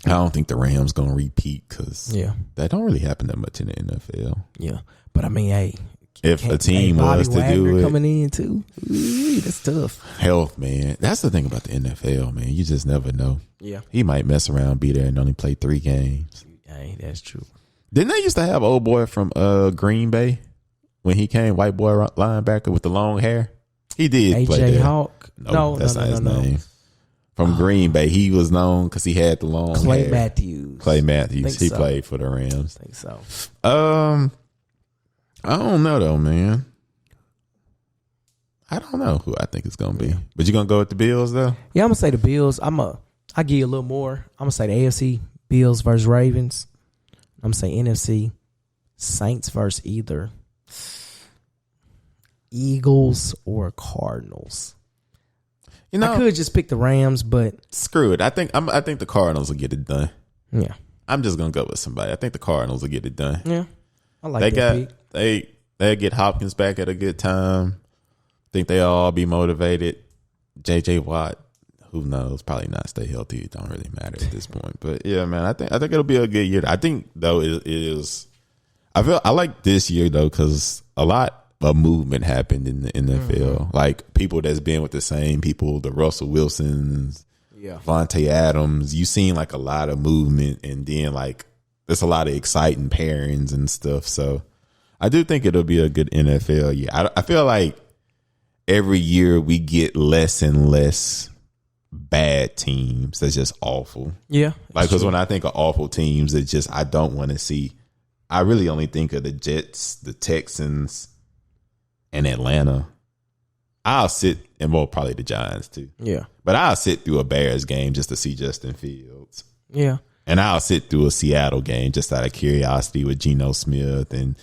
I don't think the Rams gonna repeat because that don't really happen that much in the NFL. Yeah, but I mean, hey. If a team was to do it, coming in too, that's tough. Health, man. That's the thing about the NFL, man. You just never know. Yeah, he might mess around, be there, and only play 3 games. Hey, that's true. Didn't they used to have old boy from Green Bay when he came, white boy linebacker with the long hair? He did play there. AJ Hawk? No, that's not his name. From Green Bay, he was known because he had the long Clay hair. Matthews. Clay Matthews. He played for the Rams. I think so. I don't know though, man. I don't know who I think it's gonna be. But you gonna go with the Bills though? Yeah, I'm gonna say the Bills. I give you a little more. I'm gonna say the AFC Bills versus Ravens. I'm gonna say NFC Saints versus either Eagles or Cardinals. You know, I could just pick the Rams, but screw it. I think the Cardinals will get it done. Yeah, I'm just gonna go with somebody. I think the Cardinals will get it done. Yeah, I like that pick. They get Hopkins back at a good time. Think they all be motivated. JJ Watt, who knows? Probably not stay healthy. It don't really matter at this point. But yeah, man, I think it'll be a good year. I think though it is. I like this year though because a lot of movement happened in the NFL. Mm-hmm. Like people that's been with the same people, the Russell Wilsons, Vontae Adams. You seen like a lot of movement, and then like there's a lot of exciting pairings and stuff. So I do think it'll be a good NFL year. I feel like every year we get less and less bad teams that's just awful. Yeah. Like, because when I think of awful teams, it's just, I don't want to see. I really only think of the Jets, the Texans, and Atlanta. I'll sit, and well, probably the Giants too. Yeah. But I'll sit through a Bears game just to see Justin Fields. Yeah. And I'll sit through a Seattle game just out of curiosity with Geno Smith. And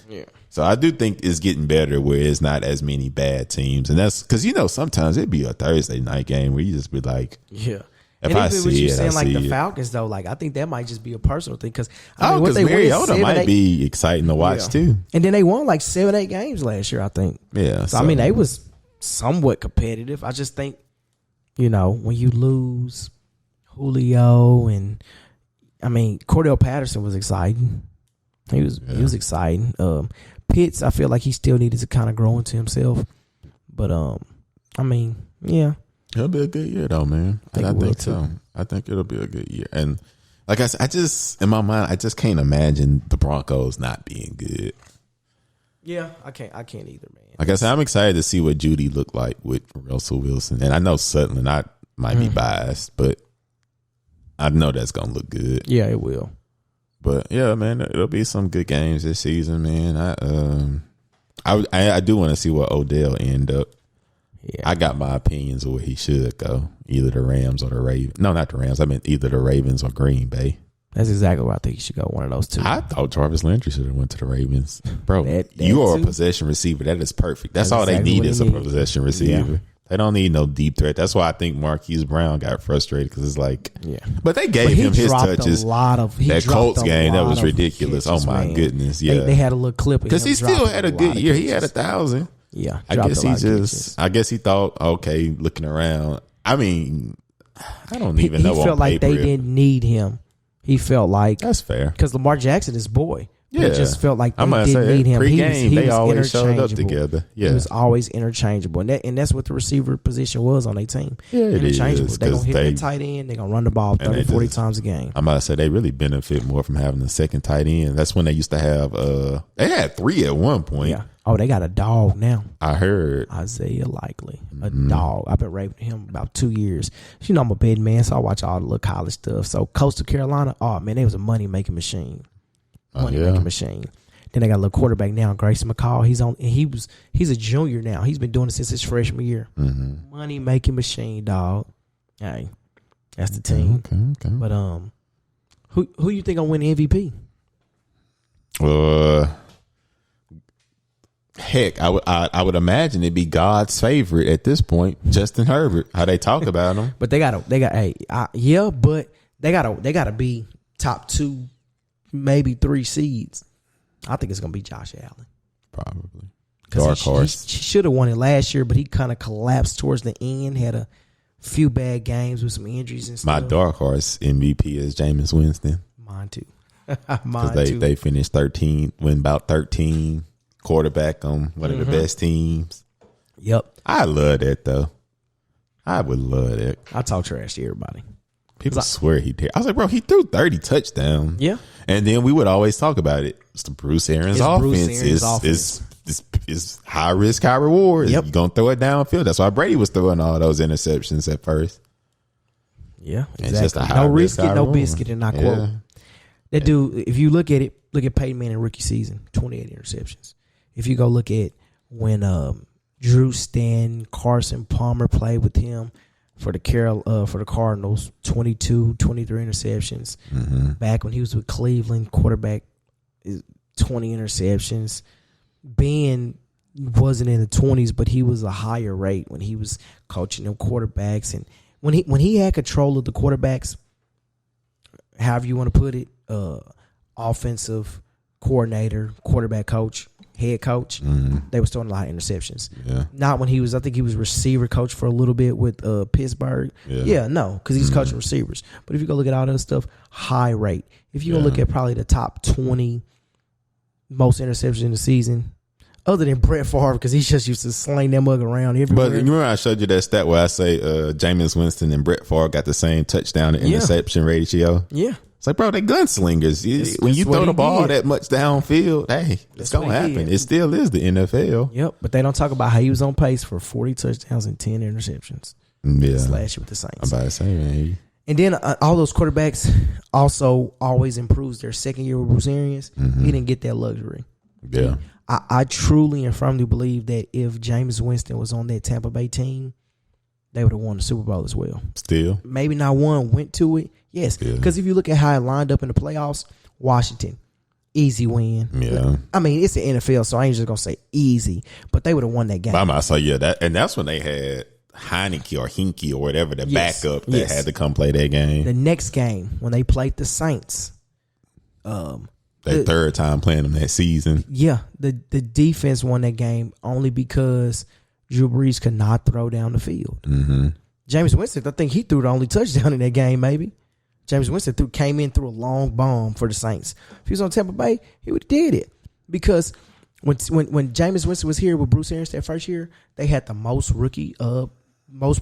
so I do think it's getting better where it's not as many bad teams. And that's because, sometimes it'd be a Thursday night game where you just be like, yeah. If I see it, I see the Falcons, though, like I think that might just be a personal thing because because Mariota might be exciting to watch too. And then they won like 7-8 games last year, I think. Yeah. So I mean, they was somewhat competitive. I just think, when you lose Julio and Cordell Patterson was exciting. He was exciting. Pitts, I feel like he still needed to kind of grow into himself. But yeah. It'll be a good year though, man. I think so. I think it'll be a good year. And like I said, I just in my mind, I just can't imagine the Broncos not being good. Yeah, I can't either, man. Like I said, I'm excited to see what Judy looked like with Russell Wilson. And I know Sutton, I might be biased, but I know that's gonna look good. Yeah, it will. But yeah, man, it'll be some good games this season, man. I do want to see what Odell end up. Yeah. I got my opinions of where he should go. Either the Rams or the Ravens. No, not the Rams. I meant either the Ravens or Green Bay. That's exactly where I think he should go. One of those two. I thought Jarvis Landry should have went to the Ravens. Bro, you are a possession receiver. That is perfect. That's all exactly they need is a possession receiver. Yeah. They don't need no deep threat. That's why I think Marquise Brown got frustrated because it's like, but they gave him his touches. That Colts game, that was ridiculous. Catches, oh my goodness, yeah. They had a little clip because he still had a good year. He had 1,000. Yeah, I guess he thought, okay, looking around. I don't even know. He felt like they didn't need him. He felt like that's fair because Lamar Jackson is boy. Yeah, it just felt like they didn't need him. Pre-game, they always showed up together. Yeah, he was always interchangeable, and that's what the receiver position was on their team. Yeah, it interchangeable. is. They're gonna hit that tight end. They're gonna run the ball 30, 40 times a game. I'm about to say they really benefit more from having a second tight end. That's when they used to have. They had 3 at one point. Yeah. Oh, they got a dog now. I heard Isaiah Likely, a dog. I've been raping him about 2 years. I'm a bed man, so I watch all the little college stuff. So Coastal Carolina, oh man, they was a money making machine. Making machine. Then they got a little quarterback now, Grayson McCall. He's a junior now. He's been doing it since his freshman year. Mm-hmm. Money making machine, dog. Hey, that's the team. Okay. But who you think gonna win MVP? Heck, I would imagine it'd be God's favorite at this point, Justin Herbert. How they talk about him, but they got to be top 2, maybe 3 seeds. I think it's gonna be Josh Allen, probably. Dark horse. He should have won it last year, but he kind of collapsed towards the end. Had a few bad games with some injuries and stuff. My dark horse MVP is Jameis Winston. Mine too. Because they finished 13, win about 13. Quarterback on one of the best teams. Yep. I love that though. I would love that. I talk trash to everybody. People swear he did. I was like, bro, he threw 30 touchdowns. Yeah. And then we would always talk about it. It's the Bruce Arians offense. It's high risk, high reward. Yep. You're going to throw it downfield. That's why Brady was throwing all those interceptions at first. Yeah, exactly. It's just a high no risk, risk it, no reward. biscuit, and I quote. That dude, if you look at it, look at Peyton Manning rookie season, 28 interceptions. If you go look at when Drew Stanton, Carson Palmer played with him for the Cardinals, 22, 23 interceptions. Mm-hmm. Back when he was with Cleveland, quarterback, 20 interceptions. Ben wasn't in the 20s, but he was a higher rate when he was coaching them quarterbacks. And when he had control of the quarterbacks, however you want to put it, offensive coordinator, quarterback coach, head coach, they was throwing a lot of interceptions. Yeah. Not when I think he was receiver coach for a little bit with Pittsburgh. No, because he's coaching receivers. But if you go look at all that stuff, high rate. If you go look at probably the top 20 most interceptions in the season, other than Brett Favre, because he just used to sling that mug around everywhere. But you remember I showed you that stat where I say Jameis Winston and Brett Favre got the same touchdown to interception ratio? Yeah. It's like, bro, they gunslingers. When you throw the ball that much downfield, hey, it's going to happen. It still is the NFL. Yep, but they don't talk about how he was on pace for 40 touchdowns and 10 interceptions. Yeah. Last year with the Saints. I'm about to say, man. And then all those quarterbacks also always improves their second year with Bruce Arians. He didn't get that luxury. Yeah. I truly and firmly believe that if Jameis Winston was on that Tampa Bay team, they would have won the Super Bowl as well. Still. Maybe not one, went to it. Yes. Because if you look at how it lined up in the playoffs, Washington, easy win. Yeah. I mean, it's the NFL, so I ain't just going to say easy, but they would have won that game. I saw, that's when they had Heineke or Hinkie or whatever, the backup that had to come play that game. The next game, when they played the Saints, their third time playing them that season. Yeah, the defense won that game only because Drew Brees could not throw down the field. Mm-hmm. Jameis Winston, I think he threw the only touchdown in that game, maybe. Jameis Winston came in through a long bomb for the Saints. If he was on Tampa Bay, he would have did it. Because when Jameis Winston was here with Bruce Arians that first year, they had the most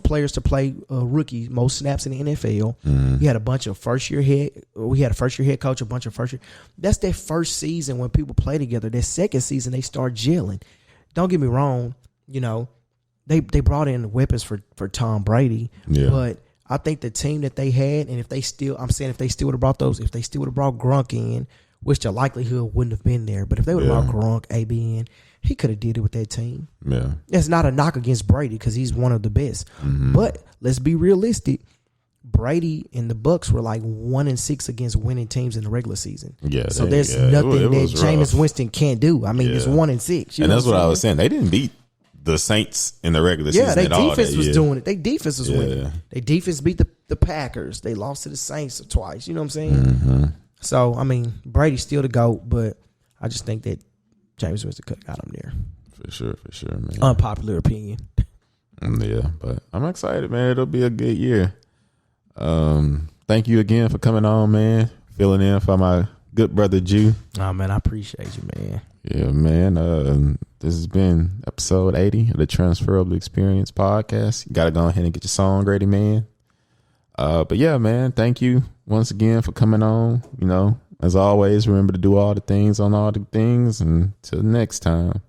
players to play rookie, most snaps in the NFL. We had a bunch of first-year head coach, a bunch of first-year. That's their first season when people play together. Their second season, they start gelling. Don't get me wrong, they brought in weapons for Tom Brady, but I think the team that they had, and if they still would have brought Gronk in, which the likelihood wouldn't have been there, but if they would have brought Gronk, AB in, he could have did it with that team. Yeah, that's not a knock against Brady because he's one of the best. But let's be realistic. Brady and the Bucs were like 1-6 against winning teams in the regular season. Yeah, so there's nothing that Jameis Winston can't do. I mean, it's 1-6, and that's what I was saying. They didn't beat the Saints in the regular season. Yeah, their defense was doing it. Their defense was winning. Their defense beat the Packers. They lost to the Saints twice. You know what I'm saying? So I mean, Brady's still the GOAT, but I just think that Jameis Winston could have got him there. For sure, man. Unpopular opinion. Yeah, but I'm excited, man. It'll be a good year. Thank you again for coming on, man. Filling in for my good brother Jew. Oh man, I appreciate you, man. Yeah, man. This has been episode 80 of the Transferable Experience podcast. You gotta go ahead and get your song ready, man. But yeah, man, thank you once again for coming on. As always, remember to do all the things on all the things. And till next time.